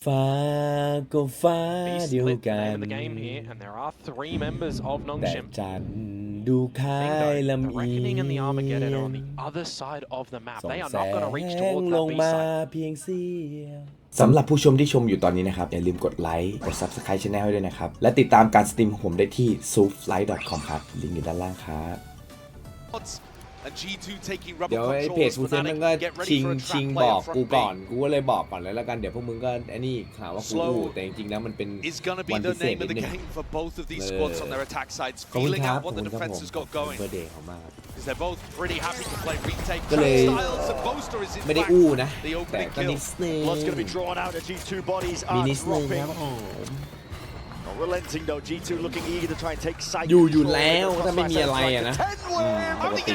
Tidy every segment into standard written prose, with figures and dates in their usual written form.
ฟ้าก็ฟ้าเดียวกัน แต่จันทร์ดูคล้ายลำเอียงส่องแสงลงมาเพียงเสี้ยวสำหรับผู้ชมที่ชมอยู่ตอนนี้นะครับอย่าลืมกดไลค์กด Subscribe Channel ให้ด้วยนะครับและติดตามการสตรีมของผมได้ที่ sooflight.com ครับลิงก์อยู่ด้านล่างครับเดี๋ยวไอ้เพจฟูเซนมันก็ชิงบอกกูก่อนกูก็เลยบอกก่อนเลยแล้วกันเดี๋ยวพวกมึงก็ไอ้นี่ข่าวว่ากูรู้แต่จริงๆแล้วมันเป็นวันพิเศษนิดนึงขอบคุณครับผมเบอร์เดย์เขามากก็เลยไม่ได้อู้นะแต่ก็นิดนึงมีนิดนึงครับผมอยู่แล้วถ้าไม่มีอะไรอะนะปกติ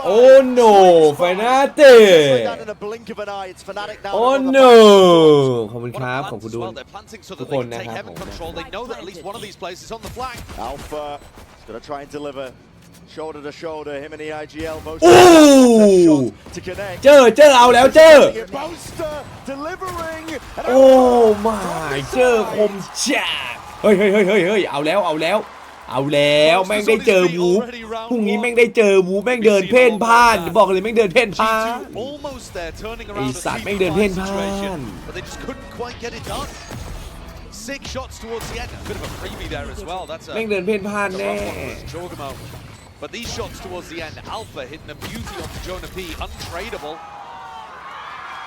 โอ้ no Fnatic โอ้ no ขอบคุณครับขอบคุณทุกคนนะครับผมshoulder to shoulder him and the IGL both to connect เจอเอาแล้วเจอโอ้ my เจอคมจัดเฮ้ยเอาแล้วแม่งได้เจอวูพรุ่งนี้แม่งได้เจอวูแม่งเดินเพ่นพ่านบอกเลยแม่งเดินเพ่นพ่านไอสัตว์แม่งเดินเพ่นพ่านแม่งเดินเพ่นพ่านแน่But these shots towards the end, Alpha hitting a beauty onto Jonah P, untradeable,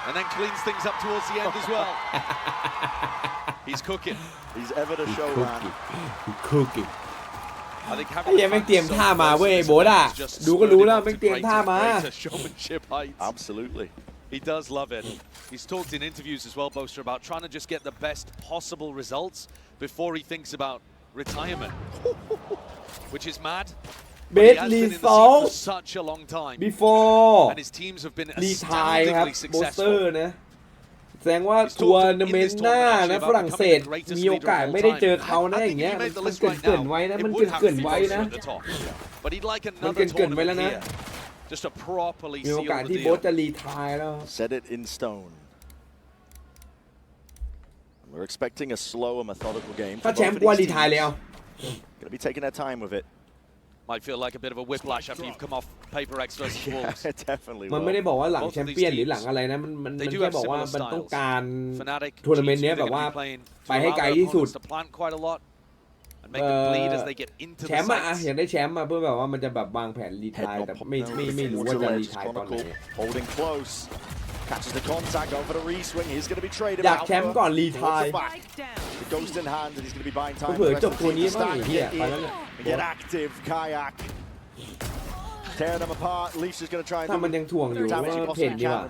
and then cleans things up towards the end as well. He's cooking. He's ever to show man. Cooking. ไอ้ยังแม่งเตรียมท่ามาเว้ยโบ๊ทอ่ะดูก็รู้แล้วแม่งเตรียมท่ามา Absolutely. He does love it. He's talked in interviews as well, Boaster, about trying to just get the best possible results before he thinks about retirement, which is mad. เบสลีซอล before รีไทร์ครับโบสเตอร์นะแสดงว่าทัวร์นาเมนต์หน้านะฝรั่งเศสมีโอกาสไม่ได้เจอเขานะอย่างเงี้ยมันเกินไว้นะมันเกินไว้นะมันเกินไว้แล้วนะมีโอกาสที่โบสจะรีไทร์แล้ว Set it in stone. We're expecting a slow and methodical game. ถ้าแชมป์กว่ารีไทร์แล้ว Gonna be taking their time with it. Might feel like a bit of a whiplash after you've come off Paper X versus Wolves. Definitely. มันไม่ได้บอกว่าหลังแชมเปี้ยนหรือหลังอะไรนะมันแค่บอกว่ามันต้องการทัวร์นาเมนต์เนี้ยแบบว่าไปให้ไกลที่สุดแชมป์อะอยากได้แชมป์มาเพื่อแบบว่ามันจะแบบวางแผนรีไทร์แต่ไม่รู้ว่าจะรีไทร์ตอนไหนอยากแชมป์ก่อนรีไทร์เผื่อจบตัวนี้บ้างอย่างเงี้ยไปแล้วเนี่ยถ้ามันยังถ่วงอยู่ว่าเพนดีกว่า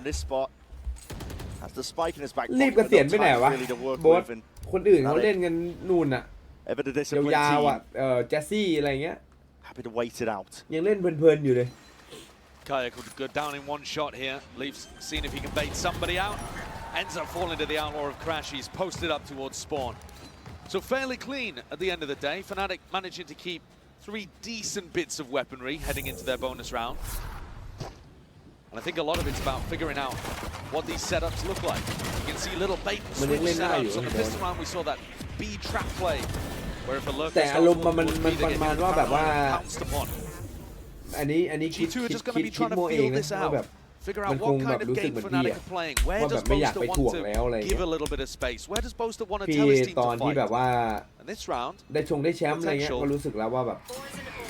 รีบเกษียณไปไหนวะโบ๊ทคนอื่นเขาเล่นกันนู่นอะยาวๆอ่ะแจสซี่อะไรเงี้ยยังเล่นเพลินๆอยู่เลย Kaya could go down in one shot here. Leafs seeing if he can bait somebody out. Ends up falling to the Outlaw of Crash. He's posted up towards spawn. So fairly clean at the end of the day. Fnatic managing to keep 3 decent bits of weaponry heading into their bonus round. And I think a lot of it's about figuring out what these setups look like. You can see little bait and switch setups. On the pistol round we saw that B trap play. Where if a Lurks แต่อารมณ์มันประมาณว่าแบบว่าอันนี้คิดโมเองนะว่าแบบมันคงแบบรู้สึกเหมือนพี่อะว่าแบบไม่อยากไปถ่วงแล้วอะไรพี่ตอนที่แบบว่าได้แชมป์อะไรเงี้ยก็รู้สึกแล้วว่าแบบ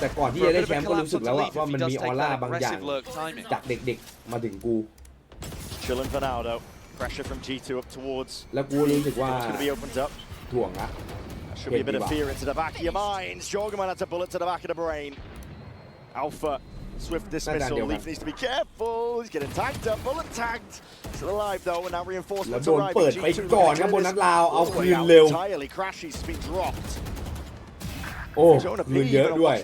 แต่ก่อนที่จะได้แชมป์ก็รู้สึกแล้วว่ามันมีออร่าบางอย่างจากเด็กๆมาถึงกูแล้วกูรู้สึกว่าถ่วงละShould be a bit of fear into the back of your minds. Jorgenman has a bullet to the back of the brain. Alpha, swift dismissal. Leaf needs to be careful. He's getting tagged up. Bullet tagged. Still alive though, and now reinforcements arriving. เปิดไปก่อนครับบนนัดลาวเอาคืนเร็ว Entirely crashes been dropped. โอ้คืนเยอะด้วย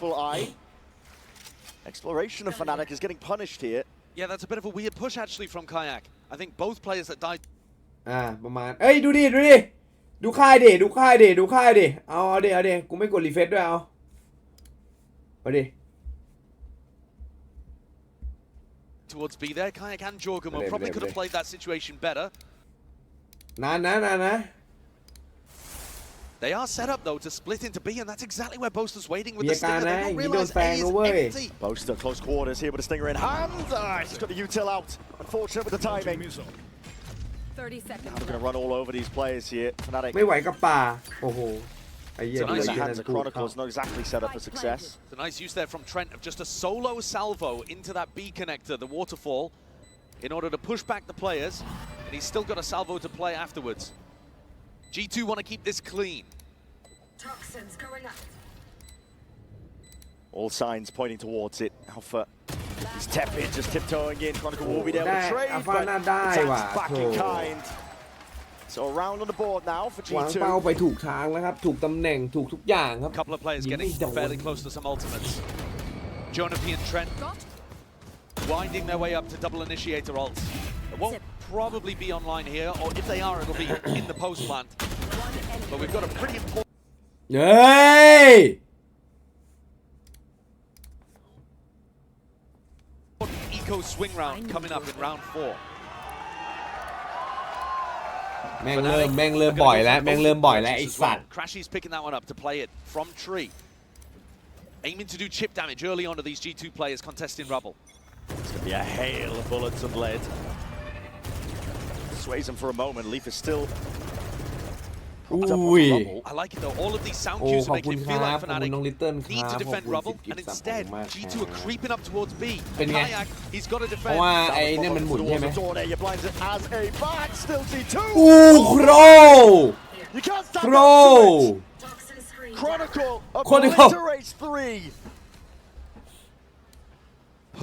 Exploration of Fnatic is getting punished here. Yeah, that's a bit of a weird push actually from Kayak. I think both players that died. ประมาณเอ้ยดูค่ายดิเอาดิกูไม่กดรีเฟรชด้วยเอาดิ towards B there. Kayak and Jorgamo probably could have played that situation better. นะ They are set up though to split into B, and that's exactly where Boaster's waiting with the มีอาการ stinger. นะ They อย่าง don't นี้โดน realize แซง A นะ is เว้ย empty. Boaster close quarters here with a stinger in hand. He's got the util out. Unfortunate with the timing. 30 seconds. We're going to run all over these players here. Fnatic. ไม่ไหวกับป่าโอ้โหไอ้เหี้ย In นี่ the เหี้ย hands นั่ of นถูก Chronicles, not exactly set up for success. It's a nice use there from Trent of just a solo salvo into that B connector, the waterfall, in order to push back the players, and he's still got a salvo to play afterwards. G2 want to keep this clean. Toxins going up. All signs pointing towards it. Alpha, he's tepid, just tiptoeing in. Chronicle will be there with ได้ the trade, อัลฟา but น่าได้ว่ะ attacks back โถ in kind. So a round on the board now for วางเป้า G2. ไปถูกทางแล้วครับถูกตำแหน่งถูกทุกอย่างครับ A couple of players getting fairly close to some ultimates. Jonapi and Trent winding their way up to double initiator ults. It won't probably be online here, or if they are, it'll be in the post plant. But we've got a pretty important เฮ้ย eco swing round coming up in round 4. แม่งเริ่มบ่อยแล้วไอ้สัตว์ Crashy's picking that one up to play it from tree. Aiming to do chip damage early on to these G2 players contesting rubble. It's going to be a hail of bullets and lead. Sways him for a moment. Leaf is still. อุ้ย I like it though. All of these sound โอ้ cues ข are อบคุ making ณ it ค feel รับ like ขอบคุณ Fnatic น้องลิตเติ้ลค need รับ to ขอบ defend คุณ rubble, 10 and กิฟต์ instead ขอบคุณมาก G2 are ครับ creeping up towards B. เป็นไง Kayak, he's got to เพ defend. ราะว่าไอ้เนี่ยมันหมุนใช่ไหม You blinds it as a back. Still G2. อู้โคร You can't stand โคร up to it. Toxin screen. Chronicle Chronicle. obliterates 3.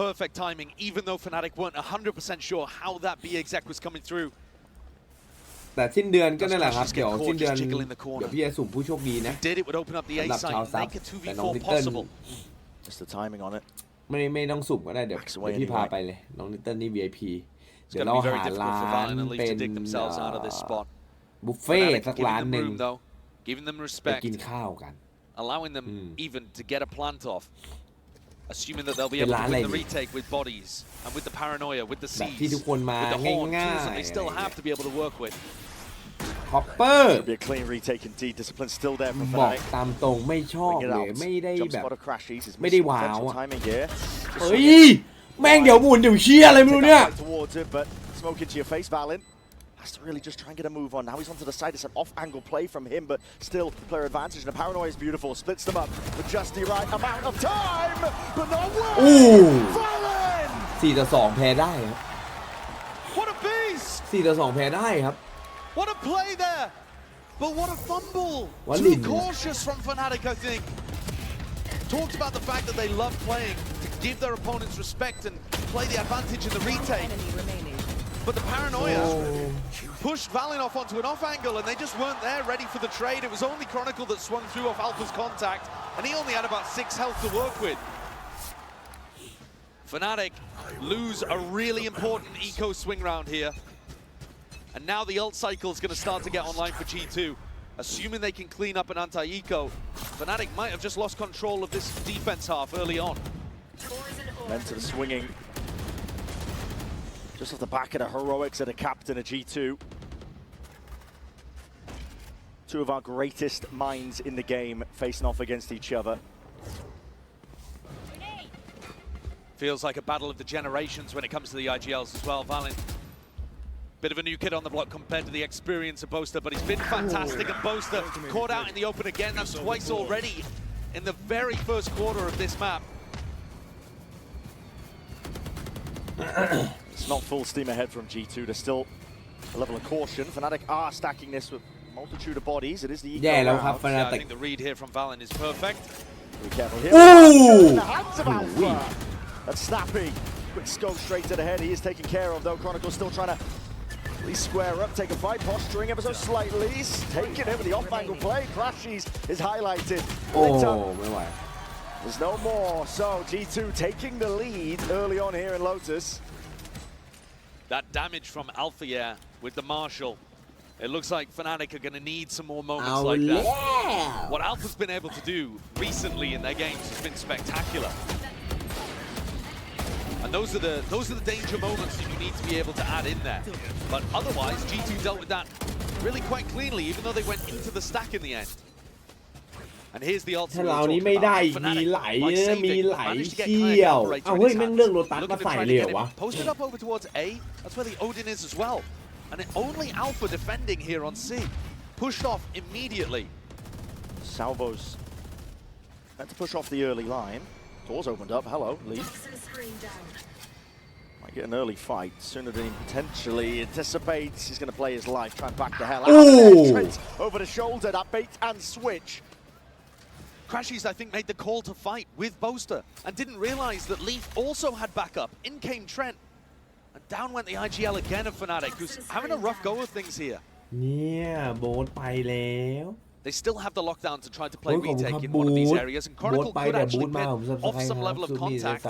Perfect timing, even though Fnatic weren't 100% sure how that B exec was coming through. แต่สิ้นเดือนก็นั่นแหละครับเดี๋ยวสิ้นเดือน Just jiggle in the corner. เดี๋ยวพี่จะสุ่มผู้โชคดีนะ Did it would open up the A สำหรับ side ชาว and ซับ make a แต่น้อง 2v4 ลิตเติ้ล possible. Just the timing on it. ไม่ต้องสุ่มก็ได้เดี๋ยว Backs away พี่พา anyway. ไปเลยน้องลิตเติ้ลนี่ VIP It's เดี๋ยว going to เรา be very หา difficult ร้า for น Valen and Leaf เป็น to dig themselves out of this spot. บุฟเฟ่ต์ Fnatic สัก giving ร้าน them หนึ่ง room though, giving them ไป respect, กินข้าวกัน allowing them even to get a plant off, assuming that they'll be เป็น able ร้าน to อะไร win the ดี retake with bodies and with the paranoia, with the แบบที่ seeds, ทุกคนมา with the horn, ง่า tools ย that they still have to be able to work with. ๆคอปเปอร์ It'll be a clean retake indeed. Discipline still there for บอก Fnatic. ตามตรงไม่ชอบ Bring it เลย out. ไม่ได้ Jump แบบ spot of Crashies. Is ไม่ได้ missing ว้าว potential อะ timing here. เฮ้ยแม่งเดี๋ยวหมุนเดี๋ยวเชี่ยอะไรไม่รู้เนี่ย Take that fight towards it, but smoke into your face, Valen. Has to really just try and get a move on. Now he's onto the side. It's an off-angle play from him, but still player advantage. And the paranoia is beautiful. Splits them up with just the right amount of time, but not well. อู้ Valen! 4-2 แพ้ได้ครับ What a beast! 4-2 แพ้ได้ครับ What a play there! But what a fumble! What Too in- cautious from Fnatic, I think. Talked about the fact that they love playing to give their opponents respect and play the advantage in the retake. Enemy remaining. But the paranoia Oh. pushed Valen off onto an off angle, and they just weren't there ready for the trade. It was only Chronicle that swung through off Alpha's contact, and he only had about 6 health to work with. Fnatic lose a really important eco swing round here. And now the ult cycle is going to start to get online for G2. Assuming they can clean up an anti-eco, Fnatic might have just lost control of this defense half early on. Poison Then to the swinging. Just off the back of the heroics of the captain of G2. Two of our greatest minds in the game facing off against each other. Feels like a battle of the generations when it comes to the IGLs as well. Valen, bit of a new kid on the block compared to the experience of Boaster, but he's been fantastic, and Boaster caught out in the open again. That's twice already in the very first quarter of this map. It's not full steam ahead from G2. There's still a level of caution. Fnatic are stacking this with a multitude of bodies. It is the eco แย่แล้วครับ round. Yeah, I Fnatic think the read here from Valen is perfect. Be careful here. Ooh. In the hands of Alpha. That's snappy. Quick scope straight to the head. He is taken care of, though. Chronicle's still trying to at least square up, take a fight, posturing ever so slightly. Taking it with the off-angle play. Crashies is highlighted. โอ้ Later, ไม่ไหว there's no more. So G2 taking the lead early on here in Lotus. That damage from Alpha yeah, with the Marshal. It looks like Fnatic are going to need some more moments เอา like แล้ that. ว What Alpha's been able to do recently in their games has been spectacular. And those are the danger moments that you need to be able to add in there. But otherwise, G2 dealt with that really quite cleanly, even though they went into the stack in the end. And here's the ultimate. ถ้าเรานี้ไม่ได้อีกมีไหลมีไหลเชี่ยวเอาเฮ้ยแม่งเรื่องโรตัสมาใส่เลยเหรอวะ Posted up over towards A. That's where the Odin is as well. And only Alpha defending here on C. Pushed off immediately. Salvo's meant to push off the early line. Doors opened up. Hello, Leaf. Might get an early fight sooner than he potentially anticipates. He's going to play his life, try and back the hell out of it. Trent over the shoulder, that bait and switch. Crashies, I think, made the call to fight with Boaster and didn't realize that Leaf also had backup. In came Trent. And down went the IGL again of Fnatic, who's having a rough go of things here. เนี่ยโบ๊ทไปแล้ว They still have the lockdown to try to play retake in one of these areas, and Chronicle could actually pit off some level of contact.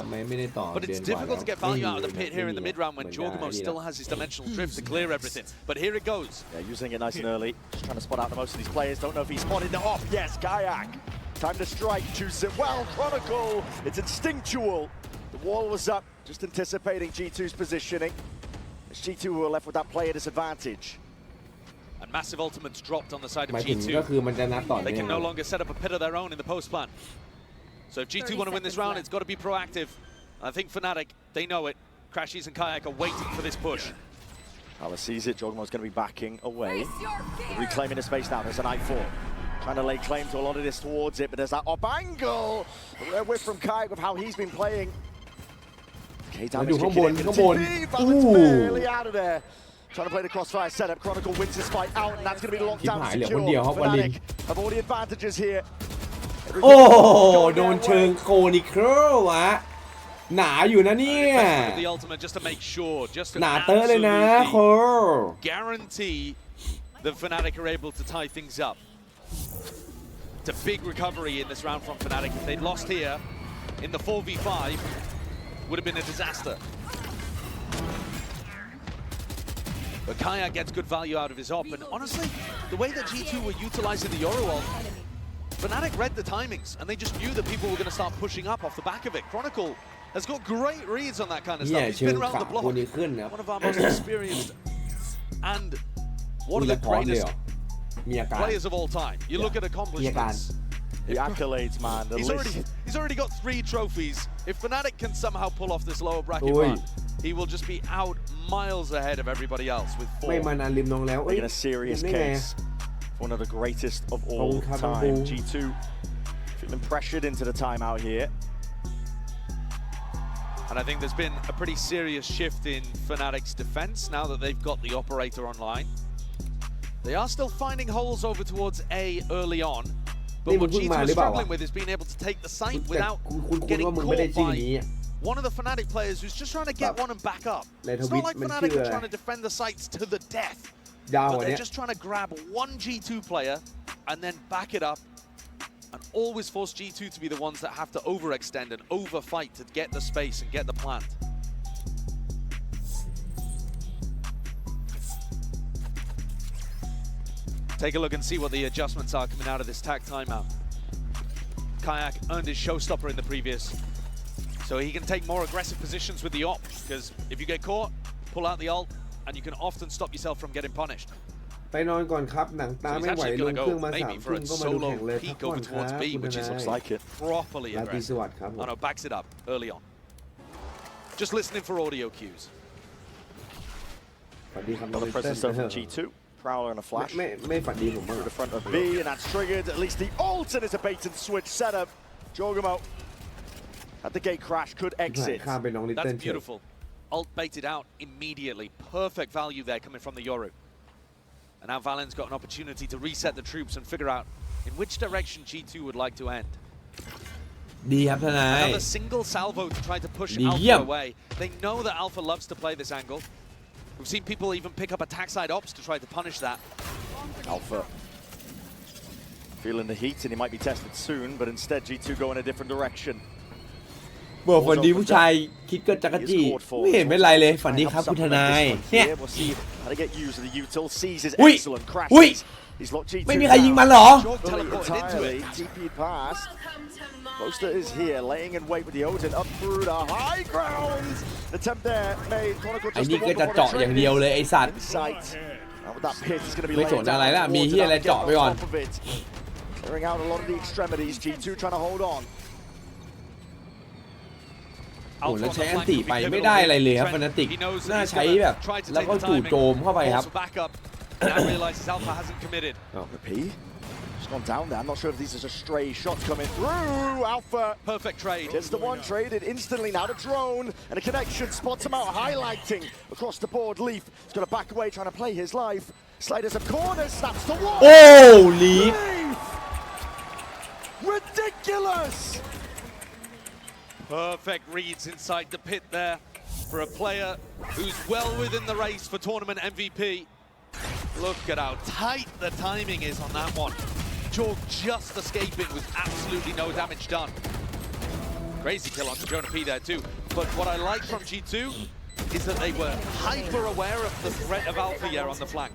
But it's difficult to get value out of the pit here in the mid round when Jorgamo still has his dimensional drift to clear everything. But here it goes. Yeah, using it nice and early. Just trying to spot out the most of these players. Don't know if he spotted it off. Yes, Kayak. Time to strike. Choose it well. Chronicle. It's instinctual. The wall was up, just anticipating G2's positioning. It's G2 who are left with that player disadvantage. And massive ultimates dropped on the side of หมายถึง G2. ก็คือมันจะนัดต่อ They เนื่อง can no longer set up a pit of their own in the post plan. So if G2 want to win this round, it's got to be proactive. I think Fnatic, they know it. Crashies and Kayak are waiting for this push. Alice sees it. Jorgamo's going to be backing away. Reclaiming the space now. There's an I4. Trying to lay claim to a lot of this towards it, but there's that up angle. A rare whiff from Kayak with how he's been playing. Okay, damage Valent's barely out of there. Trying to play the crossfire setup. Chronicle wins this fight out, and that's going to be the lockdown secure. Fnatic have all the advantages here. โอ้โดนเชิงโคนิเคิลวะหนาอยู่นะเนี่ย The ultimate just to make sure, just to หนาเตอร์เลยนะโค guarantee that Fnatic are able to tie things up. It's a big recovery in this round from Fnatic. If they'd lost here in the 4v5, would have been a disaster. But Kayak gets good value out of his op, and honestly, the way that G2 were utilizing the Yoru ult, Fnatic read the timings, and they just knew that people were going to start pushing up off the back of it. Chronicle has got great reads on that kind of stuff. He's been around the block. One of our most experienced and one of the greatest players of all time. You look at accomplishments. The accolades, man. He's already got 3 trophies. If Fnatic can somehow pull off this lower bracket run, he will just be out miles ahead of everybody else with 4. ไม่มานานริมน้องแล้ว Making a serious case. One of the greatest of all time. G2 feeling pressured into the timeout here. And I think there's been a pretty serious shift in Fnatic's defense now that they've got the operator online. They are still finding holes over towards A early on. But what G2 is struggling with is being able to take the site without getting caught by one of the Fnatic players who's just trying to get one and back up. It's not like Fnatic are trying to defend the sites to the death. But they're just trying to grab one G2 player and then back it up and always force G2 to be the ones that have to overextend and overfight to get the space and get the plant. Take a look and see what the adjustments are coming out of this TAC timeout. Kayak earned his showstopper in the previous, so he can take more aggressive positions with the op, because if you get caught, pull out the ult, and you can often stop yourself from getting punished. ไปนอนก่อนครับหนังตาไม่ไหวลงเครื่องมา3 ทุ่มก็มาดูแข่งเลยพักผ่อนครับคุณนาย Looks like it. Properly ราตรีส aggressive. วัสดิ์ครับ Oh no, backs it up early on. Just listening for audio cues. สวัสดีครับ Another presence from G2. Prowler and a flash. ไม่ฝันดีผมบ้าง The front of B, and that's triggered. At least the ult, and it's a bait and switch setup. Jorgamo at the gate crash could exit. ข้ามไปน้องลิตเติ้ล That's beautiful. Ult baited out immediately. Perfect value there coming from the Yoru. And now Valen's got an opportunity to reset the troops and figure out in which direction G2 would like to end. ดีครับทนาย Another single salvo to try to push Alpha away. They know that Alpha loves to play this angle. We've seen people even pick up attack side ops to try to punish that. Alpha feeling the heat, and he might be tested soon, but instead G2 go in a different direction. บอกฝันดีผู้ชายคิดก็จักรจี้ไม่เห็นเป็นไรเลยฝันดีครับคุณทนายเนี่ยอุ้ยไม่มีใครยิงมันเหรอ Roaster is here, laying in wait with the Odin up through the high ground. The attempt there made Chronicle ไอ้นี่ก็จะเจาะอย่างเดียวเลยไอ้สัตว์ไม่สนอะไรละมีเฮียอะไรเจาะไปก่อน Clearing out a lot of the extremities. G2 trying to hold on. โอ้แล้วใช้อันติไปไม่ได้อะไรเลยครับ Fnatic น่าใช้แบบแล้วก็จู่โจมเข้าไปครับ Just gone down there. I'm not sure if these are just stray shots coming through. Alpha. Perfect trade. Gets the one traded instantly. Now the drone and a connection spots him out, highlighting across the board. Leaf is going to back away, trying to play his life. Sliders of corner, snaps the wall. Oh, Leaf. Ridiculous. Perfect reads inside the pit there for a player who's well within the race for tournament MVP. Look at how tight the timing is on that one. Jorg just escaping with absolutely no damage done. Crazy kill on Jonah P there too. But what I like from G2 is that they were hyper aware of the threat of Alpha here on the flank.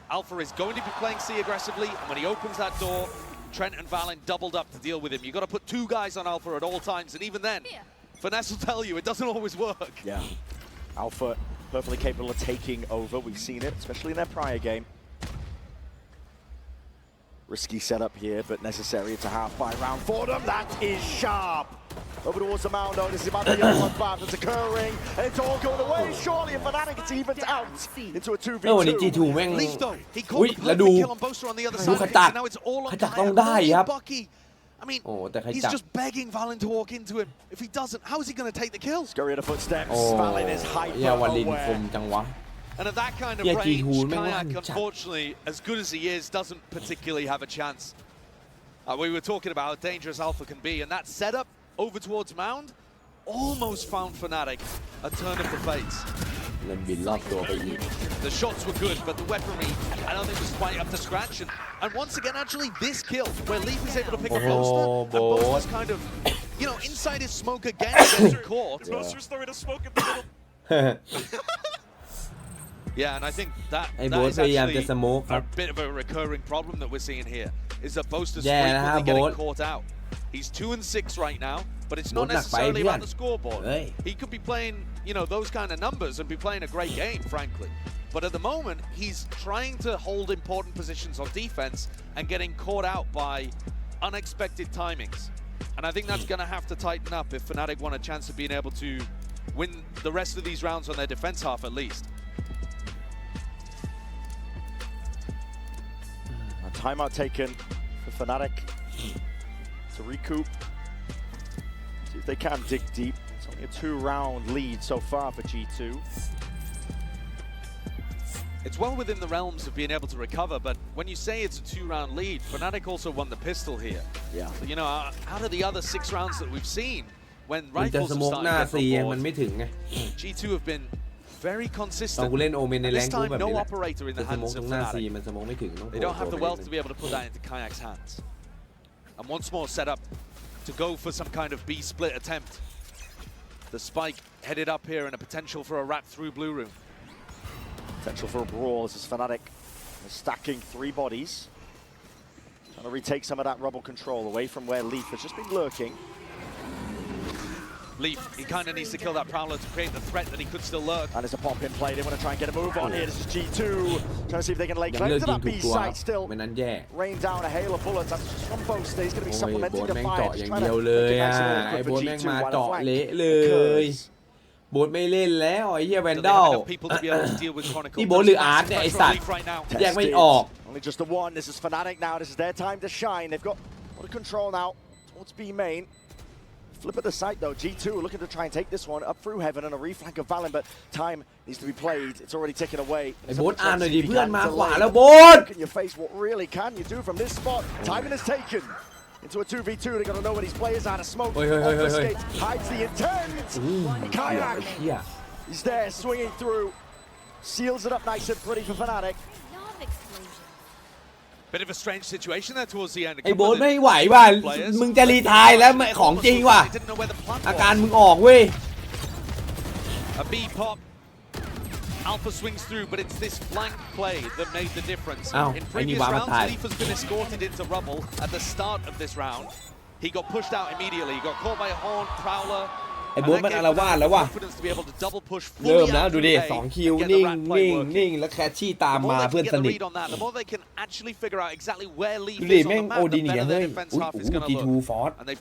Alpha is going to be playing C aggressively, and when he opens that door, Trent and Valen doubled up to deal with him. You've got to put two guys on Alpha at all times, and even then, Finesse will tell you it doesn't always work. Yeah, Alpha perfectly capable of taking over. We've seen it, especially in their prior game. Risky setup here, but necessary. It's a half-by round for them. That is sharp. Over towards the mound, though. This is about the bloodbath that's occurring, and it's all going away. Surely, and Fnatic it's evened out into a 2v2. วันนี้ G2 แม่ง อุ้ยแล้วดูขจักต้องได้ครับ I mean, he's just begging Valen to walk into him. If he doesn't, how is he going to take the kill? Scurry at the footsteps. Valen is hyper อย่าวาลิน aware. คมจังวะ And at that kind of range, Kayak, unfortunately, as good as he is, doesn't particularly have a chance. We were talking about how dangerous Alpha can be, and that setup over towards Mound almost found Fnatic a turn of the fates. The shots were good, but the weaponry, I don't think was quite up to scratch. And once again, actually, this kill, where Leaf is able to pick up Boaster, and Boaster's kind of, inside his smoke again, gets caught. Boaster's throwing a smoke in the middle. Yeah, and I think that is actually a bit of a recurring problem that we're seeing here, is that Boaster's frequently getting caught out. He's 2-6 right now, but it's not necessarily about the scoreboard. He could be playing, those kind of numbers and be playing a great game, frankly. But at the moment, he's trying to hold important positions on defense and getting caught out by unexpected timings. And I think that's going to have to tighten up if Fnatic want a chance of being able to win the rest of these rounds on their defense half at least. A timeout taken for Fnatic to recoup. See if they can dig deep. It's only a 2-round lead so far for G2. It's well within the realms of being able to recover, but when you say it's a 2-round lead, Fnatic also won the pistol here. Yeah. So, out of the other 6 rounds that we've seen, when rifles have started to get on board, G2 have been very consistent. This time, no operator in the hands of Fnatic. They don't have the wealth to be able to put that into Kayak's hands. And once more set up to go for some kind of B split attempt. The spike headed up here and a potential for a wrap through blue room. Potential for a brawl. This is Fnatic stacking 3 bodies. Trying to retake some of that rubble control away from where Leaf has just been lurking. Leaf, he kind of needs to kill that Prowler to create the threat that he could still lurk. And it's a pop-in play. They want to try and get a move on here. This is G2. Trying to see if they can lay claim to that B site still. Rain down a hail of bullets. That's just from Boaster. He's going to be supplementing the fire. Just trying to make a nice little quick for G2 while the flank occurs. โบทไม่เล่นแล้วไอ้เหี้ยแวนดอลนี่โบทหรืออาร์ตเนี่ยไอ้สัตว์แยกไม่ออก Only just the one. This is Fnatic now. This is their time to shine. They've got a lot of control now towards B main. Flip at the site though. G2 looking to try and take this one up through heaven and a reflank of Valen, but time needs to be played. It's already taken away. ไอ้โบทอ่านหน่อยดิเพื่อนมาขวาแล้วโบท Look in your face. What really can you do from this spot? Timing is taken. Into a 2v2, they got to know where these players are to smoke. Obfuscate, hides the intent. Kayak, he's there swinging through, seals it up nice and pretty for Fnatic. Bit of a strange situation there towards the end. ไอ้โบ๊ทไม่ไหวว่ะมึงจะรีไทร์แล้วของจริงว่ะอาการมึงออกเว้ย A B pop. Alpha swings through, but it's this flank play that made the difference. In previous rounds, Leaf has been escorted into rubble at the start of this round. He got pushed out immediately. He got caught by a horn, prowler. ไอ้โบ๊ทมันอาละวาดแล้วว่ะเริ่มนะดูดิ2คิวนิ่งแล้วแคชชี่ตามมาเพื่อนสนิทดูดิแม่งโอดินอย่างเฮ้ยG2 ฟอร์สไม่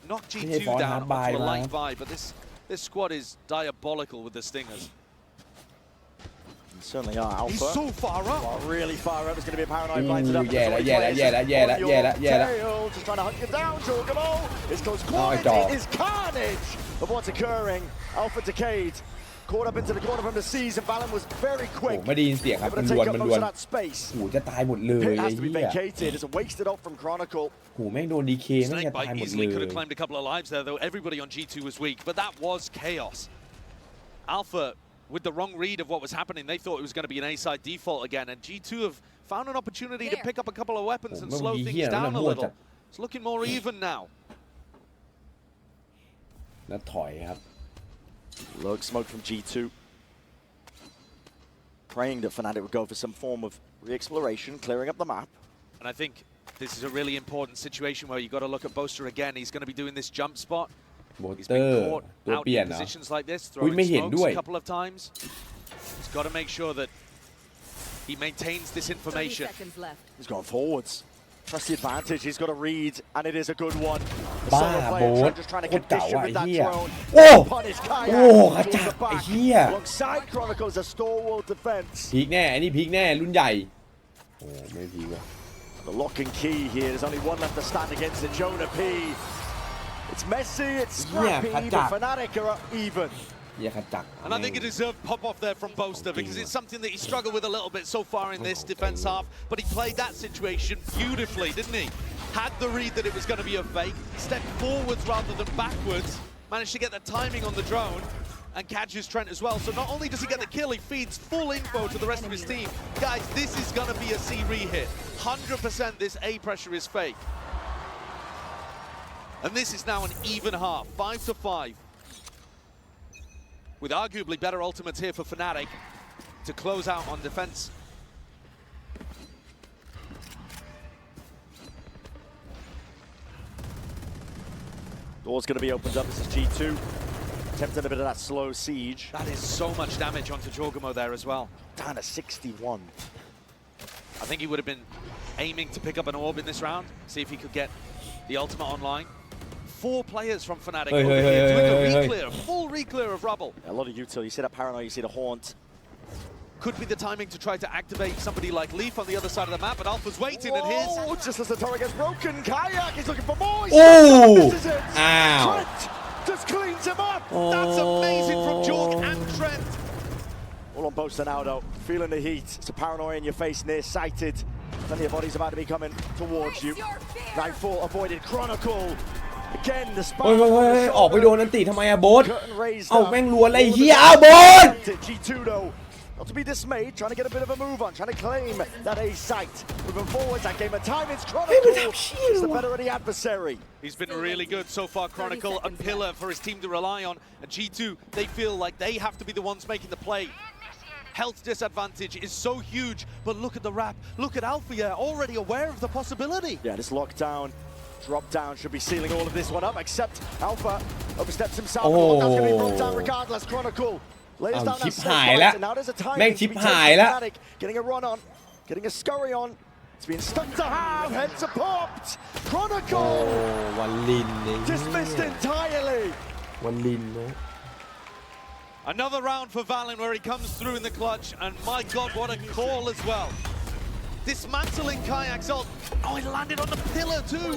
ใช่ฟอร์สฮาร์ดบายมา This squad is diabolical with the stingers. Certainly are. Alpha. He's so far up. Really far up. It's going to be a paranoid blinded up. Yeah. Just trying to hunt you down, Jorgamo. This goes quiet. It is carnage of what's occurring. Alpha decayed. Caught up into the corner from the seas, and Valen was very quick. ไม่ได้ยินเสียงครับมันรวนโอ้โหจะตายหมดเลยไอ้เหี้ย It's a wasted off from Chronicle. โอ้โหแม่งโดนดีเคแม่งจะตายหมดเลย Could have claimed a couple of lives there, though everybody on G2 was weak, but that was chaos. Alpha, with the wrong read of what was happening, they thought it was going to be an A-side default again, and G2 have found an opportunity to pick up a couple of weapons and slow things down a little. It's looking more even now. แล้วถอยครับ Lurks smoke from G2. Praying that Fnatic would go for some form of re-exploration, clearing up the map. And I think this is a really important situation where you've got to look at Boaster again. He's going to be doing this jump spot. He's been caught out in positions like this, throwing smokes a couple of times. He's got to make sure that he maintains this information. He's gone forwards. Trust the advantage. He's got a read, and it is a good one. บ้าโบ๊ท just trying to โคตรเก่า condition อ่ะ with ไอ้ that เหี้ย drone. โอ้ Punish โอ้ Kayak กระจักไอ้เหี้ย alongside Chronicles, a stalwart defense. พีกแน่ไอ้นี่พีกแน่รุ่นใหญ่โอ้ไม่พีกว่ะ The lock and key here. There's only one left to stand against the Jonah P. It's messy, it's scrappy, but Fnatic are even. And I think it deserved pop-off there from Boaster because it's something that he struggled with a little bit so far in this defense half, but he played that situation beautifully, didn't he? Had the read that it was going to be a fake, stepped forwards rather than backwards, managed to get the timing on the drone, and catches Trent as well. So not only does he get the kill, he feeds full info to the rest of his team. Guys, this is going to be a C re-hit. 100% this A pressure is fake. And this is now an even half, 5-5. With arguably better ultimates here for Fnatic to close out on defense. Door's going to be opened up. This is G2. Attempting a bit of that slow siege. That is so much damage onto Jorgamo there as well. Down to 61. I think he would have been aiming to pick up an orb in this round, see if he could get the ultimate online. 4 players from Fnatic over here doing a re-clear, full re-clear of rubble. A lot of util. You see that paranoia, you see the haunt. Could be the timing to try to activate somebody like Leaf on the other side of the map, but Alpha's waiting and his. Oh, just as the turret gets broken, Kayak is looking for more. Oh! This is it. Ow. Trent just cleans him up. That's amazing from Jorg and Trent. All on Boaster now, though. Feeling the heat. It's a paranoia in your face, near-sighted. Plenty of bodies about to be coming towards you. 9-4 avoided Chronicle. Again, the spot. ออกไปโดนอันติทำไมอะโบ๊ทเอ้าแม่งรัวอะไรเหี้ยอ้าวโบ๊ท G2 though, not to be dismayed, trying to get a bit of a move on, trying to claim that A site. Moving forwards, that game of time, it's Chronicle. It's the better of the adversary. He's been really good so far, Chronicle, a pillar for his team to rely on. And G2, they feel like they have to be the ones making the play. Health disadvantage is so huge, but look at the wrap. Look at Alpha, already aware of the possibility. Yeah, this lockdown. Drop down should be sealing all of this one up, except Alpha oversteps himself. Oh. The lockdown's going to be brought down regardless. Chronicle lays down that high la. and now there's a time Mang to be chip high la. Fnatic, getting a run on, getting a scurry on. It's being stuck to half, heads are popped. Chronicle วันลินนี่ dismissed entirely. วันลินนะ Another round for Valen where he comes through in the clutch, and my God, what a call as well. Dismantling Kayak's ult. Oh, he landed on the pillar too.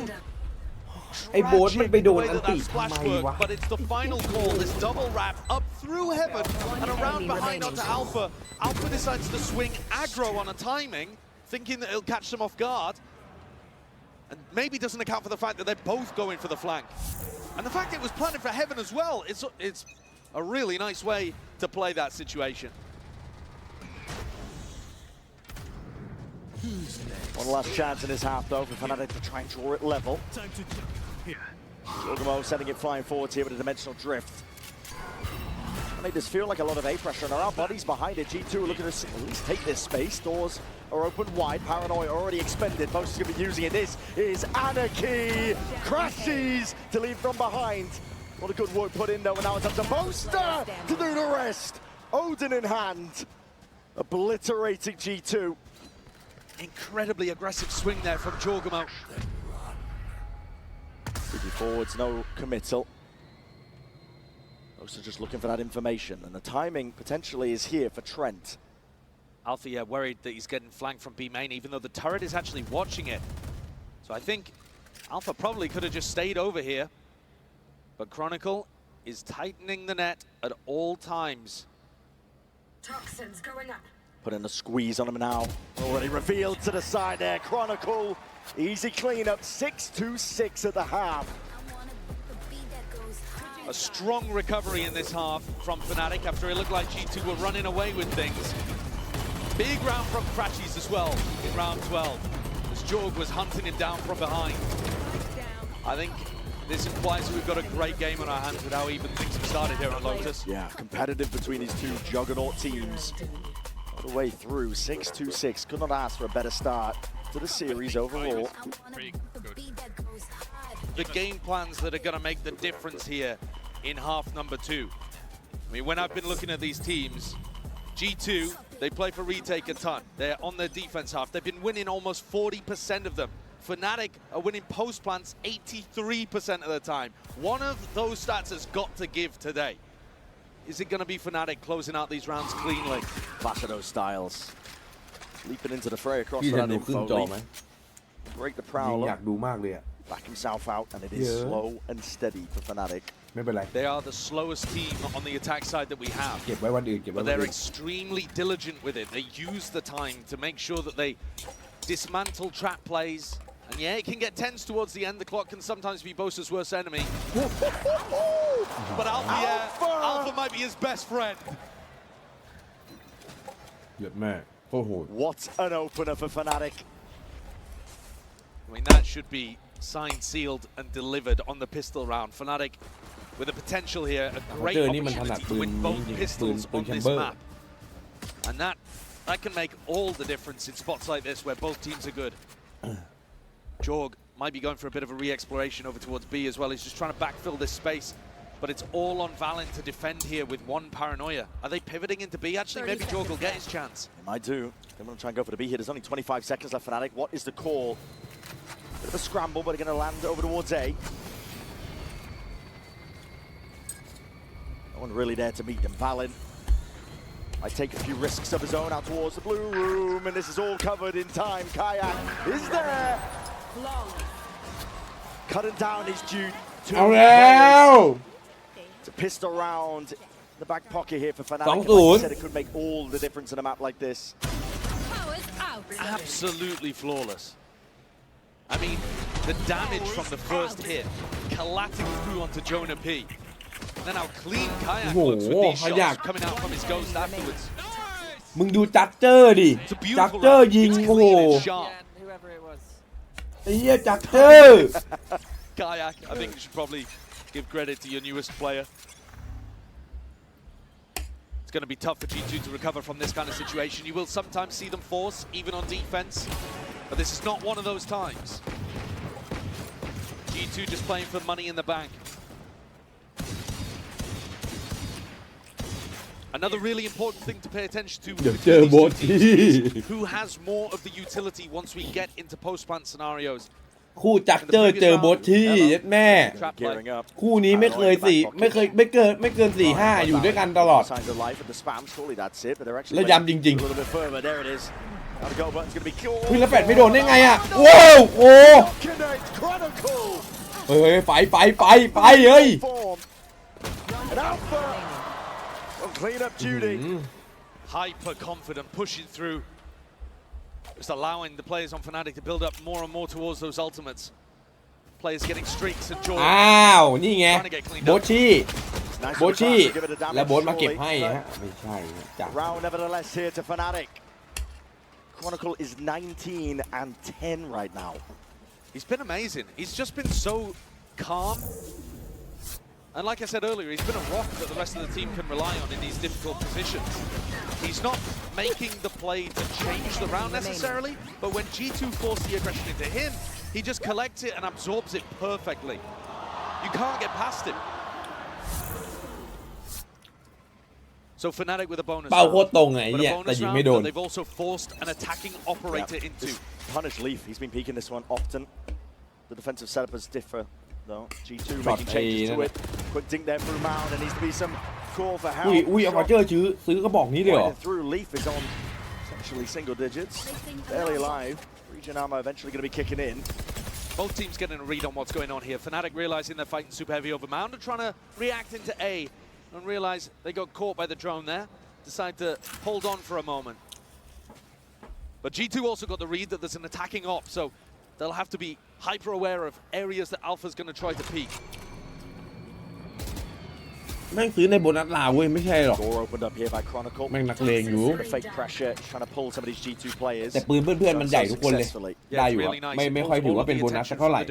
ไอ้โบ๊ทมันไปโดนอันติทำไมวะ But it's the final call, this double wrap up through heaven and around behind onto Alpha. Alpha decides to swing aggro on a timing, thinking that it'll catch them off guard. And maybe doesn't account for the fact that they're both going for the flank. And the fact it was planted for heaven as well, it's a really nice way to play that situation. One last chance in his half though for Fnatic to try and draw it level. Jorgamo sending it flying forwards here with a dimensional drift. I made this feel like a lot of A pressure, and there are bodies behind it. G2 are looking to at least take this space. Doors are open wide. Paranoia already expended. Most is going to be using it. This is Anarchy. Crashes to leave from behind. What a good work put in though, and now it's up to Boaster to do the rest. Odin in hand, obliterating G2. Incredibly aggressive swing there from Jorgamo. Forwards, no committal. Also just looking for that information, and the timing potentially is here for Trent. Alpha, yeah, worried that he's getting flanked from B main, even though the turret is actually watching it. So I think Alpha probably could have just stayed over here. But Chronicle is tightening the net at all times. Toxins going up. Putting a squeeze on him now. Already revealed to the side there. Chronicle, easy cleanup, 6-2-6 at the half. A strong recovery in this half from Fnatic after it looked like G2 were running away with things. Big round from Crashies as well in round 12, as Jorg was hunting him down from behind. I think this implies that we've got a great game on our hands with how even things have started here on Lotus. Yeah, competitive between these two juggernaut teams. All the way through, 6-2-6. Could not ask for a better start to the series overall. The game plans that are going to make the difference here in half number 2. I mean, when I've been looking at these teams, G2, they play for retake a ton. They're on their defense half. They've been winning almost 40% of them. Fnatic are winning post plants 83% of the time. One of those stats has got to give today. Is it going to be Fnatic closing out these rounds cleanly? Clash of those styles. Leaping into the fray across that info. Break the prowler. Back himself out, and it is slow and steady for Fnatic. They are the slowest team on the attack side that we have. But they're extremely diligent with it. They use the time to make sure that they dismantle trap plays. And yeah, it can get tense towards the end. The clock can sometimes be Bosa's worst enemy. But Alpha might be his best friend. What an opener for Fnatic. I mean, that should be signed, sealed, and delivered on the pistol round. Fnatic with the potential here, a great opportunity to win both pistols on this map. And that can make all the difference in spots like this where both teams are good. Jorg might be going for a bit of a re-exploration over towards B as well. He's just trying to backfill this space. But it's all on Valen to defend here with one Paranoia. Are they pivoting into B? Actually, maybe Jorg will get his chance. They might do. They're going to try and go for the B here. There's only 25 seconds left for Fnatic. What is the call? Bit of a scramble, but they're going to land over towards A. No one really there to meet them. Valen might take a few risks of his own out towards the blue room, and this is all covered in time. Kayak is there. Cutting down his due to it's a pistol round in the back pocket here for Fnatic. Like I said, it could make all the difference in a map like this. Absolutely flawless. I mean, the damage from the first hit, collating through onto Jonah P. And then how clean Kayak looks with these shots coming out from his ghost afterwards. มึงดูจัดเจอร์ดิจัดเจอร์ยิงโอ้โหไอ้เหี้ยจัดเจอร์ Kayak, I think you should probably give credit to your newest player. It's going to be tough for G2 to recover from this kind of situation. You will sometimes see them force, even on defense, but this is not one of those times. G2 just playing for money in the bank. Another really important thing to pay attention to is who has more of the utility once we get into post-plant scenarios. คู่จักเจอเจอโบทที่แม่คู่นี้ไม่เคยไม่เกิน 4-5 อยู่ด้วยกันตลอดแล้วย้ำจริงๆแล้วแฟดไม่โดนได้ไงอ่ะโว้วโอ้เฮ้ยไปเฮ้ย Clean up Judy. Hyper confident, pushing through. Just allowing the players on Fnatic to build up more and more towards those ultimates. Players getting streaks and joy. อ้าวนี่ไงโบชี่แล้วโบทมาเก็บให้ฮะไม่ใช่จ้ะ Round nevertheless here to Fnatic. Chronicle is 19-10 right now. He's been amazing. He's just been so calm. And like I said earlier, he's been a rock that the rest of the team can rely on in these difficult positions. He's not making the play to change the round necessarily, but when G2 force the aggression into him, he just collects it and absorbs it perfectly. You can't get past him. So Fnatic with a bonus เป้า round. โคตรตรงไง But เนี่ย a แต่ bonus ยิง round ไม่โดน that they've also forced an attacking operator into. Just punish Leaf. He's been peeking this one often. The defensive setups differ, though. G2 making changes to it. Quick dink there through Mound. There needs to be some call for help. อุ้ยเอามาเจอซื้อกระบอกนี้เลยเหรอ Right through. Leaf is on essentially single digits. Barely alive. Region Armor eventually going to be kicking in. Both teams getting a read on what's going on here. Fnatic realizing they're fighting super heavy over Mound and trying to react into A and realize they got caught by the drone there. Decide to hold on for a moment. But G2 also got the read that there's an attacking op, so they'll have to be hyper aware of areas that Alpha's going to try to peek. แม่งซื้อในโบนัสลาวเว้ยไม่ใช่หรอก Door opened up here by Chronicle. แม่งนักเลงอยู่ The fake pressure, trying to pull some of these G2 players. แต่ปืนเพื่อนๆมันใหญ่ทุกคนเลย ได้อยู่อะไม่ค่อยถือว่าเป็นโบนัสสักเท่าไหร่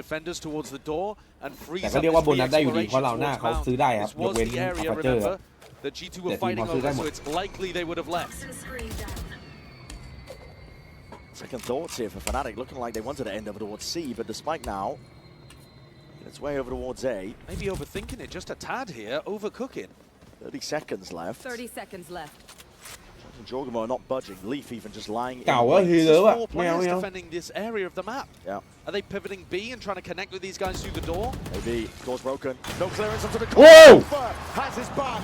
แต่ก็เรียกว่าโบนัสได้อยู่ดีเพราะเราหน้าเขาซื้อได้ครับยกเว้นอัปเจอร์ครับ that G2 were fighting over, so it's likely they would have left. Second thoughts here for Fnatic, looking like they wanted to end over towards C, but despite now, it's way over towards A. Maybe overthinking it just a tad here, overcooking. 30 seconds left. 30 seconds left. Jorgamo not budging. Leaf even just lying in. เก่าว่าฮีเลอร์อะ Four ไม่เอา players ไม่เอา defending this area of the map. Yeah. Are they pivoting B and trying to connect with these guys through the door? Maybe door's broken. No clearance onto the Whoa! corner. Has his back.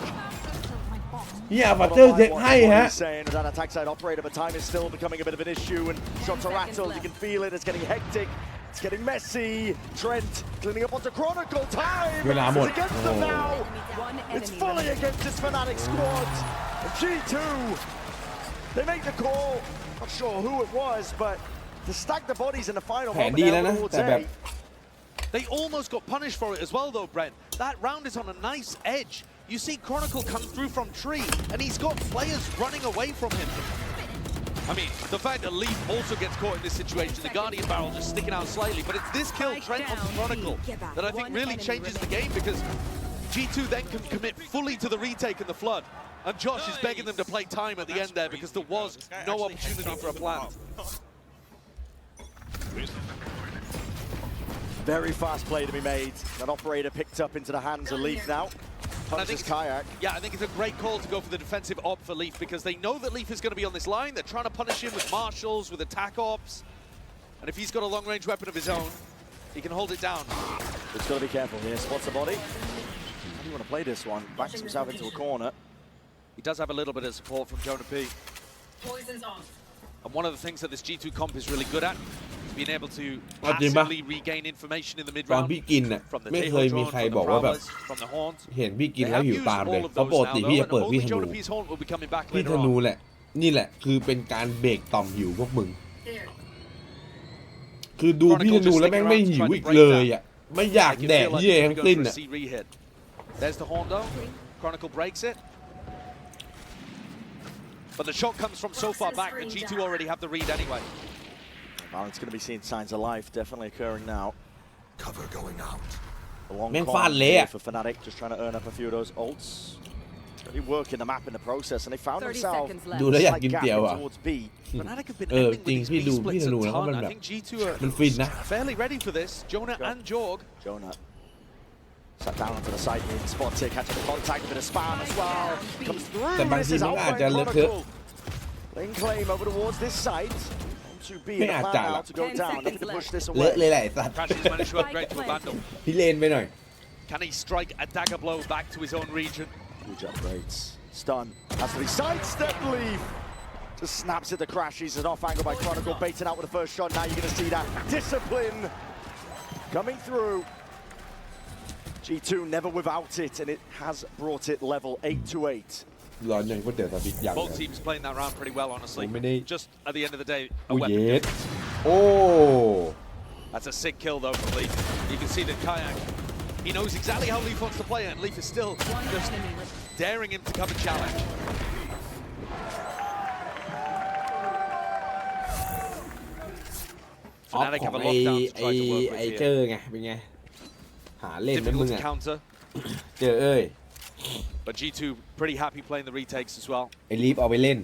เนี่ยอัปเจอร์เซ็ตให้ฮะ He's saying that attack side operator, but time is still becoming a bit of an issue, and shots are rattled. You can feel it. It's getting hectic. It's getting messy. Trent cleaning up onto Chronicle. Time Ven a, amor. is against them Oh. now. One It's enemy fully remaining. against this Fnatic squad. And G2, they make the call. Not sure who it was, but to stack the bodies in the final แผน moment ดีแล้ว there นะ towards แต่แบบ A. They almost got punished for it as well, though, Brent. That round is on a nice edge. You see Chronicle come through from tree, and he's got players running away from him. I mean, the fact that Leaf also gets caught in this situation, the Guardian barrel just sticking out slightly, but it's this kill, Trent on Chronicle, that I think really changes the game, because G2 then can commit fully to the retake and the flood. And Josh is begging them to play time at the end there, because there was no opportunity for a plant. Very fast play to be made. That operator picked up into the hands of Leaf now. Punches Kayak. Yeah, I think it's a great call to go for the defensive op for Leaf, because they know that Leaf is going to be on this line. They're trying to punish him with marshals, with attack ops. And if he's got a long-range weapon of his own, he can hold it down. He's got to be careful here. Spots the body. How do you want to play this one? Backs himself into a corner. He does have a little bit of support from Jonah P. Poison's off. And one of the things that this G2 comp is really good at is being able to จริงปะ passively regain information in the ตอน mid-round พี่กินน่ะ from the ไม่เค Tail ยมี drone, ใคร from บ the อกว่าแบบ prowlers, from the horns. เห็นพี่กิน They แล้ว have หิว used ตามเลย all of เพราะ those ปก now, ติ though, พี่จะ and เปิดพี่ only ธนู Jonah P's horn will be coming back พี่ later ธนู on. แหละนี่แหละคือเป็นการเบรกต่อมหิวพวกมึง Here. คือดูพี่ธนูแล้วแม่งไม่หิวอีกเลยอ่ะไม่อยาก They can แดก feel like เยี่ย they're ทั้ง gonna go สิ้น for a อ่ะ C re-hit. There's the horn though. Chronicle breaks it. But the shot comes from so far back that G2 already have the read anyway. Valent's going to be seeing signs of life definitely occurring now. Cover going out. A long แม่ง con ฟาดเละ here for Fnatic, just trying to earn up a few of those ults. Really working the map in the process, and they found 30 themselves seconds left. ดูแล้วอยาก slight กิน gap เตี๋ยว in อ่ะ towards B. Fnatic have been เออ ending จริง with พี่ these ดู B พี่ธ splits นู a แล้วก็ ton. มัน I แบบ think G2 are มันฟินนะ fairly ready for this. Jonah and Jorg. Jonah sat down onto the side here, spots it, catching the contact, a bit of spam as well. Comes through, แต่บางที misses มัน out ก็อาจ by จะเลอะเทอะ Chronicle. Lane claim over towards this side. To B ไม่ and a อาจ plan จะ now หรอก to go 10 down, seconds looking to push this เลอะ away. เลยแหละไอ้สัตว์ Crash has managed to upgrade to a vandal. พี่เลนไปหน่อย Can he strike a dagger blow back to his own region? Huge upgrades. Stun. Has to be sidestep Leaf. Just snaps at the crash. He's an off angle by Chronicle, baiting out with the first shot. Now you're going to see that discipline coming through. G2 never without it, and it has brought it level 8-8. ร้อนยังก็เดี๋ยวสวิตช์อย่าง Both teams playing that round pretty well, honestly. ผมไม่ได้ Just at the end of the day, a อู้ weapon เย็ด difference. โอ้ That's a sick kill though from Leaf. You can see that Kayak, he knows exactly how Leaf wants to play it, and Leaf is still One just enemy remaining. daring him to come and challenge. ออฟของไอเจอไงเป็นไงหาเล่นเป็นมึง difficult to อะ counter. เจอเอ้ย But G2 pretty happy playing the retakes as well. ไอลีฟเอาไปเล่น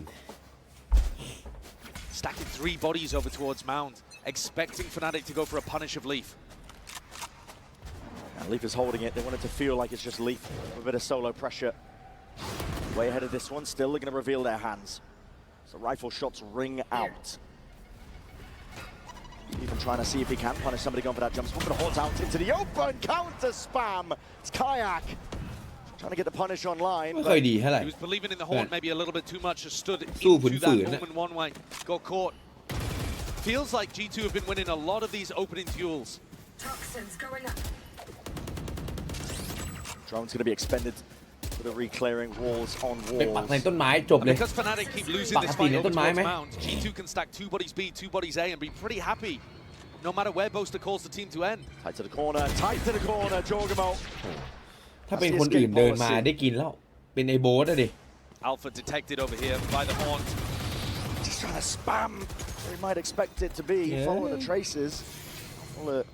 Stacking 3 bodies over towards Mound, expecting Fnatic to go for a punish of Leaf. And Leaf is holding it. They want it to feel like it's just Leaf with a bit of solo pressure. Way ahead of this one. Still, they're going to reveal their hands. So rifle shots ring out. Even trying to see if he can punish somebody going for that jump. But Horns out into the open. Counter spam. It's Kayak. Trying to get the punish online. ไม่ค่อยดีเท่าไหร่ He was believing in the horn maybe a little bit too much, just stoodสู้ into ฝืน that ๆ moment one way, got caught. Feels like G2 have been winning a lot of these opening duels. Toxins going up. Drone's going to be expended for the re-clearing walls on ไปปัก walls. ในต้นไม้จบ And เลย because Fnatic keep losing this Pakati fight na over ton mai towards mai. Mound, G2 can stack 2 bodies B, 2 bodies A and be pretty happy no matter where Boaster calls the team to end. Tight to the corner, tight to the corner, Jorgamo. ถ้าเป็นคนอื่นเดินมาได้กินแล้วเป็นไอโบ๊ทอะดิ Alpha detected over here by the horn. Just trying to spam. They might expect it to be following the traces. Well,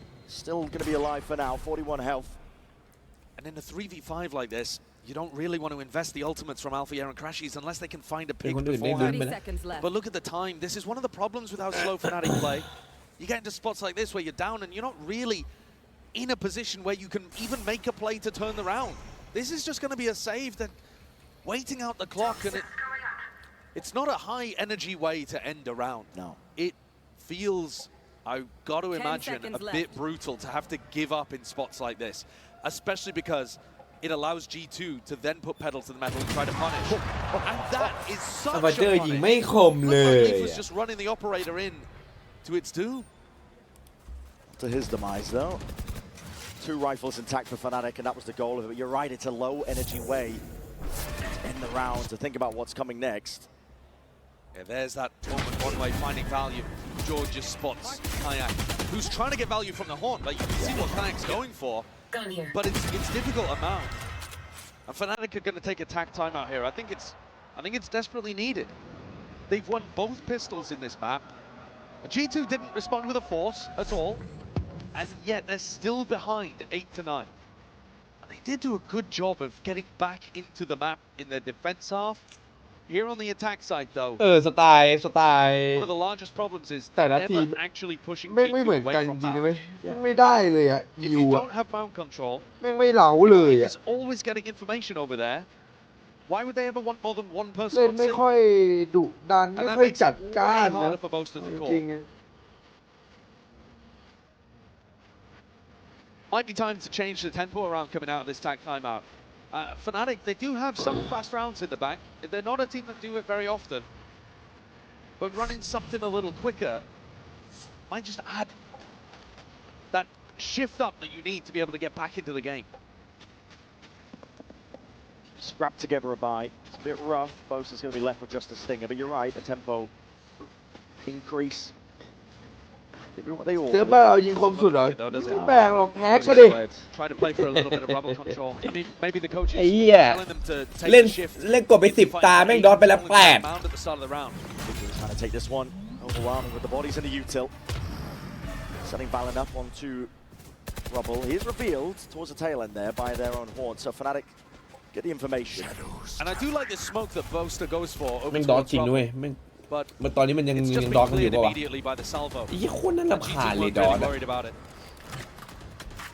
still going to be alive for now, 41 health. And in a 3v5 like this, you don't really want to invest the ultimates from Alpha Air and Crashies unless they can find a pick beforehand. 30 seconds left. But look at the time. This is one of the problems with how slow Fnatic play. You get into spots like this where you're down and you're not really in a position where you can even make a play to turn the round. This is just going to be a save that waiting out the clock, and it's not a high energy way to end a round. No. It feels, I've got to 10 imagine, a seconds bit left. brutal to have to give up in spots like this, especially because it allows G2 to then put pedal to the metal and try to punish. And that is ซา such บาเจอร์ a ยิง punish. ไม่คมเล Looked ย like Leaf was just running the operator in to its doom. To his demise, though. 2 rifles intact for Fnatic, and that was the goal of it. But you're right, it's a low energy way to end the round, to think about what's coming next. Yeah, there's that moment one way finding value. George just spots Kayak, who's trying to get value from the horn. Like, you can see what Kayak's going for, Gun here. but it's difficult amount. And Fnatic are going to take attack timeout here. I think it's desperately needed. They've won both pistols in this map. G2 didn't respond with a force at all, and yet they're still behind 8-9. And they did do a good job of getting back into the map in their defense half. Here on the attack side, though, สไตล์ one of the largest problems is แต่ละที never actually pushing แม่ง G2 ไม่เหมือน away กันจ from ริงๆ map. นะเว้ยแม่งไม่ได้เลยอะ If ยิว you อะ don't have mount control, แม่งไม่เหลาเลยอะ he's always getting information over there. Why would they ever want more than one person เล่น on ไม่ scene? ค่อยดุดัน And ไม่ that ค่อย makes จัด it การ way นะ harder for Boaster to จ call. ริงๆอะ Might be time to change the tempo around coming out of this tag timeout. Fnatic, they do have some fast rounds in the back. They're not a team that do it very often. But running something a little quicker might just add that shift up that you need to be able to get back into the game. Scrapped together a buy. It's a bit rough. Boaster's going to be left with just a stinger, but you're right, the tempo increase. They all เสือบ้าเรายิงคมสุดเหรอไม่แบ่งหรอกแฮกก็ดิ Try to play for a little bit of rubble control. Maybe the coach is ไอ้เหี้ย telling them to take เล่น a shift. เล่นกดไป10 ตาแม่งดอทไปแล้ว8 Mound at the start of the round. He's trying to take this one. Overwhelming with the bodies in the util. Setting Valen up onto rubble. He is revealed towards the tail end there by their own horn. So Fnatic get the information. And I do like the smoke that Boaster goes for แม่ over งดอท towards จริงด้วย rubble. แม่ง But มันตอนนี้มันยัง it's ยั just ง been ดอทกันอยู่ cleared ป่าวะ immediately by the salvo. ไอ้โคนนั้นรำคาญ G2 เลย weren't ดอท really อะ worried about it.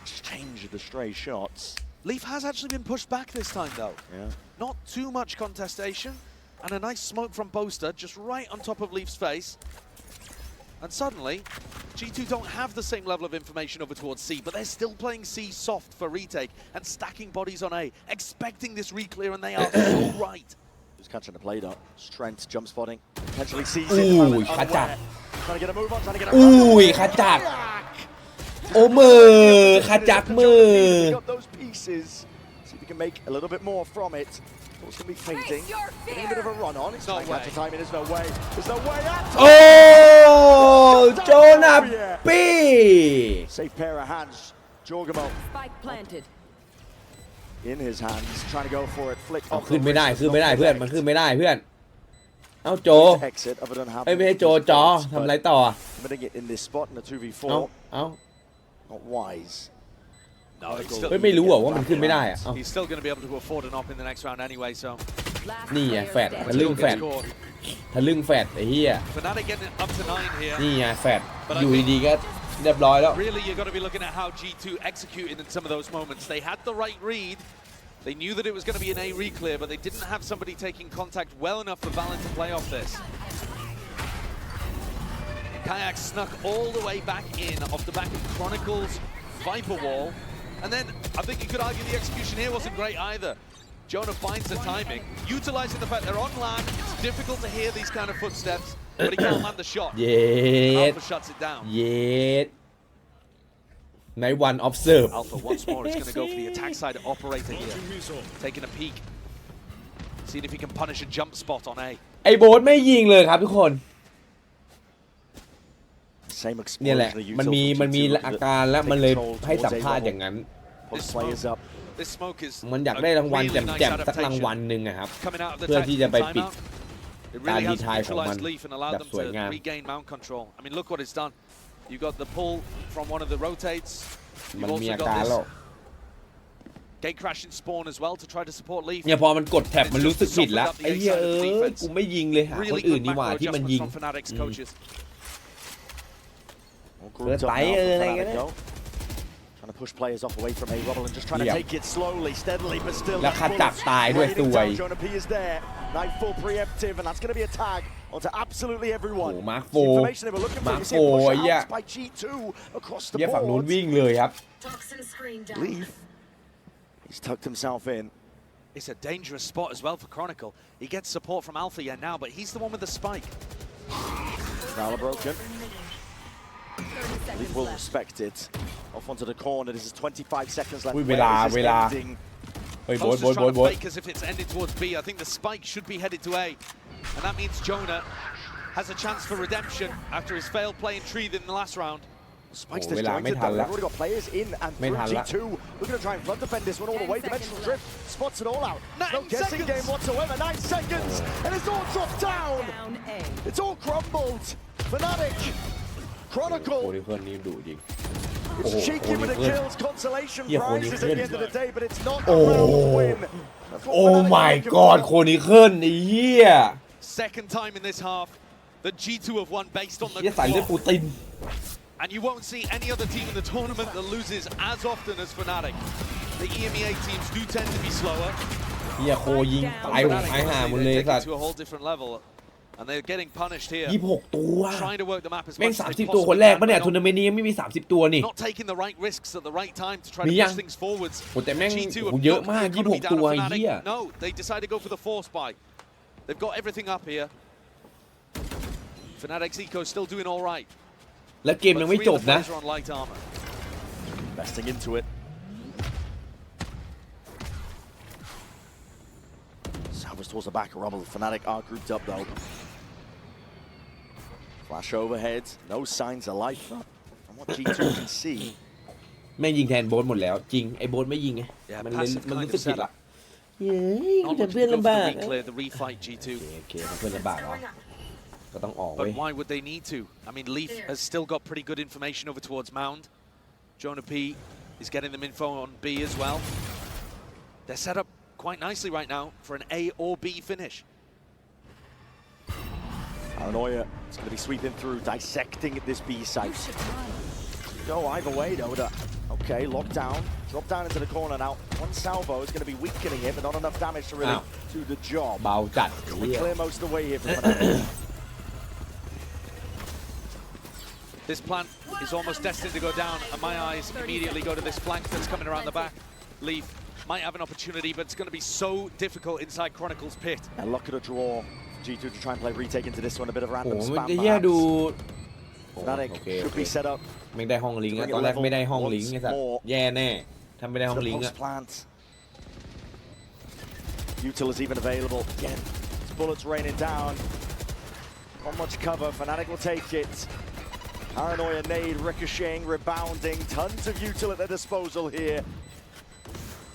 Exchange of the stray shots. Leaf has actually been pushed back this time, though. Yeah. Not too much contestation, and a nice smoke from Boaster just right on top of Leaf's face. And suddenly, G2 don't have the same level of information over towards C, but they're still playing C soft for retake and stacking bodies on A, expecting this re-clear, and they are so right. Who's catching the play though? Strength, jump spotting. Potentially sees it. อู้ย Valen ขจัด unaware. Trying to get a move on, trying to get a อู้ยขจัด โอ้มือขจัดมือ Pick up those pieces. See if we can make a little bit more from it. What's going to be feinting? Face your Getting a bit of a run on. It's No trying to catch way. the timing. There's no way. There's no way out. โอ้โจนาปี้ Safe pair of hands. Jorgamo Spike planted. in his hands. Trying to go for it. Flick เอา off ขึ้น the ไม่ได้ wrist. ขึ้นไม่ได้ Not เพื่อน connect. มันขึ้นไม่ได้เพื่อน เอ้าโจ exit other than having ไม่ใช่โจจอทำไรต่อ committing it in this spot in a 2v4 เอ้า not wise. No, he's still, ไม่รู้ว่ามันขึ้นไม่ได้อะ he's still going to be able to afford an op in the next round anyway, so นี่ไงแฟดทะลึ่งแฟดทะลึ่งแฟดไอ้เหี้ย Fnatic getting it up to 9 here. นี่ไงแฟดอยู่ดีๆก็เรียบร้อยแล้ว Really, you've got to be looking at how G2 executed in some of those moments. They had the right read. They knew that it was going to be an A re-clear, but they didn't have somebody taking contact well enough for Valen to play off this. Kayak snuck all the way back in off the back of Chronicle's Viper wall. And then I think you could argue the execution here wasn't great either. Jonah finds the timing, utilizing the fact they're on land. It's difficult to hear these kind of footsteps, but he can't land the shot. เย็ด Alpha shuts it down. เย็ดในวัน observe Alpha once more is going to go for the attack side operator here, taking a peek, seeing if he can punish a jump spot on A. ไอ้โบ๊ทไม่ยิงเลยครับทุกคน Same เนี่ยแหละ explosion มันมีอาการแล้วมันเลยให้สัมภาษณ์อย่างนั้น Push players up. This smoke is มันอยากได้รางวัล a really nice แจ่มๆสักรางวัล adaptation. หนึ่งอะครับ Coming out of the เพื่อที่จะไปปิด It การ really ดี has ทายของมัน neutralized Leaf and allowed แบบ them สวยงาม to regain mount control. I mean, look what it's done. You got the pull from one of the rotates. มัน You've มี also อาการ got แล้ว this gate crash in spawn as well to try to support Leaf. เนี่ยพอมันกดแท็บมันรู้สึกผิดแล้วไอ้เหี้ยกูไม่ยิงเลยหาคน Really อื่น good ดีกว่า macro ที่มัน adjustments ยิง from Fnatic's coaches. Grouped up Bye, now for like Fnatic, it. though. Trying to push players off away from A Rubble and just trying to Yeah. take it slowly, steadily, but still. แล้วคัดจับตายด้วยสวย Jonah P is there. Nightfall preemptive, and that's going to be a tag onto absolutely โอ้ everyone. มาร์คโฟ The information they were looking for. มาร์ค You โฟ see a push ไอ้เหี้ย out by G2 across the เหี้ยฝั่งนู้น board. วิ่งเลยครับ Toxin screen down. Leaf. He's tucked himself in. It's a dangerous spot as well for Chronicle. He gets support from Alpha yeah now, but he's the one with the spike. Nala broken. 30 Leaf seconds will left. respect it. Off onto the corner. This is 25 seconds left. อุ้ย Where is this เวลา ending? เฮ้ย Most โบ๊ท is โบ๊ท trying โบ๊ท to โบ๊ท fake as if it's ended towards B. I think the spike should be headed to A. And that means Jonah has a chance for redemption after his failed play in Tree in the last round. Spike's โอ้เวลาไม่ disjointed ทัน though. ละ They've already got players in and ไม่ through ทันละ G2. Looking to try and flood defend this one all the way. 10 Dimensional seconds drift spots it all out. 9 No guessing seconds. game whatsoever. 9 seconds. And it's all dropped down. Down A. It's all crumbled. Fnatic. โค Chronicle. นิเคิลนี่ดุจริง โอ้ It's โห cheeky โค with นิ the เคิล kills. Consolation Yeah, prizes at the Chronicle. end of the day, but it's not a Oh. round win. That's what โอ้ Fnatic my are looking god for. โคนิเคิลไอ้เหี้ย Second time in this half that G2 have won based on เหี้ย the ใส่เลือด clock. ปูติน And you won't see any other team in the tournament that loses as often as Fnatic. The EMEA teams do tend to be slower. เหี้ยโคยิงตายหัว Fnatic, ตายห่าหมด honestly, เลย they สั take ต it ว์ to a whole different level. And they're getting punished here. 26 ตัว Trying to work the map as แม่ง much as they 30 ตัวคน possibly แรก can, ปะเนี่ย but ทัวร์นาเมนต์นี้ยังไม่มี 30 ตัวนี่ not taking the right risks at the right time to try มี to ยัง push things forwards. โหแต่แม่ง G2 โห have เยอะ knocked มาก the economy 26 down ตัว of ไอ้ Fnatic. เหี้ย No, they decided to go for the force buy. They've got everything up here. Fnatic's eco is still doing all right. และเกมยัง But ไม่ three จ of บ the นะ players are on light armor. Investing into it. Salvage towards the back of Rubble. Fnatic are grouped up though. Flash overhead. No signs of life from what G2 can see. แม่งยิงแทนโบ๊ทหมดแล้วจริงไอ้โบ๊ทไม่ยิงไง Yeah, มันเลย passive มัน kind รู้สึ of กผิด setup. ละเย้ย Not จะ much เพื่อน to go for ลำบาก the reclear, the refight G2. โอเคมันเพื่อนลำบากเหรอ Going up. ก็ต้องออกเว้ย But why would they need to? I mean, Leaf has still got pretty good information over towards Mound. Jonah P is getting them info on B as well. They're set up quite nicely right now for an A or B finish. Paranoia is going to be sweeping through, dissecting this B site. Go either way though. Okay, locked down. Drop down into the corner now. One salvo is going to be weakening it, but not enough damage to really do the job. เบาจัด We clear most of the way here for Fnatic. This plant is almost destined to go down, and my eyes immediately go to this flank that's coming around the back. Leaf might have an opportunity, but it's going to be so difficult inside Chronicle's pit. And look at a draw. G2 to try and play retake into this one. A bit of โอ้ random มัน spam จะเหี้ย perhaps. ดูโอ้ Fnatic โอเค should be set up ไม่ได้ห้องลิงก์อะตอนแรกไม่ได้ห้องลิงก์ไอ้สัตว์แย่แน่ถ้าไม่ได้ห้ to อง the ลิงก์ post อะ plant. Util is even available. Again, it's bullets raining down. Not much cover. Fnatic will take it. Paranoia nade, ricocheting, rebounding. Tons of util at their disposal here.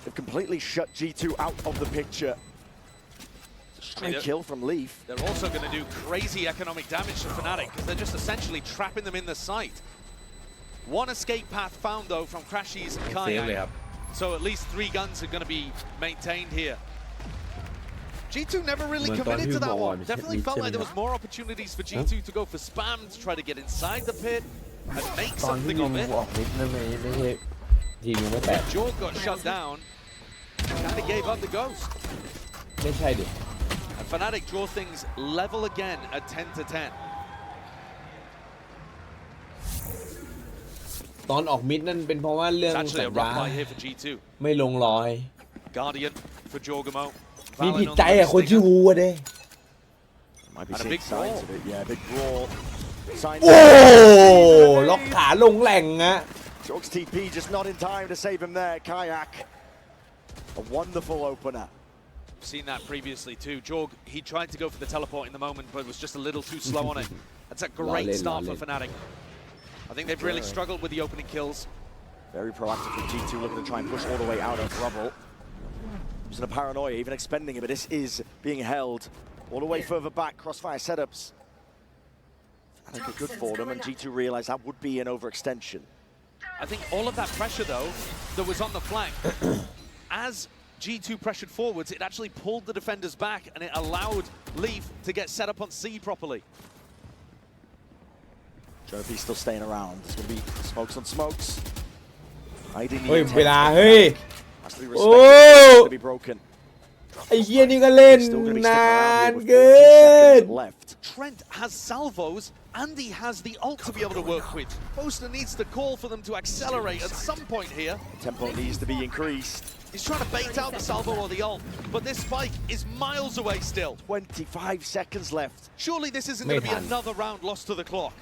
They've completely shut G2 out of the picture. Great kill from Leaf. They're also going to do crazy economic damage to Fnatic because they're just essentially trapping them in the site. One escape path found though from Crashies and Kayak. So at least 3 guns are going to be maintained here. G2 never really committed to that one. Definitely felt like there was more opportunities for G2 to go for spam, to try to get inside the pit and make something of it. Jorg got shut down, kind of gave up the ghost. ไม่ใช่ดิ And Fnatic draw things level again at 10-10. ตอนออกมิดนั่นเป็นเพราะว่าเรื่อง It's สั actually ญ a ญา rough fight here for G2. ไม่ลงรอย Guardian for Jorgamo. มีผิดใจอะคนชื่อวูอะเด้ Might be And a seeing big signs brawl. of it. Yeah, big brawl. Signs โอ้ล็อกขาลงแหล่งอะ Jorg's TP just not in time to save him there. Kayak, a wonderful opener. Seen that previously too. Jorg, he tried to go for the teleport in the moment, but was just a little too slow on it. That's a great start for Fnatic. I think they've really struggled with the opening kills. Very proactive from G2, looking to try and push all the way out of rubble. There's a paranoia, even expending it, but this is being held all the way further back. Crossfire setups. I think they're good for them, and G2 realized that would be an overextension. I think all of that pressure, though, that was on the flank, as G2 pressured forwards, it actually pulled the defenders back, and it allowed Leaf to get set up on C properly. Jonapi still staying around. There's going to be smokes on smokes. Hiding the เฮ้ย intent. เวลาเฮ้ย Has to be respected. It's going to be broken. ไอ้เหี้ยนี่ก็เล่น Still going to be นา sticking น around here with เกิน 14 seconds left. Trent has salvos, and he has the ult to be able to work with. Boaster needs to call for them to accelerate at some point here. Tempo needs to be increased. He's trying to bait out the salvo or the ult, but this spike is miles away still. 25 seconds left. Surely this isn't going to be Mayhem. another round lost to the clock.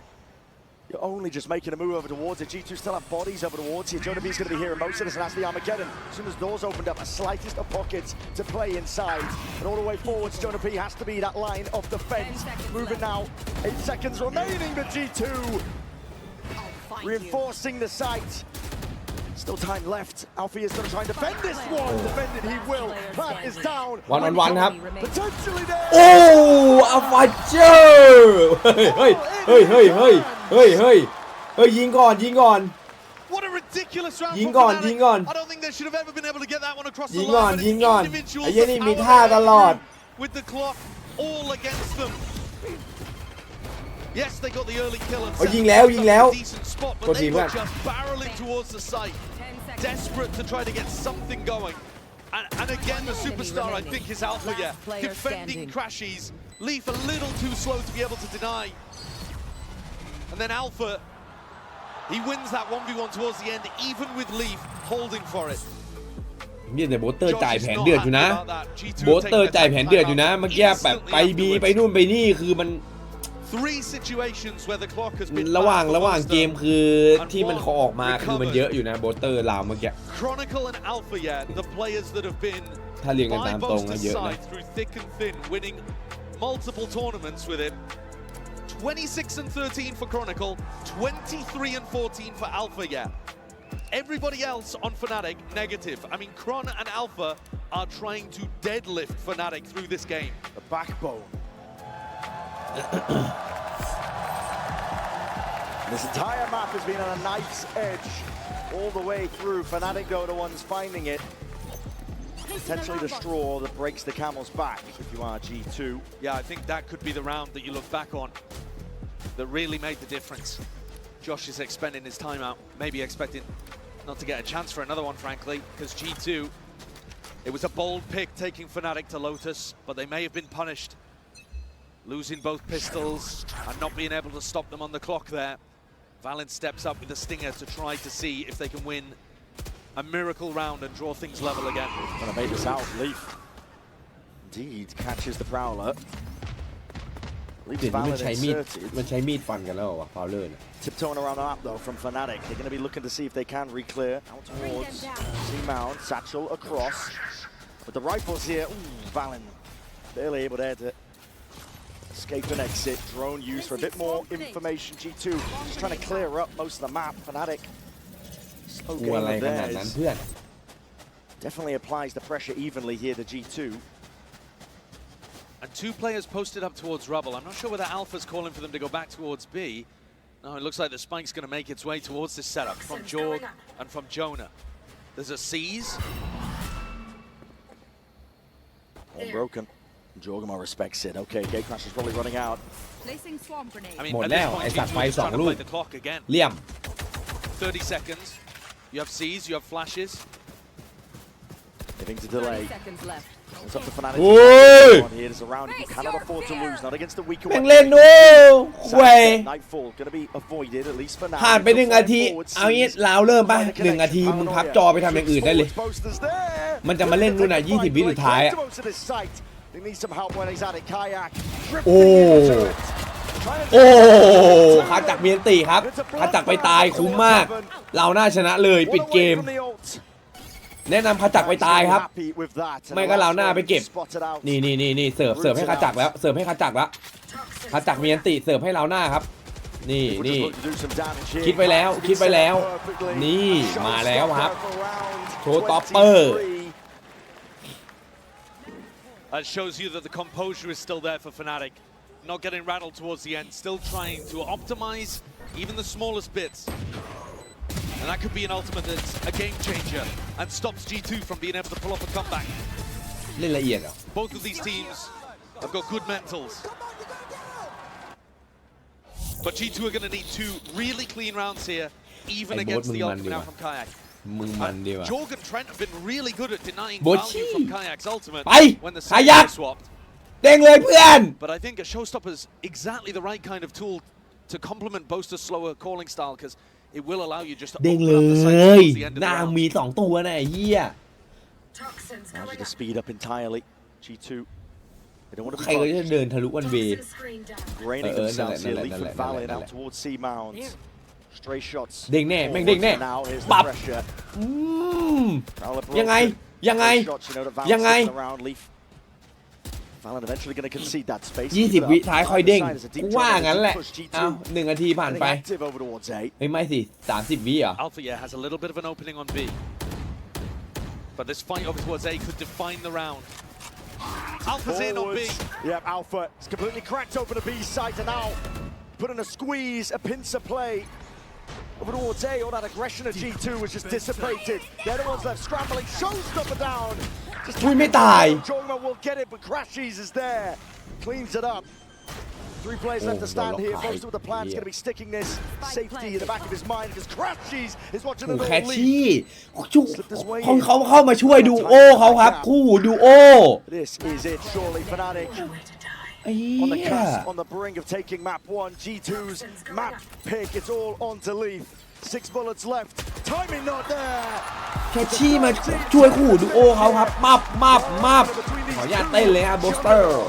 You're only just making a move over towards it. G2 still have bodies over towards you. Jonapi's going to be here in most of this, and that's the Armageddon. As soon as doors opened up, a slightest of pockets to play inside. And all the way forwards, Jonapi has to be that line of defense. Moving now. 8 seconds remaining, but G2 reinforcing the site. Still time left. Alfie is going to try and defend this one. Defend it, he will. Plant is down. วันออนวันครับ Potentially there. โอ้อัลฟาเจอร์เฮ้ยเฮ้ยเฮ้ยเฮ้ยเฮ้ยเฮ้ยเฮ้ยยิงก่อนยิงก่อน What a ridiculous round ยิง from ก่อน Fnatic. ยิงก่อน I don't think they should have ever been able to get that one across the ยิงก่อน line. but ยิง it's ก่อน individuals ไอ้เหี้ยนี่มี that ท่า power ตลอด with the clock all against them. Yes, they got the early kill and โอ้ย set ยิงแล้ว themselves ยิง up แล้ว a decent spot, ก but ดที they เพื่อ were น just barreling towards the site, desperate to try to get something going. And again, the superstar, I think, is Alpha, yeah. Defending Crashies. Leaf a little too slow to be able to deny. And then Alpha, he wins that 1v1 towards the end, even with Leaf holding for it. เนี่ยแต่โบสเตอร์จ่ายแผนเดือดอยู่นะโบสเตอร์จ่ายแผนเดือดอยู่นะเมื่อกี้แบบไปบีไปนู่นไปนี่คือมัน Three situations where the clock has been ระหว่างเกมคือที่มันเขาออกมาคือมันเยอะอยู่นะโบสเตอร์ลาวเมื่อกี้ Chronicle and Alpha, yeah, the players that have been ถ้าเรียงกันตามตรงนะเยอะนะ side through thick and thin, winning multiple tournaments with it. 26 and 13 for Chronicle, 23 and 14 for Alpha, yeah. Everybody else on Fnatic, negative. I mean, Chron and Alpha are trying to deadlift Fnatic through this game. The backbone. This entire map has been on a knife's edge all the way through. Fnatic go the ones finding it. Potentially the straw that breaks the camel's back if you are G2. Yeah, I think that could be the round that you look back on that really made the difference. Josh is expending his time out, maybe expecting not to get a chance for another one, frankly, because G2, it was a bold pick taking Fnatic to Lotus, but they may have been punished. Losing both pistols and not being able to stop them on the clock there. Valen steps up with a stinger to try to see if they can win a miracle round and draw things level again. Trying to make this out, Leaf. Indeed, catches the Prowler. เดี๋ยวนี้มันใช้มีดฟันกันแล้ววะพาวเลอร์ Tiptoeing around the map though from Fnatic. They're going to be looking to see if they can re-clear out towards C-Mount, Satchel across. But the rifles here, ooh, Valen barely able there to escape and exit. Drone used for a bit more information. G2 just trying to clear up most of the map. Fnatic, slow game of theirs. Definitely applies the pressure evenly here to G2. And 2 players posted up towards rubble. I'm not sure whether Alpha's calling for them to go back towards B. No, it looks like the spike's going to make its way towards this setup from Jorg and from Jonah. There's a seize. All broken. Jorgama respects it. Okay, Gate Crash is probably running out. Placing swarm grenade. I mean, หมด at แล้ this ว point, ไอ้สัตว์ G2 ไฟ is สอง trying to ลูก play the clock again. เลี่ยม 30 seconds. You have seize, you have flashes. Giving to 30 delay. seconds left. It's up to Fnatic. โอ้ย Here is a round you cannot afford to lose. Not against the weaker แม่ง one. เล่นด้วยเว้ย Nightfall going to be avoided at least for now. ผ่านไป1 นาทีเอางี้เราเริ่มป่ะ1 นาทีมึงพับจอไปทำอย่างอื่นได้เลยมันจะมาเล่นนู่นน่ะ20 วิสุดท้ายอะโอ้โอ้ขาจักเมียนตีครับขาจักไปตายคุ้มมากเราน่าชนะเลยปิดเกมแนะนำขาจักไปตายครับไม่ก็เราหน้าไปเก็บนี่เสิร์ฟให้ขาจักแล้วเสิร์ฟให้ขาจักแล้วขาจักเมียนตีเสิร์ฟให้เราหน้าครับนี่คิดไปแล้วนี่มาแล้วครับโชว์ท็อปเปอร์ That shows you that the composure is still there for Fnatic. Not getting rattled towards the end, still trying to optimize even the smallest bits. And that could be an ultimate that's a game changer and stops G2 from being able to pull off a comeback. เล่นละเอียดเหรอ Both of these teams have got good mentals. But G2 are going to need 2 really clean rounds here, even against the ultimate now from Kayak. มึงมันดีว่ะ Jorg and Trent have been really good at denying Bot value from Kayak's ultimate ไป when the ขายัก settings swapped. เด้งเลยเพื่อน But I think a showstopper is exactly the right kind of tool to complement Boaster's slower calling style because it will allow you just to เด้ง open เล up the site ย towards the end of ห the น้า round. มี2 ตัวนะไอ้เหี้ย Toxins Now going to up. speed up entirely. G2. They don't want to ใครก็จะ be เดินทะลุวันเว Toxin screen down. draining themselves here. Leaf and Valley nowนั่นแหละ towards C mounds. Stray shots. เด้งแน่แม่งเด้งแน่ Now here's the ปับ pressure. ยังไง Stray shots, you know, that Valley ยังไง sitting around. Leaf. Valen eventually going to concede that space. 20 วิท้ายค่อยเด้งกูว่างั้นแหละเอา1 นาทีผ่านไป Active over towards A. ไม่สิ30 วิเหรอ Alpha yeah, has a little bit of an opening on B. But this fight over towards A could define the round. Alpha's in on B. Yep, Alpha is completely cracked over the B side and now put in a squeeze, a pincer play. Over towards A, all that aggression of G2 was just dissipated. They're the ones left scrambling, showstopper down. Just อุ้ยไม่ตาย Jorgma will get it, but Crashies is there. Cleans it up. 3 players left to stand here. Most of the plan's going to be sticking this safety in the back of his mind because Crashies is watching โอ้ it แค all ช leave. ชี่เขาเข้ามาช่วยดูโอเขาครับคู่ดูโอ This is it, surely, Fnatic. Nowhere to die. ไอ้ On the เหี้ย cusp, on the brink of taking map 1, G2's map pick, it's all on to Leaf. 6 bullets left, timing not there. แคชชี่มาช่วยคู่ดูโอเขาครับมับขออนุญาตเต้นเลยครับโบสเตอร์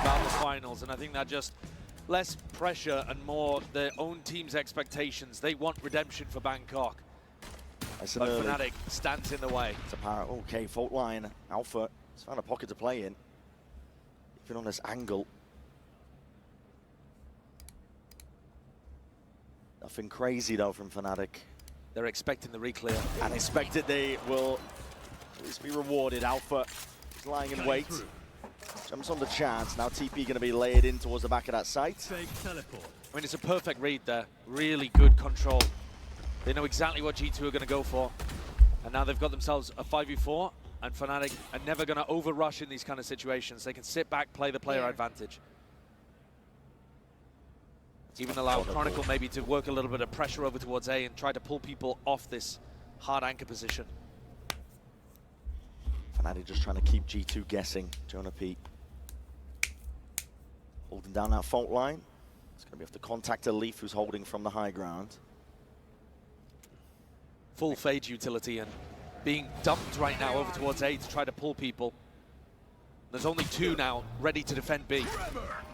About the finals, and I think that just less pressure and more their own team's expectations. They want redemption for Bangkok. But Fnatic stands in the way. It's apparent. Okay, fault line. Alpha has found a pocket to play in. Even on this angle. Nothing crazy though from Fnatic. They're expecting the reclear. And expected they will at least be rewarded. Alpha is lying in wait. Jumps on the chance. Now TP going to be laid in towards the back of that site. I mean, it's a perfect read there. Really good control. They know exactly what G2 are going to go for. And now they've got themselves a 5v4. And Fnatic are never going to overrush in these kind of situations. They can sit back, play the player advantage. Even allow Chronicle maybe to work a little bit of pressure over towards A and try to pull people off this hard anchor position. Fnatic just trying to keep G2 guessing. Jonah P holding down that fault line. It's going to be have to contact a Leaf who's holding from the high ground. Full fade utility and being dumped right now over towards A to try to pull people. There's only 2 now ready to defend B.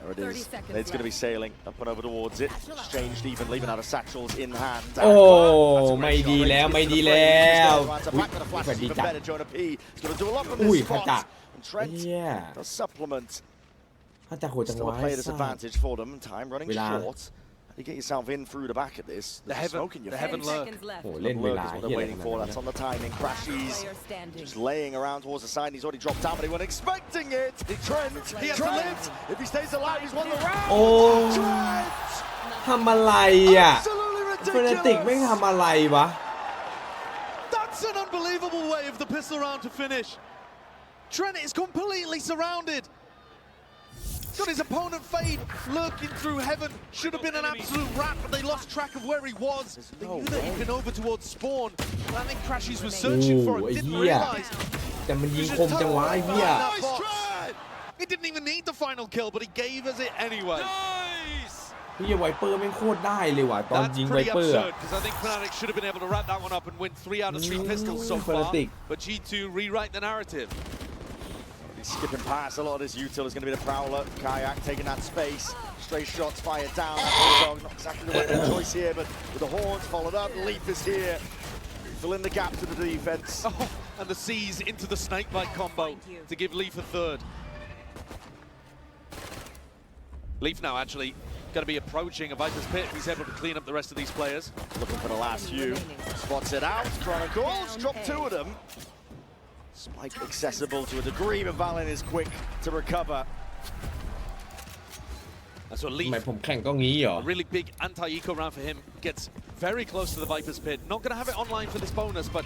There it 30 is. seconds It's going to be sailing up and over towards it. Exchanged even, leaving out of satchels in hand. โอ้ไม่ดีแล้วไม่ดีแล้วอุ้ยสวัสดีจัด Jonah P is going to do a lot from อุ้ย this ขจัก spot. And Trent เหี้ย does supplement. ขจักหัวจัง Still หวะ a player disadvantage for them. Time running เวลา short. You get yourself in through the back of this. The heaven lurk. โอ้เล่นเวลา What เหี้ย they're อะไร waiting ขนาด for. นั้น That's on the timing. Crashies just laying around towards the side. He's already dropped down, but he wasn't expecting it. Trent, if he stays alive, he's won the round. โอ้ Trent, ทำอะไรอ่ะ absolutely เฟนาติก ridiculous. ไม่ทำอะไรวะ That's an unbelievable way of the pistol round to finish. Trent is completely surrounded. Got his opponent Fade lurking through heaven. Should have been an absolute rat, but they lost track of where he was. They knew that he'd been over towards Spawn. And I think Crashies was searching for him, didn't realize. แต่มันยิงคมจังวะไอ้เหี้ย He didn't even need the final kill, but he gave us it anyway. พี่ไวเปอร์ไม่โคตรได้เลยว่ะตอน That's ยิงไว pretty เปอร์ absurd, because I think Fnatic should have been able to wrap that one up and win 3 out of 3 pistols so far. Fnatic. But G2 rewrite the narrative. He's skipping past a lot of this util. Is going to be the Prowler. Kayak taking that space. Straight shots fired down. Bulldog, not exactly the weapon of choice here, but with the horns followed up. Leaf is here. Fill in the gap to the defense. Oh, and the C's into the snakebite combo to give Leaf a third. Leaf now actually going to be approaching a Viper's Pit. He's able to clean up the rest of these players. Looking for the last few. Spots it out. Chronicles. Drop 2 of them. Spike accessible to a degree, but Valen is quick to recover. That's what ทำ Leaf, ไมผมแข่งก็งี้เหรอ a really big anti-eco round for him, gets very close to the Viper's Pit. Not going to have it online for this bonus, but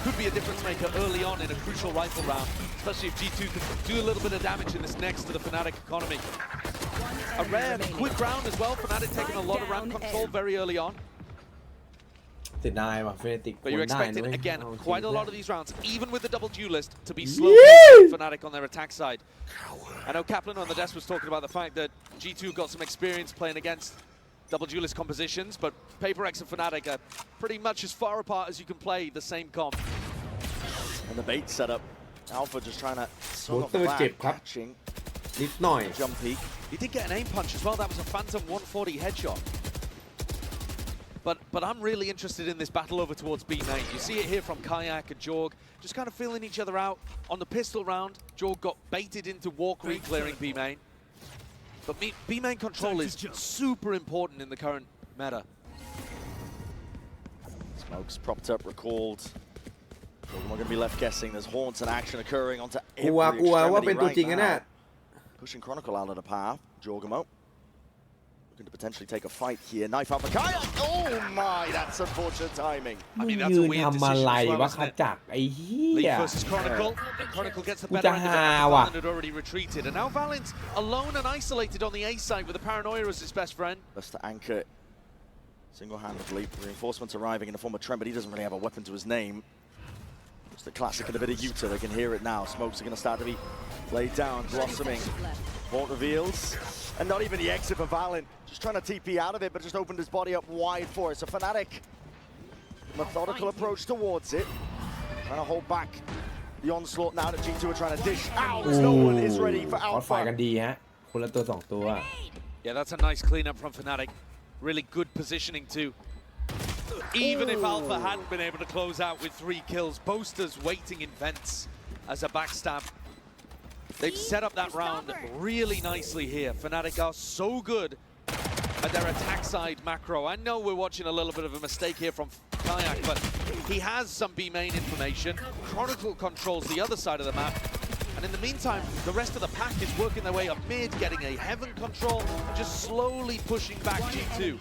could be a difference maker early on in a crucial rifle round, especially if G2 could do a little bit of damage in this next to the Fnatic economy. A rare, quick round as well. Fnatic taking a lot of round control very early on. เสียดายว่ะเฟนาติก But you're ได้นะ expecting, เว้ย again, เอาจริง quite a lot of these rounds, even with the double duelist, to be slow Fnatic on their attack side. I know Kaplan on the desk was talking about the fact that G2 got some experience playing against double duelist compositions, but Paper X and Fnatic are pretty much as far apart as you can play the same comp. And the bait setup. Alpha just trying to sort off the Bolter back, เจ็บครับ catching. นิดหน่อย Jump peek. He did get an aim punch as well. That was a Phantom 140 headshot. But I'm really interested in this battle over towards B main. You see it here from Kayak and Jorg, just kind of feeling each other out. On the pistol round, Jorg got baited into walk re-clearing B main. But B main control is super important in the current meta. Smokes propped up, recalled. We're going to be left guessing. There's haunts and action occurring onto กลัว every กลัวว่าเป็น extremity ตัวจริง right นะเนี่ย now. Pushing Chronicle out of the path. Jorgamo looking to potentially take a fight here. Knife out for Kaya. Oh my, that's unfortunate timing. I mean, ยื that's a น weird ทำ decision อะไร as well, วะ isn't ข it? จักไอ้เหี้ย Leaf versus Chronicle. And Chronicle gets the better end of it. Valen had already retreated. And now Valen's alone and isolated on the A side with the Paranoia as his best friend. That's to anchor single-handedly. Reinforcements arriving in the form of Trent, but he doesn't really have a weapon to his name. It's the classic and a bit of Utah. They can hear it now. Smokes are going to start to be laid down, blossoming. Vault reveals. And not even the exit for Valen. Just trying to TP out of it, but just opened his body up wide for it. So Fnatic, methodical approach towards it. Trying to hold back the onslaught now that G2 are trying to dish out. No one is ready for ขอฝ่ายกัน Alpha. ดีฮะคนละตัวสองตัว Yeah, that's a nice cleanup from Fnatic. Really good positioning too. Even if Alpha hadn't been able to close out with 3 kills, Boasters waiting in vents as a backstab. They've set up that round really nicely here. Fnatic are so good at their attack side macro. I know we're watching a little bit of a mistake here from Kayak, but he has some B main information. Chronicle controls the other side of the map. And in the meantime, the rest of the pack is working their way up mid, getting a heaven control, and just slowly pushing back G2.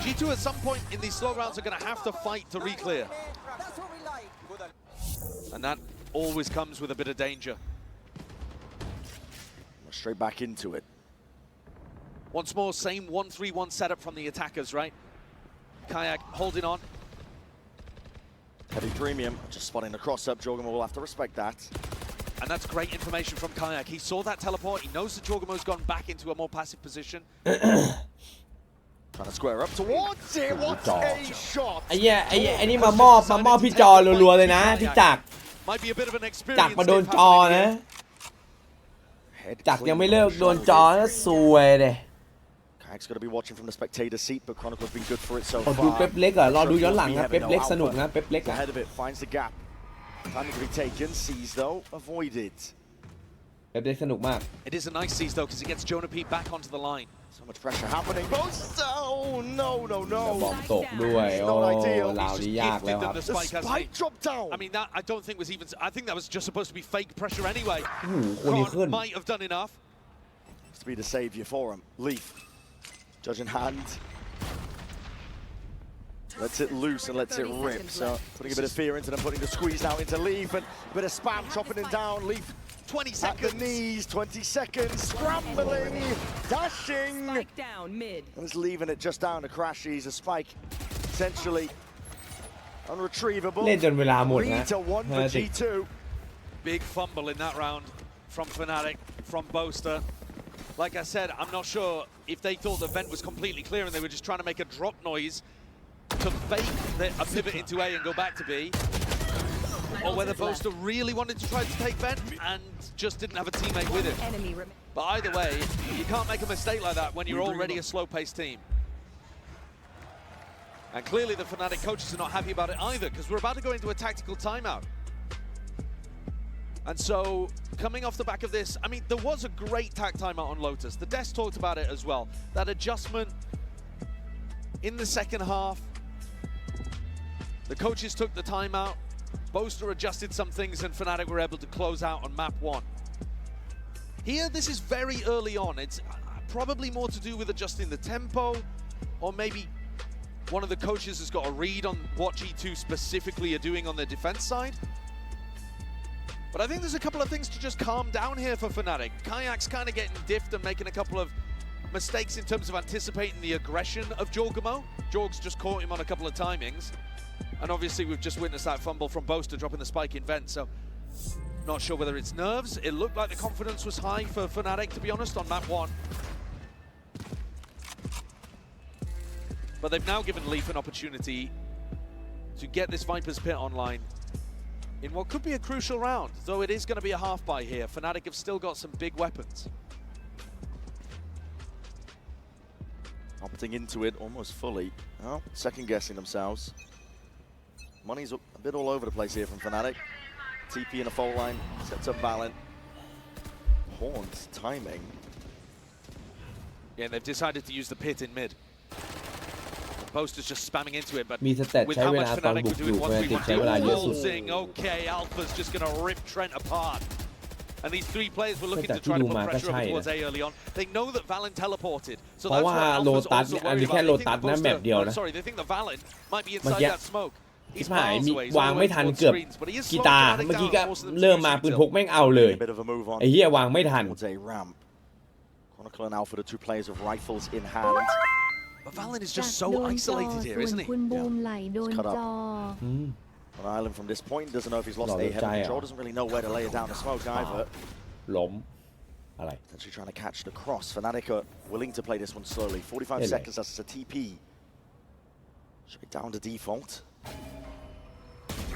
G2 at some point in these slow rounds are going to have to fight to re-clear. And that always comes with a bit of danger. Straight back into it. Once more, same 1-3-1 setup from the attackers, right? Kayak holding on. Heavy premium, just spotting the cross up. Jorgamo will have to respect that. And that's great information from Kayak. He saw that teleport. He knows that Jorgamo's gone back into a more passive position. Trying to square up towards it. What a shot! ไอ้เหี้ยไอ้นี่มามอบพี่จอรัวๆเลยนะพี่จักร Might be a bit of an จักร experience. มาโดนจอนะ จักรยังไม่เลิกโดนจอแล้วซวยเลย Kayak's got to be watching from the spectator seat, but Chronicle's been good for it so ขอดู far. เป๊ปเล็กอ่ะรอดูย้อนหลังนะเป๊ปเล็กสนุกนะเป๊ปเล็กอ่ะ Ahead of it, finds the gap. Time to be taken. Sees though, avoided. เป๊ปเล็กสนุกมาก It is a nice seize though, because it gets Jonah Pete back onto the line. So much pressure happening. Both. Oh no, no, บอ no. มตกด้วยโอ้ลาวนี้ยากแล้วครับ The spike dropped down. I mean, that I don't think was even. I think that was just supposed to be fake pressure anyway. โคนนี้ขึ้น Might have done enough. To be the savior for him. Leaf. Judge in hand. Lets it loose and lets it rip. So putting a bit of fear into them, putting the squeeze now into Leaf and a bit of spam chopping him down. Leaf 20 at seconds. the knees, 20 seconds, scrambling, dashing. Spike down mid. And it's leaving it just down to Crashies. A spike essentially unretrievable. เล่นจนเวลาหมดนะ 3 to 1 for G2. Big fumble in that round from Fnatic, from Boaster. Like I said, I'm not sure if they thought the vent was completely clear and they were just trying to make a drop noise to fake a pivot into A and go back to B, or whether Boaster really wanted to try to take vent and just didn't have a teammate with him. But either way, you can't make a mistake like that when you're already a slow-paced team. And clearly the Fnatic coaches are not happy about it either, because we're about to go into a tactical timeout. And so, coming off the back of this, I mean, there was a great tac timeout on Lotus. The desk talked about it as well. That adjustment in the second half. The coaches took the timeout. Boaster adjusted some things and Fnatic were able to close out on map 1. Here, this is very early on. It's probably more to do with adjusting the tempo, or maybe one of the coaches has got a read on what G2 specifically are doing on their defense side. But I think there's a couple of things to just calm down here for Fnatic. Kayak's kind of getting diffed and making a couple of mistakes in terms of anticipating the aggression of Jorgamo. Jorg's just caught him on a couple of timings. And obviously we've just witnessed that fumble from Boaster dropping the spike in vent, so not sure whether it's nerves. It looked like the confidence was high for Fnatic, to be honest, on map 1. But they've now given Leaf an opportunity to get this Viper's Pit online in what could be a crucial round, though it is going to be a half buy here. Fnatic have still got some big weapons. Opting into it almost fully. Well, second guessing themselves. Money's a bit all over the place here from Fnatic. TP in a fault line, sets up Valen. Horns timing. Yeah, they've decided to use the pit in mid. Boaster's just spamming into it, but มีสเตต with ใช้ how เว much ลาตอน Fnatic บุก were อยู่ doing เฟนาติก 1v1 ใช้เวลาเยอะสุด saying, okay, Alpha's just going to rip Trent apart. And these 3 players were looking to try to put pressure over towards A early on. They know that Valen teleported, so เพราะ that's ว่า what โล Alpha's ตัส also อัน worried นี้แค่ about. โล They ตัส think นะ the แบบเดียว Boaster, นะ sorry, they think the Valen might be เมื่อ inside กี้ that smoke. ชิบ He's หาย miles มี away. He's วาง on the ไม่ way ทัน towards เกือบ screens, but he is กี slowing ตาร์ Fnatic เมื่อกี้ down, ก็ forcing them to เริ่ม use มา util. ปืนพกแม่งเอาเลย A bit of a move on ไอ้เหี้ยวางไม่ทัน towards a ramp. Chronicle and Alpha, the 2 players of rifles in hand. But Valen is just so isolated here, isn't he? คุณบูมไหลโดนจอ On island from this point, doesn't know if he's lost Lord A of head of Jaya. control, doesn't really know where to lay it down to smoke either. ล้มอะไร Potentially trying to catch the cross. Fnatic are willing to play this one slowly. 45 Really? seconds, that's a TP. Straight down to default.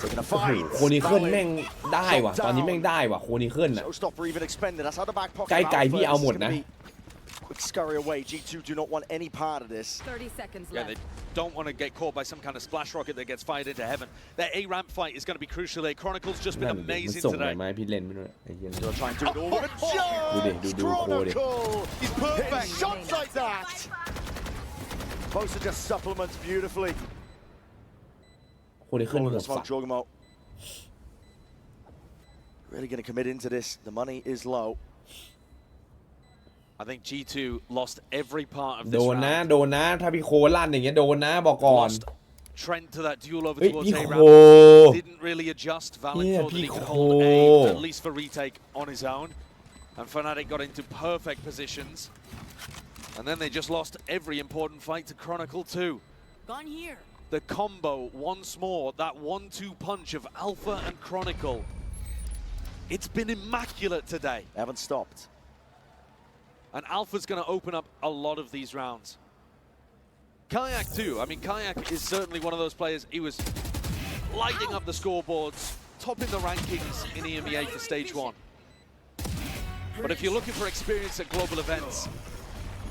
Taking a โอ้โห fight. โคนิเคิลแม่งได้ว่ะตอนนี้แม่งได้ว่ะโคนิเคิลน่ะ Showstopper even expended. That's how the back pocket. ใกล้ๆ of Alpha. พี่เอาหมด This is นะ gonna be quick scurry away. G2 do not want any part of this. 30 seconds Yeah, left. they don't want to get caught by some kind of splash rocket that gets fired into heaven. Their A ramp fight is going to be crucial. A Chronicle's just นั่ been นดิมัน amazing ส่งอะไร today. มาให้พี่เล่นไม่รู้ไอ้เหี้ย They'll try and do it all with a ดูดิ jump. ดูโคดิ Chronicle. He's perfect. Hitting shots like that. Boaster just supplements beautifully. โคนิเคิล Calling หม the ด smoke, ฝัก Jorgamo. Really going to commit into this. The money is low. I think G2 lost every part of โด this นนะ round. โดนนะถ้าพี่โคลั่นอย่างเงี้ยโดนนะบอกก่อน Lost Trent to that duel over เฮ้ย towards พี่ A โค ramp. Didn't really adjust. Valen Yeah, thought that he could Pico. hold A, at least for retake, on his own. And Fnatic got into perfect positions. And then they just lost every important fight to Chronicle too. Gone here. The combo, once more, that 1-2 punch of Alpha and Chronicle. It's been immaculate today. They haven't stopped. And Alpha's going to open up a lot of these rounds. Kayak too. I mean, Kayak is certainly one of those players. He was lighting up the scoreboards, topping the rankings in EMEA for stage 1. But if you're looking for experience at global events,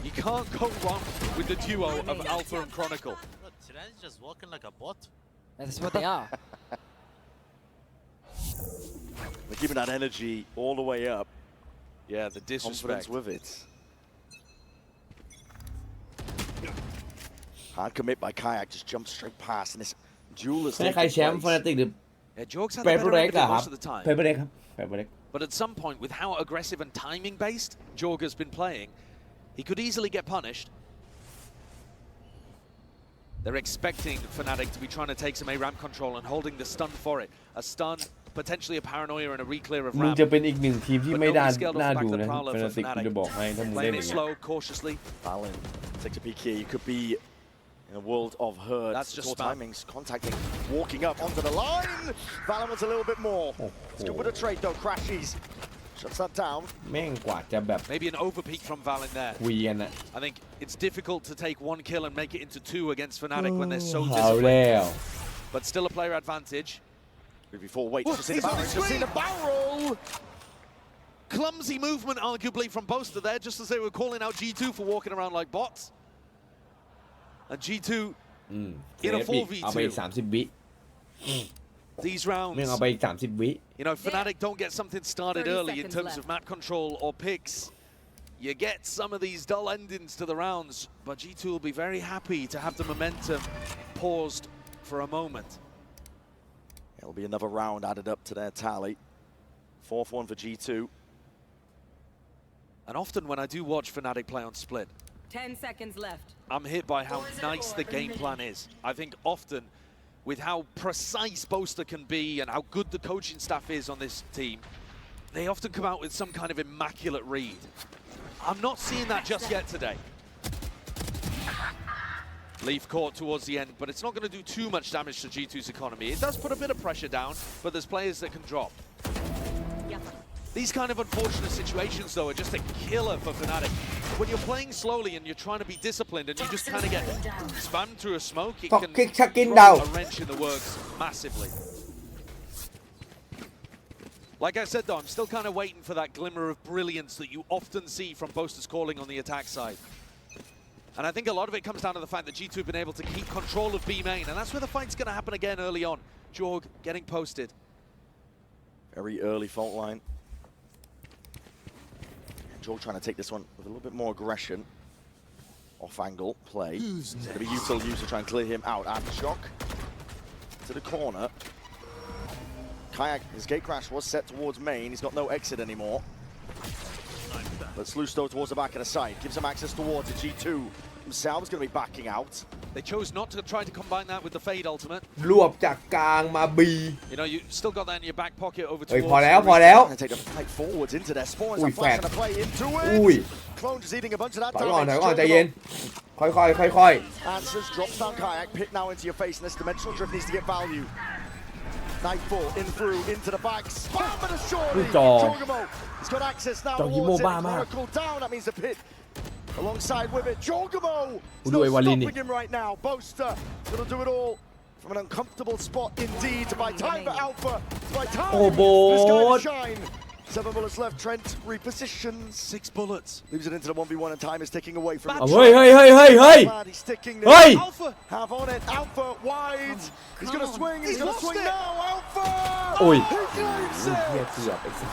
you can't go wrong with the duo of Alpha and Chronicle. Look, Tyrann's just walking like a bot. That's what they are. They're keeping that energy all the way up. Yeah, the disrespect. Confidence with it. Hard commit by Kayak, just jump straight past, and this duel is ใครแชมป์ Fnatic หรือ Yeah, Jorg's had เป the เปอ better ร์เร็ก end of อะ it ครับ most of the time. เปเปอร์เร็กครับเปเปอร์เร็ก But at some point, with how aggressive and timing based Jorg has been playing, he could easily get punished. They're expecting Fnatic to be trying to take some A-ramp control and holding the stun for it. A stun, potentially a paranoia and a reclear of มึง ramp. จะเป็นอีกหนึ่งทีมที่ไม่น่า But nobody scaled off น่า the back ดู of the นะ prowler for Fnatic กูจะบอกให้ถ้ามึงเล่นอ Playing ย่า it งเงี้ย slow, cautiously. Fallon takes a peek here. You could be in a world of hurt. That's just Poor spam. timings, contacting, walking up onto the line. Fallon wants a little bit more. Still with a trade though. Crashies shuts that down. แม่งกว่าจะแบบ Maybe an overpeak from Valen there. คุยกันอะ I think it's difficult to take one kill and make it into two against Fnatic when they're so เอา disciplined. แล้ว But still a player advantage. 3v4 wait, just see the he's on barrel. the Just see screen. the barrel. Clumsy movement, arguably, from Boaster there, just as they were calling out G2 for walking around like bots. And G2 in a เอาไปอีก 4v2. 30 วิ These แม่ง rounds, เอาไปอีก 30 วิ you know, Fnatic don't get something started 30 early in seconds terms left. of map control or picks. You get some of these dull endings to the rounds, but G2 will be very happy to have the momentum paused for a moment. It'll be another round added up to their tally. 4th one for G2. And often when I do watch Fnatic play on Split, 10 seconds left. I'm hit by how nice the game plan is. I think often with how precise Boaster can be and how good the coaching staff is on this team, they often come out with some kind of immaculate read. I'm not seeing that just yet today. Leaf caught towards the end, but it's not going to do too much damage to G2's economy. It does put a bit of pressure down, but there's players that can drop. These kind of unfortunate situations, though, are just a killer for Fnatic. When you're playing slowly and you're trying to be disciplined and you just kind of get spammed through a smoke, it can Toxic Chucking throw down. a wrench in the works massively. Like I said, though, I'm still kind of waiting for that glimmer of brilliance that you often see from Boaster's calling on the attack side. And I think a lot of it comes down to the fact that G2 have been able to keep control of B main, and that's where the fight's going to happen again early on. Jorg getting posted. Very early fault line. Jorg trying to take this one with a little bit more aggression. Off angle play. It's going to be util to try and clear him out. Aftershock to the corner. Kayak, his gate crash was set towards main. He's got no exit anymore. But Slusto towards the back of the side. Gives him access towards it. G2 himself is going to be backing out. They chose not to try to combine that with the Fade ultimate. รวบจากกลางมา B You know, you still got that in your back pocket over เฮ้ย towards... พอแล้วพอแล้ว Trying to take the fight forwards into their spawns. Ui, A flash phẹt. and a play into อุ้ย it. Clone just eating a bunch of that ถอยก่อน damage. ถอยก่อนใจเย็น ค่อย Answers, drops down Kayak, pit now into your face, and this dimensional drift needs to get value. Nightfall in through, into the back, spam and a shorty. อุ้ยจอ Jorgamo, he's got access now จอฮิโม towards it. บ้ามาก Oracle down, that means the pit. Alongside with it, Jorgamo! Ui, There's no đuổi vào lìn đi. stopping him right now. Boaster gonna do it all from an uncomfortable spot indeed to buy time for Alpha. To buy time Oh, for this guy boy. to shine. 7 bullets left, Trent repositions. 6 bullets. Leaves it into the 1v1 and time is ticking away from เอา him. เฮ้ย Glad he's sticking this. เฮ้ย Alpha! Have on it, Alpha wide. He's gonna swing, he's gonna lost swing it. now, Alpha! Ui. He claims เฮีย it! เกือบไอ้สัส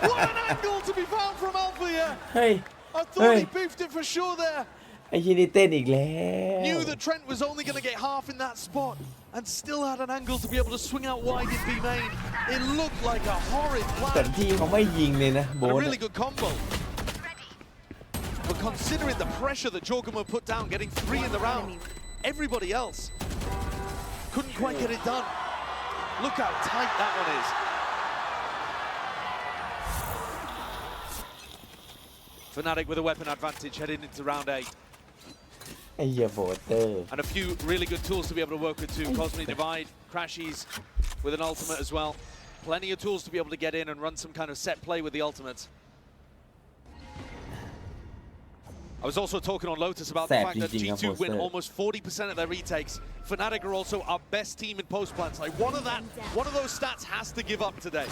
What an angle to be found from Alpha here! เฮ้ย I thought he beefed it for sure there. ไอ้ที่นี่เต้นอีกแล้ว Knew that Trent was only going to get half in that spot and still had an angle to be able to swing out wide in B main. It looked like a horrid แต่ plan. ที่เขาไม่ยิงเลยนะโบ And a น really good combo. But considering the pressure that Jorgamo put down, getting 3 in the round, everybody else couldn't quite get it done. Look how tight that one is. Fnatic with a weapon advantage heading into round 8. ไอ้เหี้ยโบเตอร์ And a few really good tools to be able to work with too. Cosmic Divide, Crashies with an ultimate as well. Plenty of tools to be able to get in and run some kind of set play with the ultimates. I was also talking on Lotus about the fact that G2 win almost 40% of their retakes. Fnatic are also our best team in post plants. Like one of those stats has to give up today.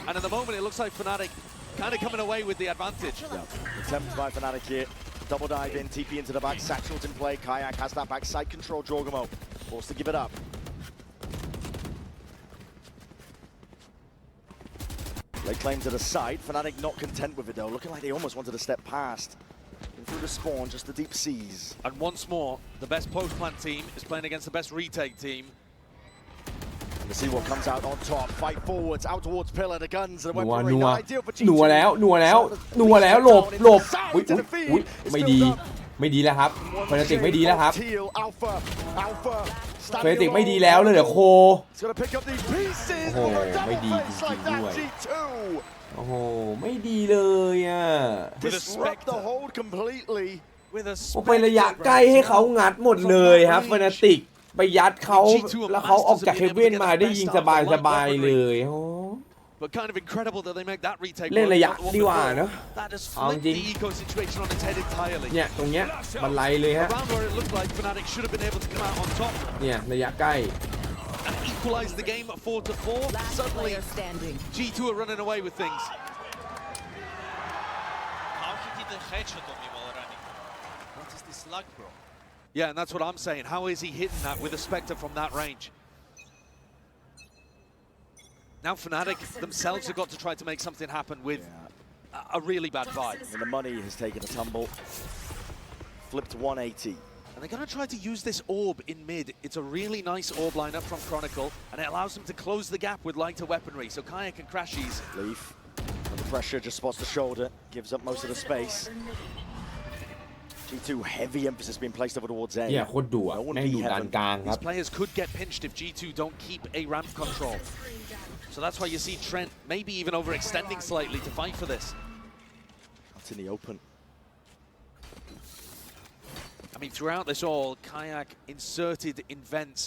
And at the moment, it looks like Fnatic kind of coming away with the advantage. Yeah. Attempt by Fnatic here. Double dive in, TP into the back, Satchel's in play. Kayak has that back side control. Jorgamo forced to give it up. Late claim to the side. Fnatic not content with it though. Looking like they almost wanted to step past. through the spawn, just the deep seas. And once more, the best post-plant team is playing against the best retake team. Let's see what comes out on top. Fight forwards, out towards pillar. The guns and the นัว weaponry นัว not ideal for G2. นัวแล้วนัวแล้วนัวแล้วหลบหลบอุ๊ยอุ๊ยอุ๊ยไม่ดีไม่ดีแล้วครับเฟนาติกไม่ดีแล้วครับเฟนาติกไม่ดีแล้วเลยเดี๋ยวโคโอ้โหไม่ดีจริงๆด้วยโอ้โหไม่ดีเลยอ่ะ Disrupt the hold completely. โอ้ไประยะใกล้ให้เขางัดหมดเลยครับเฟนาติกไปยัดเขาแล้วเขาออกจากเฮเว่นมาได้ยิงสบายๆเลยโอ้ But kind of incredible that they make that retake. เล่นระยะดีกว่าเนอะ That has เอาจ flipped ริง the eco situation on its head entirely. เนี่ยตรงเนี้ยบันไลเลยฮะ Around where it looked like Fnatic should have been able to come out on top เนี่ยระยะใกล้ and equalize the game at 4-4. Last Suddenly, player standing. G2 are running away with things. How he did a headshot on me while running? What is this luck, bro? Yeah, and that's what I'm saying. How is he hitting that with a Spectre from that range? Now Fnatic themselves have got to try to make something happen with a really bad vibe. And the money has taken a tumble. Flipped 180. And they're going to try to use this orb in mid. It's a really nice orb lineup from Chronicle, and it allows them to close the gap with lighter weaponry. So Kayak and Crashies. Leaf. Under pressure, just spots the shoulder. Gives up most of the space. G2 heavy emphasis being placed over towards A. เนี่ยโคตรดุอ่ะแม่งอยู่ด้านกลางครั These บ players could get pinched if G2 don't keep a ramp control. So that's why you see Trent maybe even overextending slightly to fight for this. Out in the open. I mean, throughout this all, Kayak inserted in vents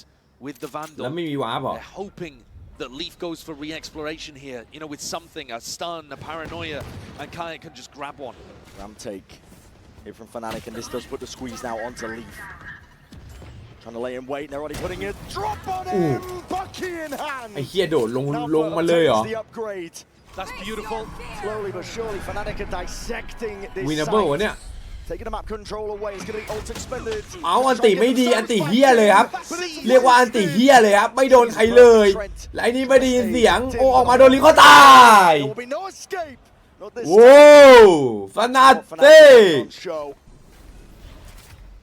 with the แล้ว Vandal. ไม่มีวาร์ปหรอ They're hoping that Leaf goes for re-exploration here, you know, with something, a stun, a paranoia, and Kayak can just grab one. Ram take here from Fnatic, and this does put the squeeze now onto Leaf. Trying to lay in wait, and they're already putting a drop on him! Bucky in hand! ไอ้เฮียโดดลงมาเลยเหรอ The upgrade. That's beautiful. Slowly but surely, Fnatic are dissecting this วินาเบิลวะ site. เนี่ย Taking the map control away, it's going to be ult expended. เอาอันติไม่ดีอันติเฮียเลยครับเรียกว่าอันติเฮียเลยครับไม่โดนใครเลยและไอ้นี่ไม่ได้ยินเสียงโอ้ออกมาโดนลิงเขาตาย There will be no escape. Not this โว้ฟนาติก on show.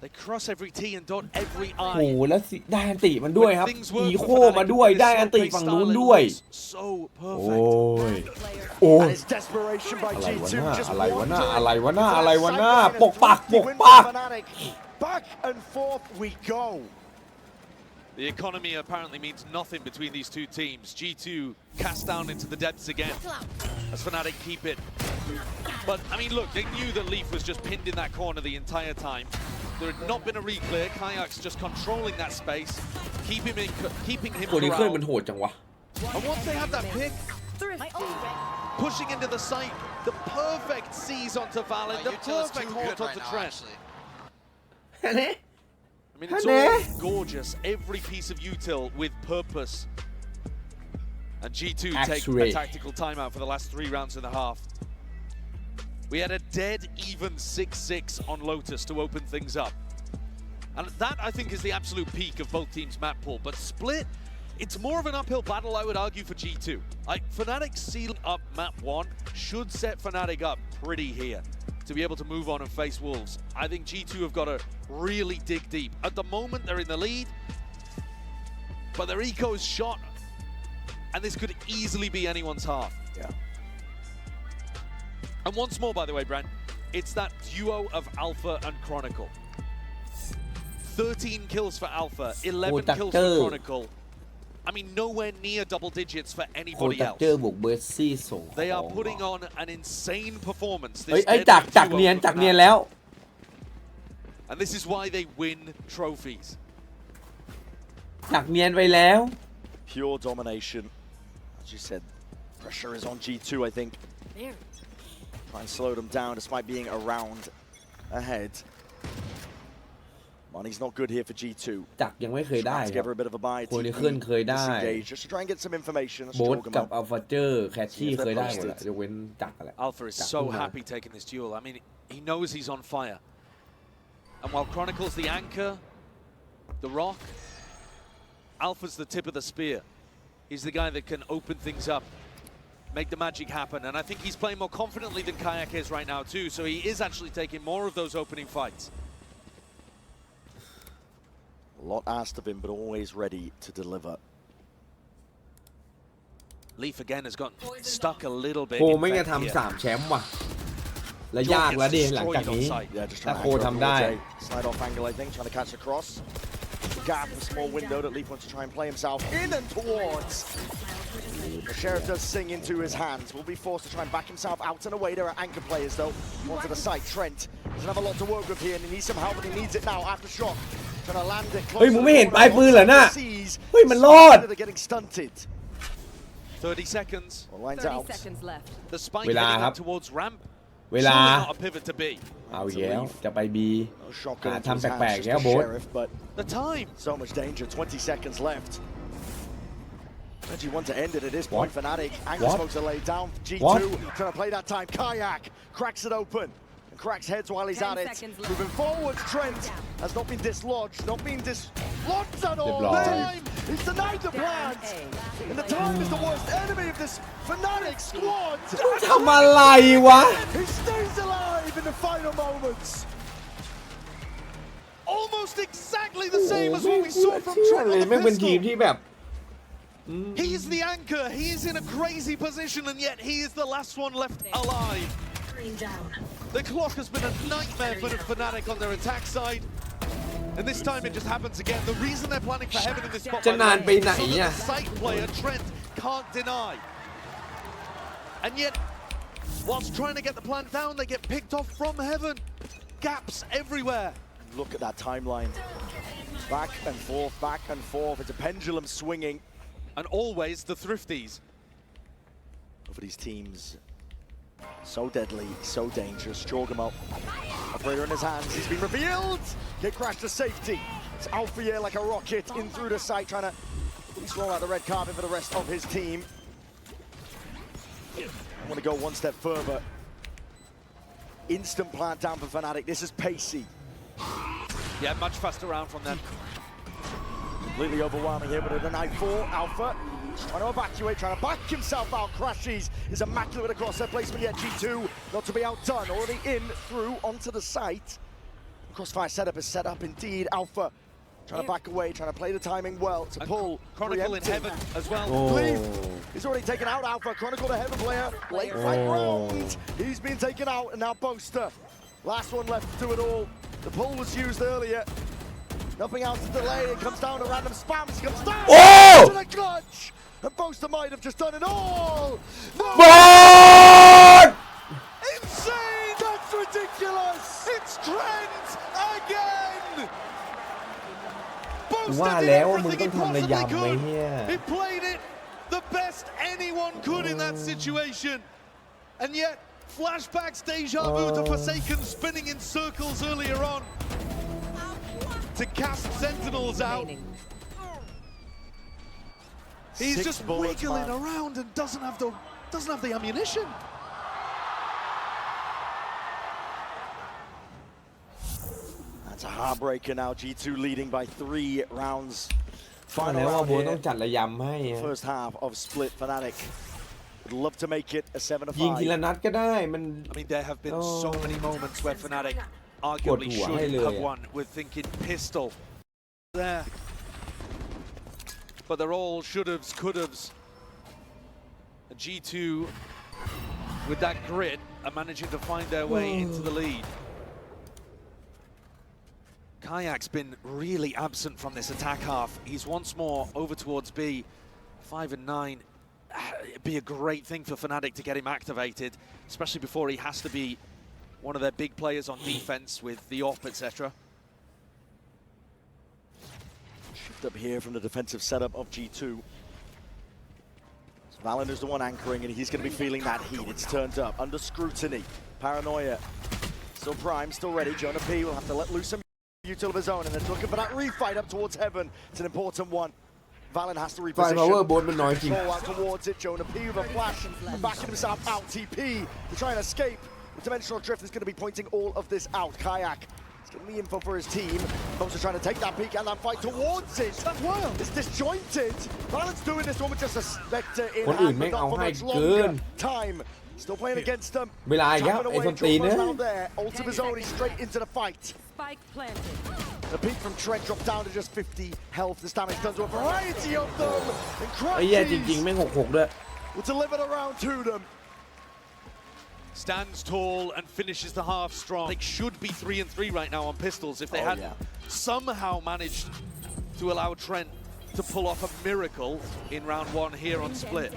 They cross every T and dot every โอ้ I. โหแล้วได้อันติมันด้วยครับ Things work อี for โค Fnatic. มาด้วยได้อันติ This ฝั่ง style นู้น it ด้วย looks so โอ้ perfect. ยโอ้ย And it's desperation by อะไรวะ G2. หน้า Just อะไรวะ one หน้า turn. อะไรวะหน้า For อะไร that วะหน้า cycle ปกปัก and a ปก win ปัก for Fnatic. Back and forth we go. The economy apparently means nothing between these two teams. G2 cast down into the depths again as Fnatic keep it. But, I mean, look, they knew that Leaf was just pinned in that corner the entire time. There had not been a re-clear. Kayak's just controlling that space, keeping him ตัวนี้เคลื่อนมัน corralled. โหดจังวะ And once they had that pick, Thrifty. pushing into the site, the perfect seize onto Valen, the perfect halt onto Trent. I mean, it's all gorgeous. Every piece of util with purpose. And G2 take X-ray. a tactical timeout for the last 3 rounds and a half. We had a dead even 6-6 on Lotus to open things up. And that, I think, is the absolute peak of both teams' map pool. But Split, it's more of an uphill battle, I would argue, for G2. Like, Fnatic sealing up map 1 should set Fnatic up pretty here to be able to move on and face Wolves. I think G2 have got to really dig deep. At the moment, they're in the lead, but their eco is shot, and this could easily be anyone's half. Yeah. And once more, by the way, Brent, it's that duo of Alpha and Chronicle. 13 kills for Alpha, 11 kills for Chronicle. I mean, nowhere near double digits for โค anybody ตัก else. เจอร์บวกเบอร์ซี่ส่งของ They are putting on an insane performance. เอ้ย This ไอ้ย deadly จัก duo เนียน for จักเนียน Fnatic. แล้ว And this is why they win trophies. จักเนียนไปแล้ว Pure domination. As you said, pressure is on G2, I think. There. Try and slow them down despite being around ahead. Money's not good here for G2. จักยังไม่เคยได้ Trying to ค give รับ her a bit of a buy. โคนิเคิลเคยได้ Disengage just to try and get some information. โบ๊ทกับอัลฟาเจอร์แคชชี่เคยได้หมดแหละยกเว้นจักอะไร Alpha is so happy taking this duel. I mean, he knows he's on fire. And while Chronicle's the anchor, the rock, Alpha's the tip of the spear. He's the guy that can open things up make the magic happen. And I think he's playing more confidently than Kayak is right now too, so he is actually taking more of those opening fights. A lot asked of him, but always ready to deliver. Leaf again has got stuck a little bit. โคไม่จะทำ3 แชมป์ว่ะและยากแล้วดิหลังจากนี้ แต่โคทำได้ Slide off angle, I think, trying to catch the cross. The gap, a small window that Leaf wants to try and play himself in and towards. The Sheriff does sing into his hands. Will be forced to try and back himself out and away. There are anchor players, though. Onto the side, Trent doesn't have a lot to work with here, and he needs some help, but he needs it now after shot. Trying to land it close. เฮ้ยมึงไม่เห็นปลายปืนเหรอน่ะเฮ้ยมันรอด They're getting stunted. 30 seconds. 30 seconds left. The spike เวลา heading ครับ up towards ramp. เวลา Surely not a pivot to B. เอาอีกแล้วจะไปบี No shotgun into ทำ his แปล hands, ก just ๆแล้ว the โบ๊ท Sheriff, but The time. so much danger. 20 seconds left. Reggie want to end it at this point. Fnatic. Anchor smokes are laid down. G2 trying to play that time. Kayak cracks it open and cracks heads while he's 10 at it. seconds left. Moving forwards, Trent has not been dislodged. Not been dislodged at all. Deploy. Time. He's denied the plant. And the time is the worst enemy of this Fnatic squad. ทำอะไรวะ He stays alive in the final moments. Almost exactly the same as โอ้ what โห we saw from เชื่อ Trent เลย on แม่ง the เป็นทีม pistol. ที่แบบ He's the anchor. He is in a crazy position, and yet he is the last one left alive. The clock has been a nightmare for the Fnatic on their attack side. And this time it just happens again. The reason they're planning for heaven in this spot, จะนานไปไหน so that อ่ะ the side player Trent can't deny. And yet, whilst trying to get the plant down, they get picked off from heaven. Gaps everywhere. Look at that timeline. Back and forth, back and forth. It's a pendulum swinging. And always the thrifties. For these teams, so deadly, so dangerous. Jorgamo, operator in his hands. He's been revealed. Get crashed to safety. It's Alpha here like a rocket in through the site, trying to roll out the red carpet for the rest of his team. I want to go one step further. Instant plant down for Fnatic. This is pacey. Yeah, much faster round from them. Completely overwhelming here, but at the night 4, Alpha trying to evacuate, trying to back himself out. Crashes is immaculate across their placement yet. G2 not to be outdone, already in through onto the site. Crossfire setup is set up indeed. Alpha trying to back away, trying to play the timing well to pull. Chronicle in heaven as well. Leaf is already taken out. Alpha, Chronicle the heaven player. Late fight round. He's been taken out, and now Boaster. Last one left to do it all. The pull was used earlier. Nothing else to delay. It comes down to random spams. He comes down to the clutch. And Boaster might have just done it all. No. Insane! That's ridiculous! It's Trent again! ว่า Boaster did แล้วมึง everything ต้อ he งทำระ possibly ยำไว้ could. เนี่ย He played it the best anyone could in that situation. And yet, flashbacks, deja vu to Forsaken spinning in circles earlier on to cast Sentinels out. He's just wiggling around and doesn't have the ammunition. That's a heartbreaker now. G2 leading by 3 rounds. ว่า Final แล้วว่า round โบ๊ท here. ต้องจัดระยำให้อะ First half of split Fnatic. Would love to make it a 7-5. ยิงทีละนัดก็ได้มัน I mean, there have been so many moments where Fnatic ปวด arguably หัวให้ should เลย have won with thinking pistol there. But they're all should-haves, could-haves. G2, with that grit, are managing to find their way into the lead. Kayak's been really absent from this attack half. He's once more over towards B, 5 and 9. It'd be a great thing for Fnatic to get him activated, especially before he has to be one of their big players on defense with the op, etc. Shift up here from the defensive setup of G2. So Valen is the one anchoring, and he's going to be feeling that heat. It's turned up under scrutiny. Paranoia. Still prime, still ready. Jonah P will have to let loose some util of his own, and then looking for that refight up towards heaven. It's an important one. Valen has to ไฟ reposition. พาวเวอร์โบ๊ทมันน้อยจริง Control out towards it. Jonah P with a flash and backing himself out. TP to try and escape. The dimensional drift is going to be pointing all of this out. Kayak He's getting the info for his team. Bosa trying to take that peek and that fight towards it. It's disjointed. Valent's doing this one with just a Spectre in คนอื่น hand, แม่ but งเอา not for ให้ much เกิน longer. Time. Still playing against them. เวลาอีกแล้วไอ้ส้นตีนเนี่ย Down there. Ult of his own. He's straight into the fight. Spike planted. The peak from Trent dropped down to just 50 health. This damage done to a variety of them. And ไอ้เหี้ยจริง Crashes ๆแม่ง6-6ด้วย will deliver the round to them. Stands tall and finishes the half strong. They should be 3-3 right now on pistols if they had somehow managed to allow Trent to pull off a miracle in round 1 here on split.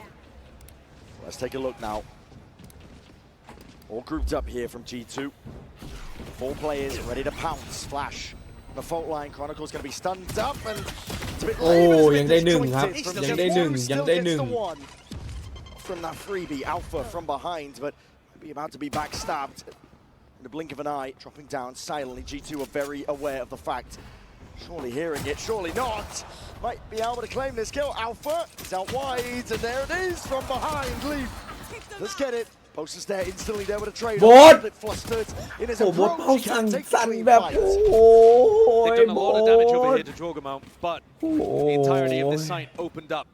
Let's take a look now. All grouped up here from G2. 4 players ready to pounce. Flash. The fault line. Chronicle's going to be stunned up and it's a bit โอ้ late. ยังได้หนึ่งครับยังได้หนึ่งยังได้หนึ่ง From that freebie, Alpha from behind, but be about to be backstabbed in the blink of an eye, dropping down silently. G2 are very aware of the fact. Surely hearing it, surely not. Might be able to claim this kill. Alpha is out wide, and there it is from behind. Leaf. Let's get it. Post is there, instantly there with a trade. Bot! A bit flustered in his โอ้โห approach. เป้า He สั่ง can't take the สั่น clean แบบ fight. โอ้ย They've done a บอ lot of damage over ส here to Jorgamel, but the entirety of this site opened up.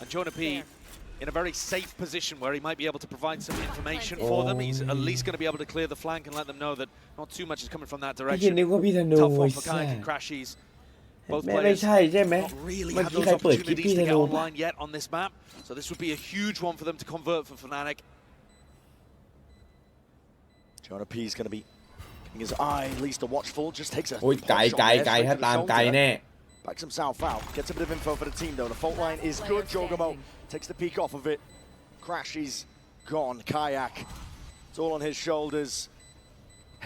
And Jonah P in a very safe position where he might be able to provide some information for them. He's at least going to be able to clear the flank and let them know that not too much is coming from that พี่ direction. นึกว่าพี่ธนู Tough ไอ้ one for แซ่ Kayak and Crashies. Both ไม่ players ใช่ใช่ไหม not really เมื่อ had กี้ those ใครเปิดคลิป opportunities พี่ธ to get นู online yet on this map. So this would be a huge one for them to convert for Fnatic. Jonah P is going to be keeping his eye at least a watchful. Just takes a โอ้ยไกล pot shot ไกล there ไกล straight ถ้า to the ตามไกล shoulder. แน่ Backs himself out. Gets a bit of info for the team though. The fault line is good. Jorgamo takes the peak off of it. Crashies gone. Kayak. It's all on his shoulders.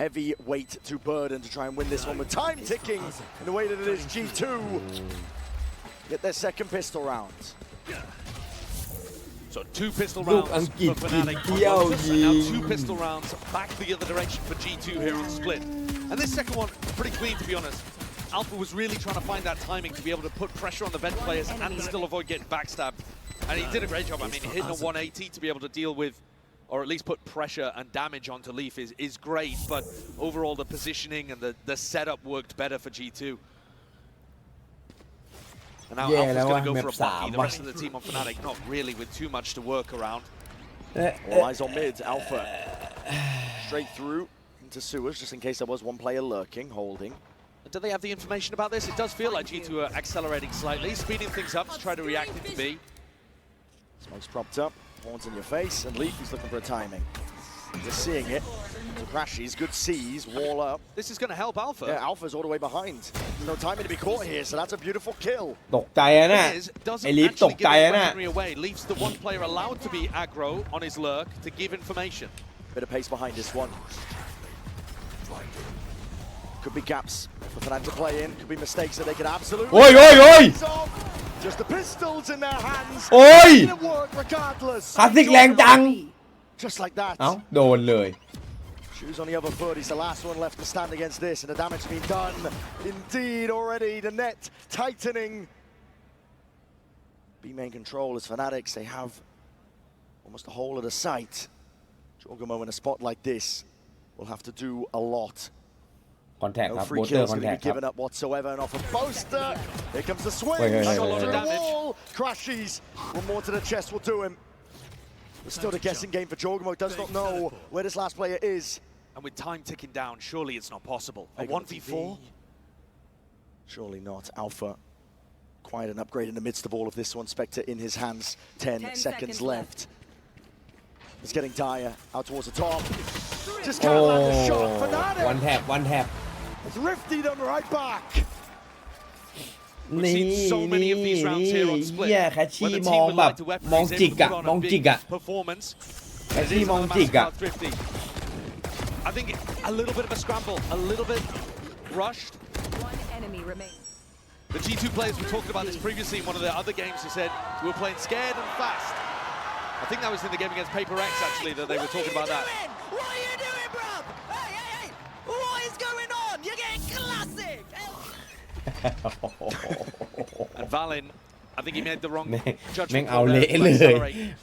Heavy weight to burden to try and win this one with time ticking in the way that it is. G2 get their second pistol round. So 2 pistol ลูก rounds อังกฤษ for กิน Fnatic. เที่ยว And ยิ now ง 2 pistol rounds back the other direction for G2 here on split. And this second one, pretty clean to be honest. Alpha was really trying to find that timing to be able to put pressure on the vent players and still avoid getting backstabbed. And he did a great job. I mean, hitting a 180 to be able to deal with, or at least put pressure and damage onto Leaf is great. But overall, the positioning and the setup worked better for G2. And now Yeah, Alpha's going to go map for a Bucky. The 3 rest of the team on Fnatic not really with too much to work around. เอ๊ะ All eyes on mid. Alpha straight through into sewers just in case there was one player lurking, holding. Do they have the information about this? It does feel like G2 are accelerating slightly, speeding things up to try to react into B. Smoke's propped up, horns in your face, and Leaf is looking for a timing. Just seeing it. So Crashies, good C's, wall up. This is going to help Alpha. Yeah, Alpha's all the way behind. There's no timing to be caught here, so that's a beautiful kill. ตกใจอะน่ะ It is, doesn't ไอ้ลีฟต actually ก give ใจ his อะน่ะ weaponry away. Leaf's the one player allowed to be aggro on his lurk to give information. Bit of pace behind this one. Could be gaps for Fnatic to play in. Could be mistakes that they could absolutely. โอ้ยโอ้ยโอ้ย Just the pistols in their hands. โอ้ย It worked regardless. คลาสสิกแรงจัง Just like that. เอ้าโดนเลย Shoes on the other foot. He's the last one left to stand against this, and the damage being done. Indeed, already the net tightening. B main control as Fanatics. They have almost the whole of the site. Jorgamo in a spot like this will have to do a lot. คอนแทคค No รับ free โบเตอร์ kills คอน going แท to ค be ครับ given up whatsoever, and off a poster. Here comes the swing. Wait, That's a lot of Through the damage. wall. Crashies. One more to the chest will do him. It's still a guessing game for Jorgamo. Does not know where this last player is. And with time ticking down, surely it's not possible. A They got 1v4? Surely not. Alpha. Quite an upgrade in the midst of all of this one. Spectre in his hands. 10 seconds left. It's getting dire. Out towards the top. Just can't land the shot. วัน Fnatic. แท็บวันแท็บ Thrifty them right back. We've นี่ seen so many of these นี่ rounds here on split. เหี้ยแคชชี่ When the ม team อง would แบบ like to weaponize, มองจิก able to อะ put on มอง a จิก big อะ performance. แคช It ชี่ is มอง another จิก massive อะ about Thrifty. I think a little bit of a scramble, a little bit rushed. One enemy remains. The G2 players, we talked about this previously in one of the other games, who said we were playing scared and fast. I think that was in the game against Paper X, actually, that they were talking about that. What are you doing, bro? Hey! What is going on? You're getting classic! And Valin I think he made the wrong แม่ง judgment. เอาเละเลย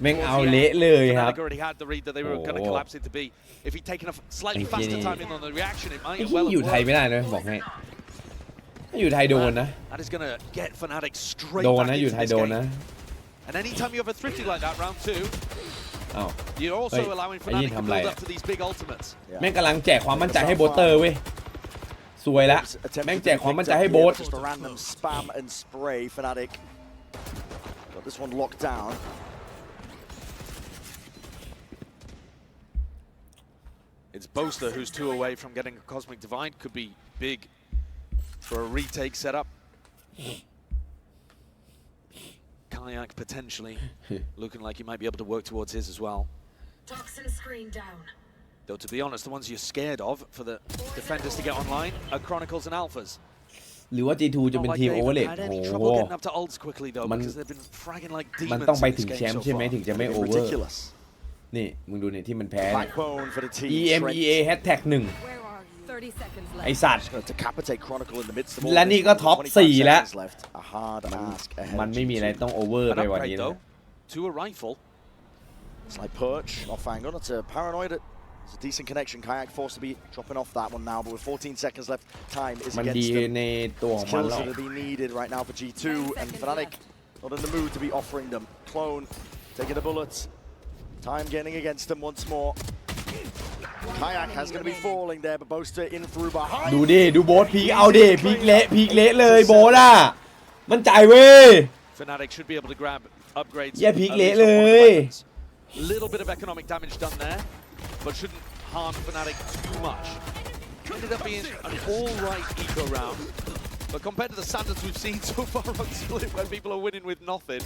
แม่งเอาเละเลยครับ Fnatic already had the read that they were going to collapse into B. If he'd taken a slightly faster time in on the reaction, it might ไอ้ have ที่ well อยู่ไทย have ไม่ได้นะบอกให้ถ้าอยู่ไทยโดนนะ That is going to get Fnatic straight โดน back นะอยู่ into ไทย this โดน game. นะ And anytime you have a thrifty like that, round 2, อ้าว you're also Wait, allowing ไอ้นี่ Fnatic to ทำอะไร build อะ up to these big ultimates. แม่งกำลังแจกความมั่นใจให้โบสเตอร์เว้ยสวยละแม่งแจกความมั่นใจให้โบส Just a random spam and spray. Fnatic got this one locked down. It's Boaster who's 2 away from getting a Cosmic Divide. Could be big for a retake setup. Kayak potentially looking like he might be able to work towards his as well. Toxin screen down. Though to be honest, the ones you're scared of for the defenders to get online are Chronicles and Alphas. หรือว่า G2 จะเป็น Not like ทีม they've โอเวอร์เลด had โอ้ any โห trouble getting up to ults quickly though, มัน because they've been fragging like มัน demons ต้องไป in ถึ this งแช game มป์ so ใช่ไหม far. ถึงจะไม่โอเวอร์ Ridiculous. นี่มึงดูเนี่ยที่มันแพ้เนี่ย Backbone for the team. EMEA hashtag 1 Where are you? 30 seconds ไอ left. สัตว์ Gonna decapitate Chronicle in the midst of all และ this. นี่ก็ท็อป 25 4 แล้ว seconds left. A hard ask ahead มัน of ไม่มีอะไร G2. ต้องโอเวอร์ An ไปกว่านี้ upgrade นะ though to a rifle. Slight perch off angle. It's a paranoid. It's a decent connection. Kayak forced to be dropping off that one now, but with 14 seconds left, time is มัน against ดี them. ในตัวของมัน Kills หรอก that are being needed right now for G2 and Fnatic not in the mood to be offering them. Clone taking the bullets. Time getting against them once more. Kayak has going to be falling there, but Boaster in through behind. ดูดิดูโบสพีคเอาดิพีคเละเลยโบสอ่ะมันใจเว้ย Fnatic should be able to grab upgrades. Yeah, peak at least late on one of theเลย weapons. Little bit of economic damage done there, but shouldn't harm Fnatic too much. Ended up being an all-right eco round, but compared to the standards we've seen so far on Split, when people are winning with nothing.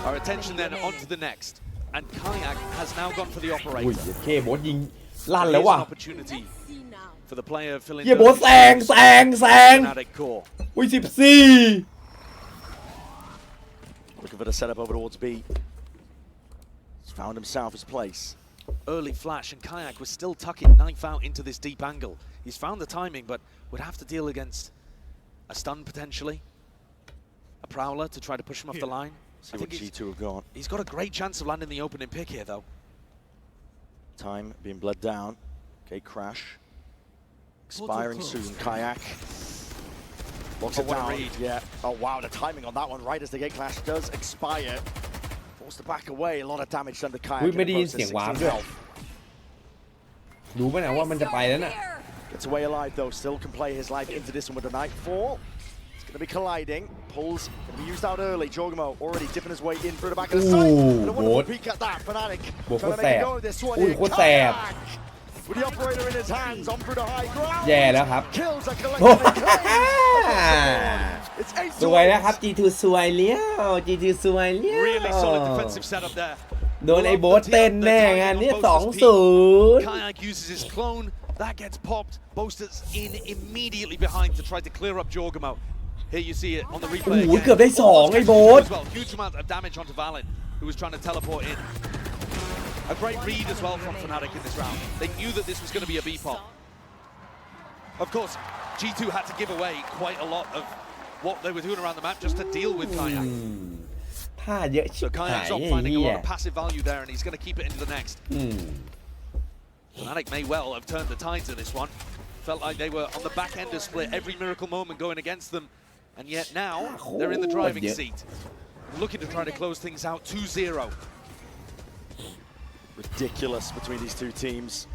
Our attention then onto the next, and Kayak has now gone for the อุ้ย operator. เคโบสยิงลั่น Here's แล้วว่ะ an opportunity for the player filling เฮียโบสแซง Fnatic core. อุ้ย14 Looking for the setup over towards B. He's found himself his place. Early flash, and Kayak was still tucking knife out into this deep angle. He's found the timing, but would have to deal against a stun potentially, a prowler to try to push him off the line. See what G2 have got. He's got a great chance of landing the opening pick here, though. Time being bled down. Okay, crash. Expiring soon. Kayak. Locks it what a down. read. Yeah. Oh, wow. The timing on that one, right as the gate clash does expire. Forced to back away. A lot of damage done to Kayak. อุ้ย in ไม่ the ได้ยิน process. เสียงวาร์ป 16 ด้วย health. รู้ป่ะนะว่ามันจะไปแล้วน่ะ Gets away alive, though. Still can play his life into this one with the Nightfall. It's going to be colliding. Pulls. Going to be used out early. Jorgamo already dipping his way in through the back of the side. And a wonderful Boat. peek at that. Fnatic. Boat Trying toโคตร make แส it บ go this one. อุ้ย here. โคตรแสบ Kayak with the operator in his hands on through the high ground. แย่แล้วครับ Kills are โอ้ collectively. It's สวย 8-1. แล้วครับ G2 สวยเลี้ยว G2 สวยเลี้ยว Really solid defensive setup there. โดนไอ้โบสเต้นแน่งานนี้ 2-0 Kayak uses his clone. That gets popped. Boaster's in immediately behind to try to clear up Jorgamo. Here you see it on the โอ้ replay โห again. เกือบได้2ไอ้โบส As well. Huge amount of damage onto Valen, who was trying to teleport in. A great read as well from Fnatic in this round. They knew that this was going to be a B-pop. Of course, G2 had to give away quite a lot of what they were doing around the map just to deal with Kayak. ท่าเยอะชิ So บหาย Kayak's ไอ้ not finding a เหี้ย lot of passive value there, and he's going to keep it into the next. Fnatic may well have turned the tides in this one. Felt like they were on the back end of Split, every miracle moment going against them. And yet now, they're in the driving seat. Looking to try to close things out 2-0. Ridiculous between these two teams.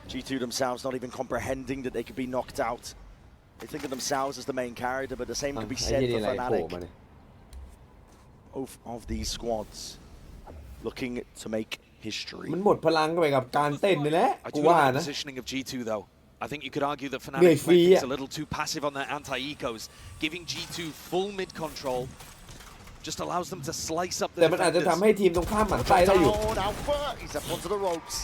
G2 themselves not even comprehending that they could be knocked out. They think of themselves as the main character, but the same could be ไอ้ said เหี้ย for นี่อะไรโผล่มา Fnatic. เนี่ย Of these squads looking to make history. มันหมดพลังไปกับการเต้นนี่แหละ I กู do ว่า like the นะ positioning of G2 though. I think you could argue that เหนื่อย Fnatic ฟรี played อะ things a little too passive on their anti-ecos, giving G2 full mid control. Just allows them to slice up the แต่มันอาจจะทำ defenders. ให้ทีมตรงข้ามหมั่นไส้ได้อยู่ Down, Alpha. He's up onto the ropes.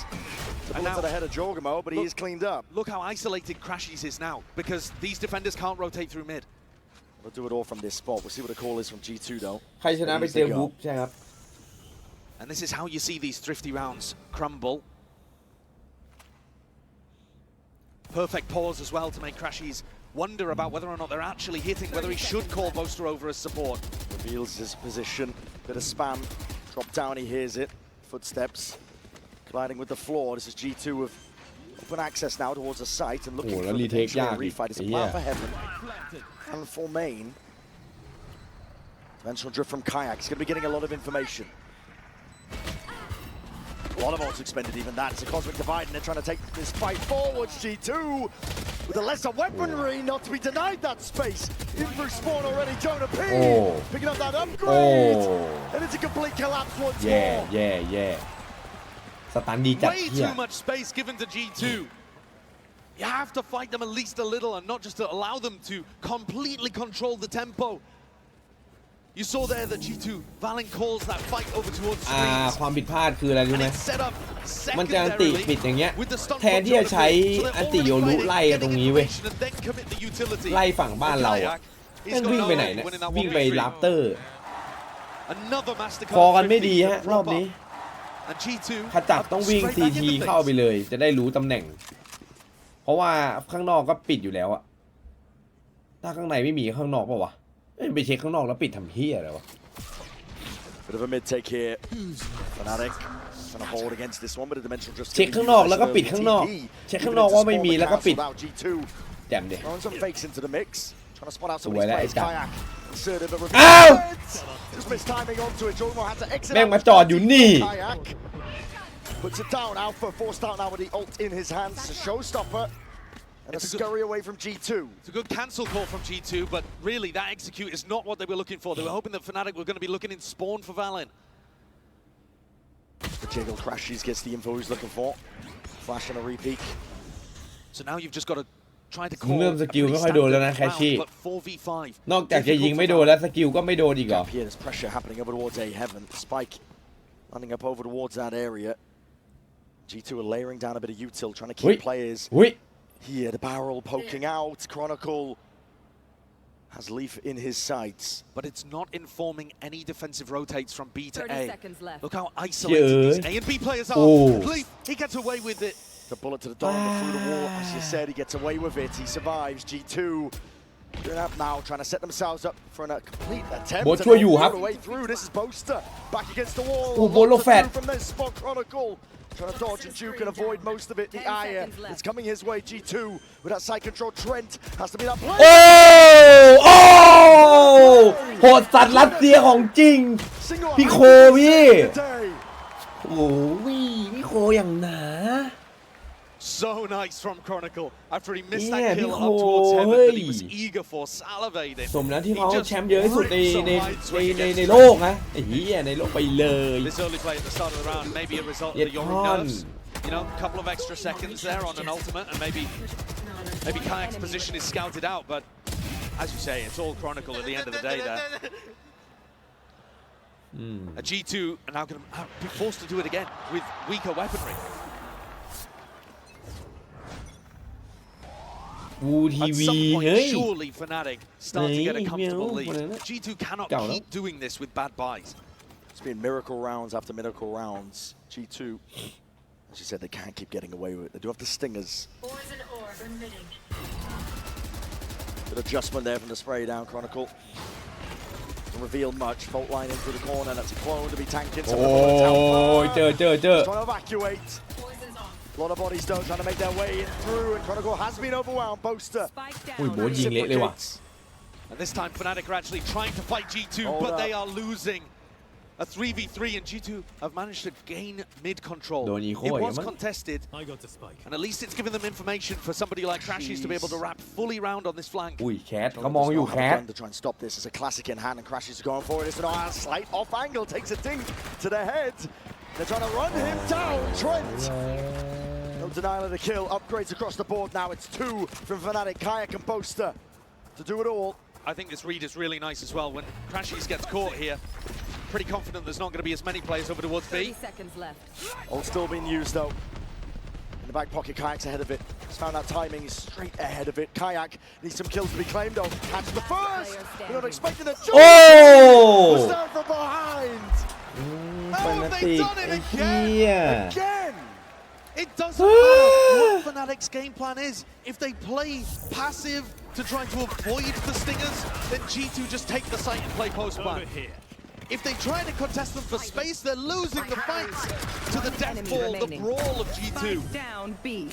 The And bullet now- to the head of Jorgamo, but he Look- is cleaned up. Look how isolated Crashies is now, because these defenders can't rotate through mid. We'll do it all from this spot. We'll see what the call is from G2 though. ใครชนะไปเจอบุ๊กใช่ครับ And this is how you see these thrifty rounds crumble. perfect pause as well to make Crashies wonder about whether or not they're actually hitting, whether he should call Boaster over as support. Reveals his position, bit of spam, drop down, he hears it, footsteps, colliding with the floor. This is G2 with open access now towards the site and looking for the potential refight. It's a plan for heaven and for main. Dimensional drift from Kayak, he's going to be getting a lot of information. A lot of ults expended, even that. It's a cosmic divide, and they're trying to take this fight forward. G2 with a lesser weaponry, not to be denied that space. In through spawn already, Jonah P picking up that upgrade, and it's a complete collapse once more. Yeah. สตันดีจัด Way เหี้ย too much space given to G2. You have to fight them at least a little, and not just to allow them to completely control the tempo. You saw there that G2 Valen calls that fight over towards screens. ความผิดพลาดคืออะไรรู้ไหม And it's set up มันจะอันติ secondarily ปิดอย่างเงี้ย with the stun แทนที่จะใช้ อันติโยรุไล่กันตรงนี้เว้ย and then commit the utility. ไล่ฝั่งบ้านเราอะนั่นวิ่งไปไหนเนี่ยวิ่งไปลับเตอร์ Another mastercard พอกันไม่ดีฮะรอบนี้ and G2 ขจัดต้องวิ่ง CT เข้าไปเลยจะได้รู้ตำแหน่งเพราะว่าข้างนอกก็ปิดอยู่แล้วอะถ้าข้างในไม่มีข้างนอกป่าววะไปเช็คข้างนอกแล้วปิดทำเหี้ยอะไรวะ Bit of a mid take here. Fnatic trying to hold against this one, but a dimensional drift. เช็คข้างนอกแล้วก็ปิดข้างนอกเช็คข้างนอกว่าไม่มีแล้วก็ปิดแจ่มดิ Throwing some fakes into the mix. Trying to spot out some of สวย these แล้วไอ้ players. จัด Kayak inserted, but อ้าว just missed timing onto it. Jordan had to exit. แม่งมาจอดอยู่นี่ Kayak puts it down. Alpha forced out now with the ult in his hands. It's a showstopper. And a scurry away from G2. It's a good cancel call from G2, but really that execute is not what they were looking for. They were hoping that Fnatic were going to be looking in spawn for Valen. The jiggle crashes, gets the info he's looking for. Flash and a repeat. So now you've just got to try to call เริ่มสกิลไม่ค่อยโดนแล้วนะแคชชี่ but 4v5. นอกจากจะยิงไม่โดนแล้วสกิลก็ไม่โดนอีกเหรอ Here there's pressure happening over towards A Heaven. Spike running up over towards that area. G2 are layering down a bit of util, trying to keep players. Here, the barrel poking out. Chronicle has Leaf in his sights. But it's not informing any defensive rotates from B to 30 A. seconds left. Look how isolated these A and B players are. Leaf, he gets away with it. The bullet to the dome through the wall. As you said, he gets away with it. He survives. G2 doing up now, trying to set themselves up for a complete attempt. Bothช่วยอยู่ครับ all the way through. This is Boaster back against the wall. โอ้โหโลแฟต From this spot, Chronicle trying to dodge and juke and avoid most of it. The ire is coming his way. G2 with that side control. Trent has to be that play. โอ้โหดสัตว์รัสเซียของจริงพี่โคพี่โอ้ยพี่โคอย่างหนา So nice from Chronicle. After he missed that Yeah, kill up Pico, towards heaven that he was hey. eager for, salivating. สมแล้วที่เขาแชมป์เยอะที่สุดในโลกนะไอ้เหี้ยในโลกไปเลย This early play at the start of the round, maybe a result of the Yorick nerfs. You know, a couple of extra seconds there on an ultimate, and maybe Kayak's position is scouted out, but as you say, it's all Chronicle at the end of the day there. A G2 are now going to be forced to do it again with weaker weaponry. วูที At วี some point, เฮ้ย surely Fnatic start to get a comfortable lead. Hey, G2 cannot keep doing this with bad buys. It's been miracle rounds after miracle rounds. G2, as you said, they can't keep getting away with it. They do have the stingers. Poison orb emitting. Good adjustment there from the spray down, Chronicle. Doesn't reveal much. Fault line in through the corner. That's a clone to be tanked in. โอ้ยเจอ Trying to evacuate. Poison's off. A lot of bodies though trying to make their way in through, and Chronicle has been overwhelmed. Boaster. Spike อุ้ย down. โบยิงเละเลยว่ะ And this time Fnatic are actually trying to fight G2, but they are losing. A 3v3, and G2 have managed to gain mid control. It was contested, and at least it's given them information for somebody like Crashies to be able to wrap fully round on this flank. อุ้ยแคทเขามองอยู่แคท To try and stop this. It's a classic in hand, and Crashies are going for it. It's a slight off angle, takes a ding to the head. They're trying to run him down. Trent. No denial of the kill. Upgrades across the board now. It's 2 from Fnatic, Kayak and Boaster to do it all. I think this read is really nice as well. When Crashies gets caught here, pretty confident there's not going to be as many players over towards 30 B. seconds left. All still being used though. In the back pocket, Kayak's ahead of it. He's found that timing, he's straight ahead of it. Kayak needs some kills to be claimed though. Catch the first! We're not expecting a jump! Oh! Was down from behind! Fnatic ไอ้เหี้ย Again! It doesn't matter what Fnatic's game plan is. If they play passive to try to avoid the stingers, then G2 just take the site and play post plan. If they try to contest them for space, they're losing the fights to the death ball, the brawl of G2. Down B.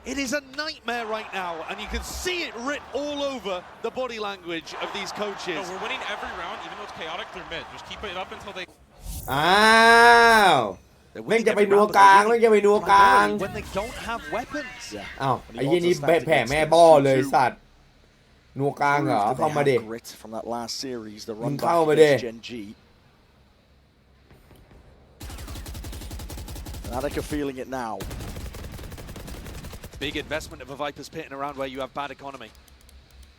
It is a nightmare right now, and you can see it writ all over the body language of these coaches. No, we're winning every round, even though it's chaotic through mid. Just keep it up until they... อ้าวแม่งจะไปนัวกลางแม่งจะไปนัวกลาง When they don't have weapons. อ้าวไอ้ยี่นี่แผ่แม่บ้อเลยสัตว์นัวกลางเหรอเข้ามาดิมึงเข้ามาดิ Fnatic are feeling it now. Big investment of a Viper's Pit in a round where you have bad economy.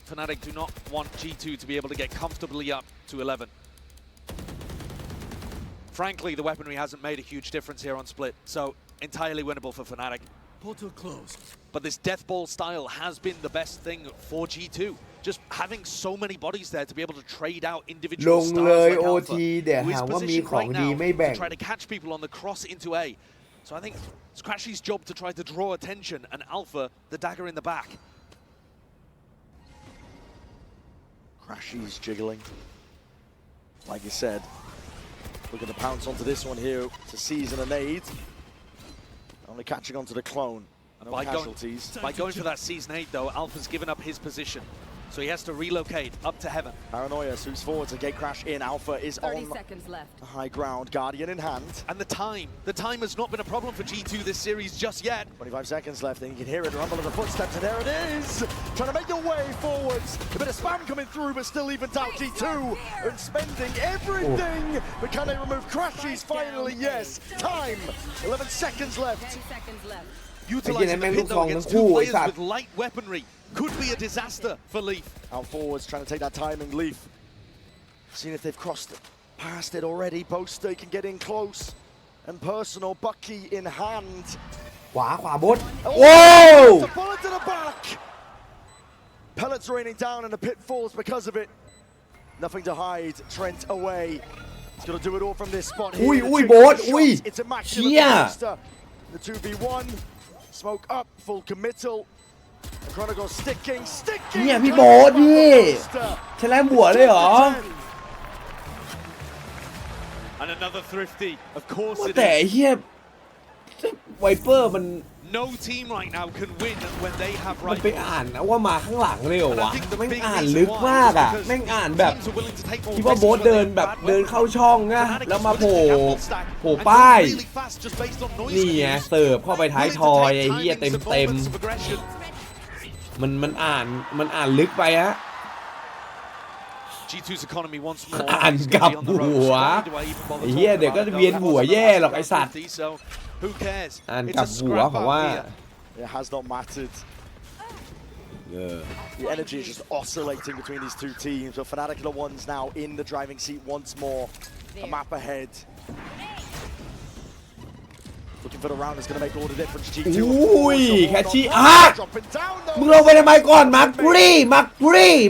Fnatic do not want G2 to be able to get comfortably up to 11. Frankly, the weaponry hasn't made a huge difference here on split, so entirely winnable for Fnatic. Portal closed. But this death ball style has been the best thing for G2. Just having so many bodies there to be able to trade out ล individual ง stars เลย like โอ Alpha, ทีเดี๋ยว who หา is ว่ามี positioned ของ right ดี now ไม่แบ่ง to try to catch people on the cross into A. So I think it's Crashy's job to try to draw attention, and Alpha, the dagger in the back. Crashy's jiggling. Like you said, looking to pounce onto this one here to seize an nade. Only catching onto the clone. No casualties. By going for that Season 8 though, Alpha's given up his position. So he has to relocate up to heaven. Paranoia swoops forward to get Crash in. Alpha is 30 on seconds left. the high ground. Guardian in hand. And the time has not been a problem for G2 this series just yet. 25 seconds left, and you can hear it rumble of the footsteps, and there it is! Trying to make their way forwards. A bit of spam coming through, but still evens out G2. And spending everything. But can they remove Crashies finally? Yes. Time. 11 seconds left. 10 seconds left. Utilizing the pit though against two players with light weaponry could be a disaster for Leaf. Out forwards, trying to take that timing. Leaf. Seeing if they've crossed past it already. Both they can get in close. And personal, Bucky in hand. ขวาบด Oh, โอ้ it's a bullet to the back. Pellets raining down and the pit falls because of it. Nothing to hide. Trent away. He's got to do it all from this spot here. อุ้ยโบดอุ้ย It's a match. เชี่ย The 2v1. Smoke up. Full committal. And Chronicle sticking. เนี่ยพี่โบดพี่แฉลมหัวเลยเหรอ And another thrifty. Of course it แต่ is. เฮียไวเปอร์มัน No team right now can win when they have มันไป rifles. อ่านนะว่ามาข้างหลังเลยเหรอ And วะ I think the แม่ง big อ่าน reason ลึก why มาก is อ่ะ because แม่งอ่านแบบ teams are willing to take more คิดว่า risks โบ๊ท when เดิ they น have แบบ bad เดิน weapons. เข้าช่องนะ Fnatic แล้ว is มา willing โผล่ to gamble stack โผล่ and ป้าย go really fast just based on noise นี่ไง cues. เสิร์ฟเข้าไปท้าย Willing ท to อย take ไอ้เฮีย timings and เต็ม moments of aggression. มันอ่านลึกไปฮะ G2's economy once more. อ่านกลับหัวไอ้เหี้ยเดี๋ยวก็เวียนหัวแย่หรอกไอ้สัตว์ So who cares? อ่าน It's กลั a บหัว scrap เพราะ out ว่า here. It has not mattered. The energy is just oscillating between these two teams. But Fnatic are the ones now in the driving seat once more. A map ahead. Looking for the round is going to make all the difference. G2. อุ้ยแคชชี่อ่ะ Dropping down มึง though. ลงไปทำไมก่อนมักกรี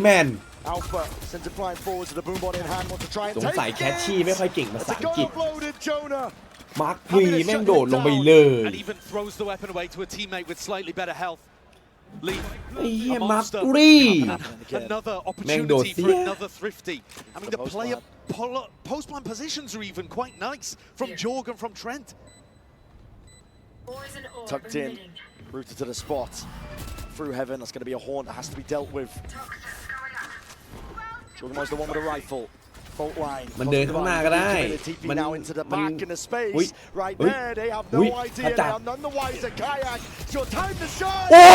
แมน Alpha sends it flying forward to the boom bot in hand. Want to try and สง take สัยแคชชี่ it. ไม่ค่อยเก่งภา It's ษา a อังกฤษ gold-loaded Jonah. มักกรีแม่งโดดลงไปเลย And even throws the weapon away to a teammate with slightly better health. Leaf. ไอ้เหี้ย A มัก monster. กรี Another แม่งโดด opportunity เสี for ย another thrifty. I mean, the player post-plan positions are even quite nice from Jorg and from Trent. Poison orb Tucked in, emitting. rooted to the spot. Through heaven, that's going to be a haunt that has to be dealt with. Jorgen's the one with a rifle. Bolt line. มันเดินข้างหน้าก็ได้ TP มัน now into the มัน back in the space. อุ๊ย Right อุ๊ย there, they have อุ๊ย no idea. ข They จัด are none the wiser. Kayak, it's your time to shine. โอ้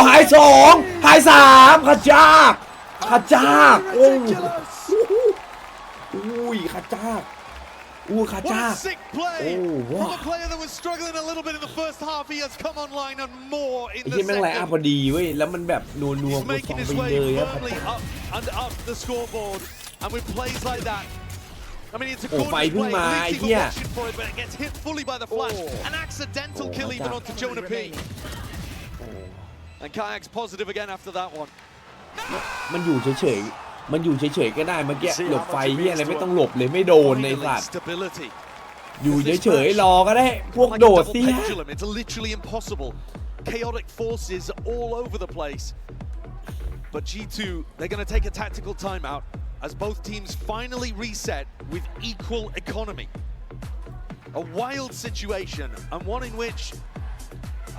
หายสองหายสามขจากโอ้อุ้ยขจากอู้ขจาก What a sick play Oh, from wow. a player that was struggling a little bit in the first half. He has come online and more in ไอ้ the เหี้ยแม่งไลน์อัพ second. พอดีเว้ยแล้วมันแบบนัว He's กูสอง making his ไป way เลยอะข firmly จาก up and up the scoreboard, and with plays like that, I mean, it's a โอ้ไฟ gorgeous เพิ่ง play. มาไอ้ Leafs เหี้ even ย watching for it, but it gets hit fully by the flash. Oh. An accidental Oh, kill evenข onto Jonah P. And Kayak's positive again after that one. มันอยู่เฉยๆก็ได้เมื่อกี้หลบไฟเหี้ยอะไรไม่ต้องหลบเลยไม่โดนในสัตว์ Stability. อยู่เฉยๆรอก็ได้พวกโดดสิ It's literally impossible. Chaotic forces all over the place. But G2, they're going to take a tactical timeout as both teams finally reset with equal economy. A wild situation, and one in which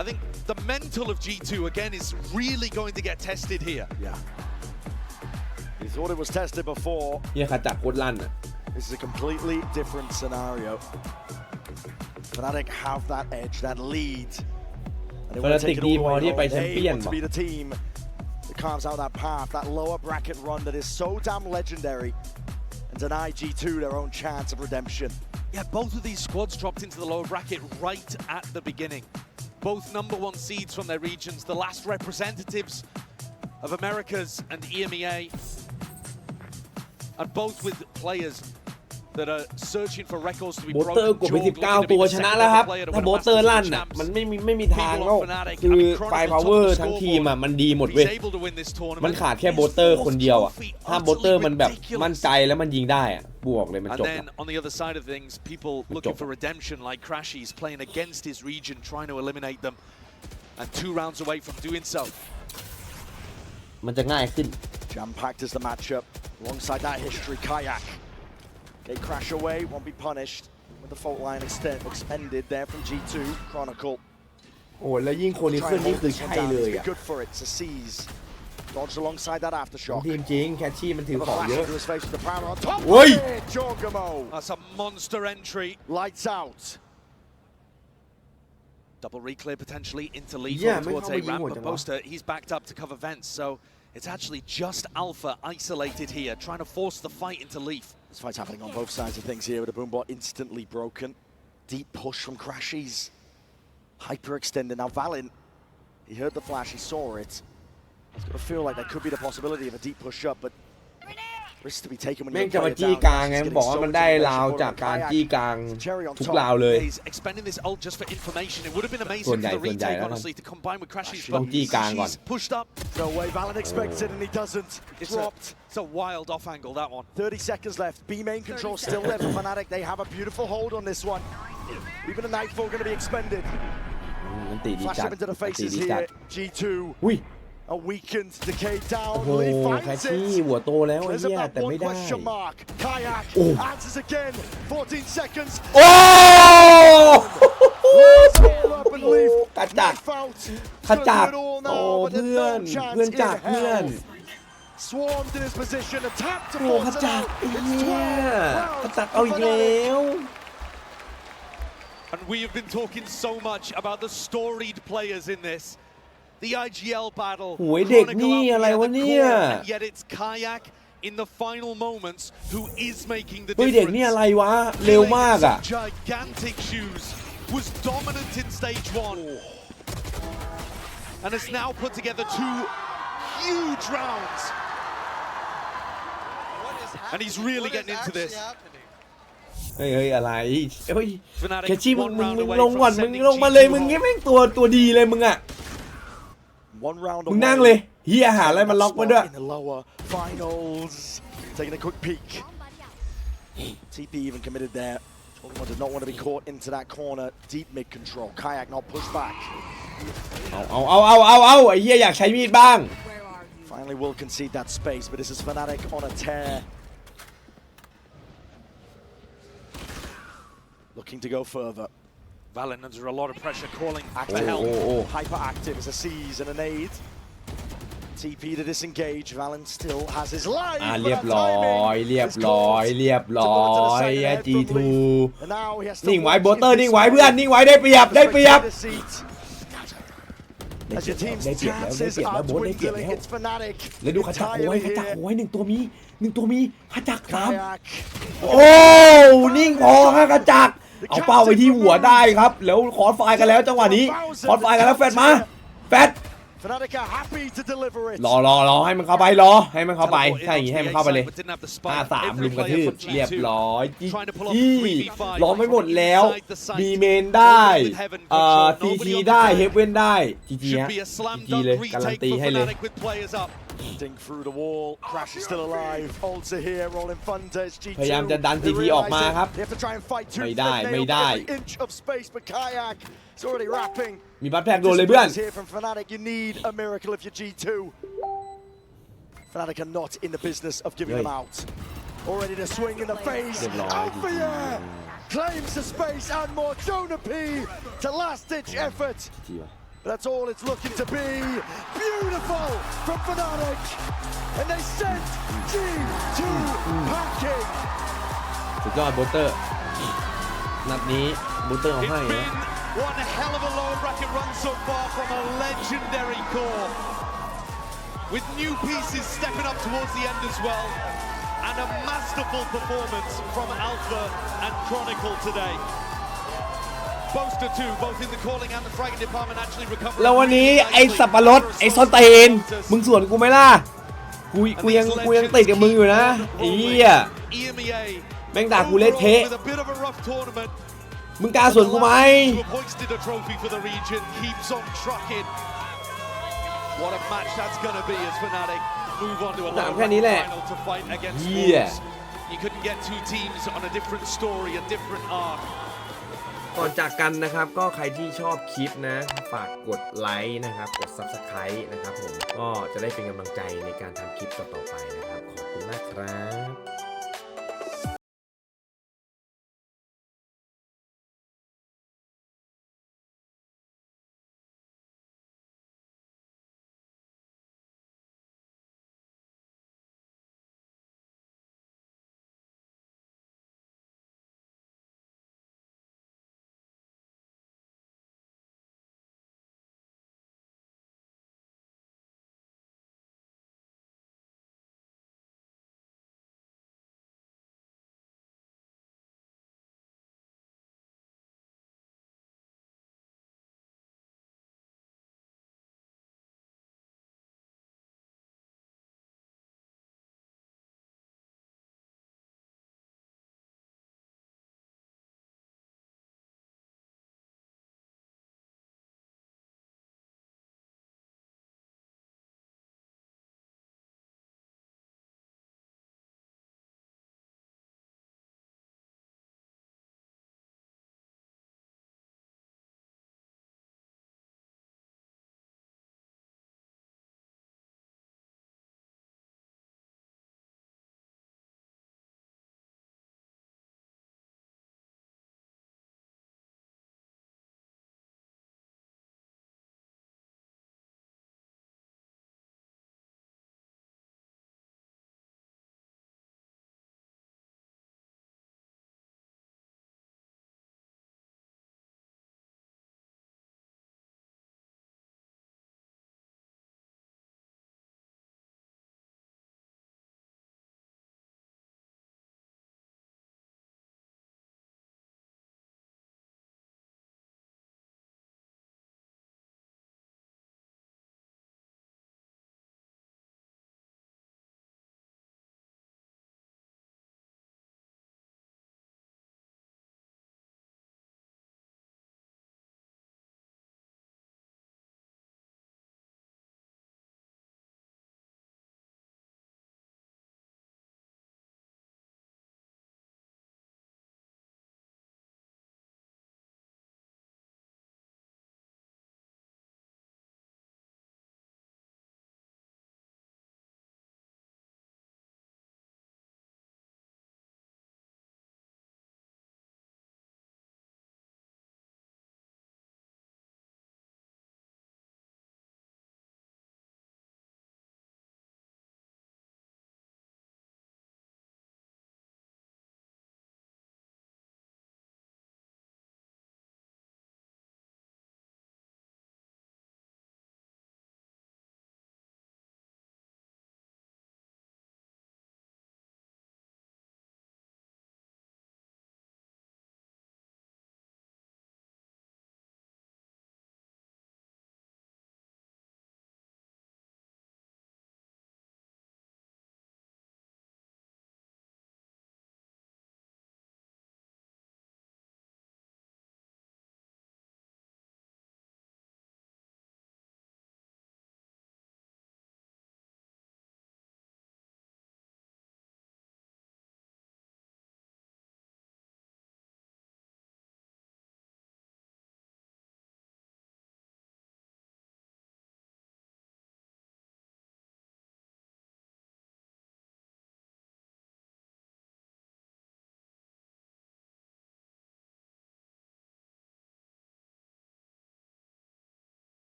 I think the mental of G2 again is really going to get tested here. Yeah. He thought it was tested before. เนี่ยขาจักรโคตรลั่นอ่ะ This is a completely different scenario. Fnatic have that edge, that lead. And they want to take it all the way home. They want to be the team that carves out that path, that lower bracket run that is so damn legendary, and deny G2 their own chance of redemption. Yeah, both of these squads dropped into the lower bracket right at the beginning. Both #1 seeds from their regions, the last representatives of Americas and EMEA, and both with players that are searching for records to be โบเตอร์กดไป19ตัวชนะแล้วครับถ้าโบเตอร์ลั่นอ่ะมันไม่มีทางแล้วคือไฟพาวเวอร์ทั้งทีมอ่ะมันดีหมดเว้ยมันขาดแค่โบเตอร์คนเดียวอ่ะถ้าโบเตอร์มันแบบมั่นใจแล้วมันยิงได้อ่ะบวกเลยมันจบ And then on the other side of things, people looking for redemption like Crashies playing against his region, trying to eliminate them, and 2 rounds away from doing so. มันจะง่ายขึ้น Jam-packed is the matchup. Alongside that history, Kayak. They crash away, won't be punished. With the fault line expended there from G2, Chronicle. โอ้แล้วยิ่งคนนี้ขึ้นนี่คือใช่เลยอ่ะ Good for it to seize. Dodged alongside that aftershock. ทีมจริงแคชชี่มันถือของเยอะ โอ้ย Jorgamo. That's a monster entry. Lights out. Double reclear potentially into lead towards a ramp, but Boaster, he's backed up to cover vents, so it's actually just Alpha isolated here, trying to force the fight into Leaf. This fight's happening on both sides of things here, with the Boombot instantly broken. Deep push from Crashies. Hyperextended. Now Valin, he heard the flash, he saw it. It's got to feel like there could be the possibility of a deep push up, but risk to be taken when แม่ง you จะ play มา it จี้ down. กลางไงบอกว่ามันได้ราวจากการจี้กลางทุกราวเลย He's expending this ult just for information. It would have been amazing for the retake, honestly, to combine with Crashies, but he's pushed up. No way, Valin expects it and he doesn't. Dropped. It's a wild off angle, that one. 30 seconds left. B main control still there for Fnatic. They have a beautiful hold on this one. Even the Nightfall going to be expended. มันตีดี Flash จัด up into the ตี faces ดีจัด here. G2. อุ้ย A weakened, decayed down. โอ้โห He แคช finds ชี่ it. หัวโตแล้วไอ้ There's เหี้ย about แต่ไม่ one ได้ question mark. Kayak Oh. answers again. 14 seconds. โอ้ All up and leave. กระจัก Knife out. ขจัก Could do it all โอ้ now, but เพื่ there's อน no chance เพื่อน in จากเพื่อน hell. Swarmed in his position. Attacked to โอ้ข force it จัก out. ไอ้ It's เหี้ย 12 ข rounds จักเอาอีกแล้ว And we have been talking so much about the storied players in this. The IGL battle. โอ้ยเด็กนี่อะไรวะเนี่ย And yet it's Kayak in the final moments who is making the เฮ้ยเด็ก difference. นี่อะไรวะเร็วมากอ่ะ Gigantic shoes was dominant in stage 1 and has now put together 2 huge rounds. And he's really getting into this. เฮ้ยอะไรเฮ้ย Fnatic แคชชี่มึ one ง round away ลง from ก่อนมึง sending ลงมาเลย G2 มึง home. แม่งตัวดีเลยมึงอ่ะ One round มึงนั่งเลยเฮียหาอะไรมาล็อกมาด้วย in the lower finals. Taking a quick peek. TP even committed there. Jorgamo did not want to be caught into that corner. Deep mid control. Kayak not pushed back. เอาไอ้เฮียอยากใช้มีดบ้าง Finally will concede that space, but this is Fnatic on a tear. Looking to go further. Valin under a lot of pressure, calling for Active. help. Hyperactive as a seize and an aid. TP to disengage. Valin still has his life. เรียบร้อยG2 นิ่งไว้โบเตอร์นิ่งไว้เพื่อนนิ่งไว้ได้เปรียบ As your team's ได้เปรียบ chances แล้ว are โบได้เปรียบ dwindling. แล้ว It's Fnatic. แล้วดูขจักโอ้ยหนึ่งตัวมีขจักสาม Kayak. โอ้นิ่งพอฮะขจักเอาเป้าไปที่หัวได้ครับแล้วคอร์สไฟกันแล้วจังหวะนี้คอร์สไฟกันแล้วแฟดมาแฟด Fnatic are happy to deliver it. รอให้มันเข้าไปให้มันเข้าไปใช่อย่างนี้ให้มันเข้าไปเลย5-3ลุมกระทืบเรียบร้อยล้อมไม่หมดแล้วบีเมนได้ซีทีได้เฮฟเว่นได้จีฮะจีเลยการันตีให้เลย Dink through the wall. Crash is still alive. Ulta here. Rolling Thunder. G2. พยายามจะดัน TT ออกมาครับ They have to try and fight too. ไม่ได้ Every inch of space, but Kayak is already wrapping. มีบัตแพกโดนเลยเพื่อน Here from Fnatic. You need a miracle if you're G2. Fnatic are not in the business of giving them out. Already the swing in the face. Alpha claims the space and more. Jonah P to last-ditch effort. That's all it's looking to be. Beautiful from Fnatic. And they sent G2 packing. สุดยอดโบเตอร์นัดนี้โบเตอร์เอาให้นะ One hell of a lower bracket run so far from a legendary core. With new pieces stepping up towards the end as well. And a masterful performance from Alpha and Chronicle today. Boaster 2, both in the calling and the fragging department actually recovered. แล้ววันนี้ไอ้สับปะรดไอ้ส้นตีนมึงสวนกูไหมล่ะกูยังติดกับมึงอยู่นะไอ้เหี้ยแม่งด่ากูเละเทะมึงกล้าสวนกูไหม What a match that's gonna be as Fnatic move on to a แค่นี้แหละ final to fight against เหี้ย Lurks. You couldn't get two teams on a different story, a different arc. ก่อนจากกันนะครับก็ใครที่ชอบคลิปนะฝากกดไลค์นะครับกด Subscribe นะครับผมก็จะได้เป็นกำลังใจในการทำคลิปต่อๆไปนะครับขอบคุณมากครับ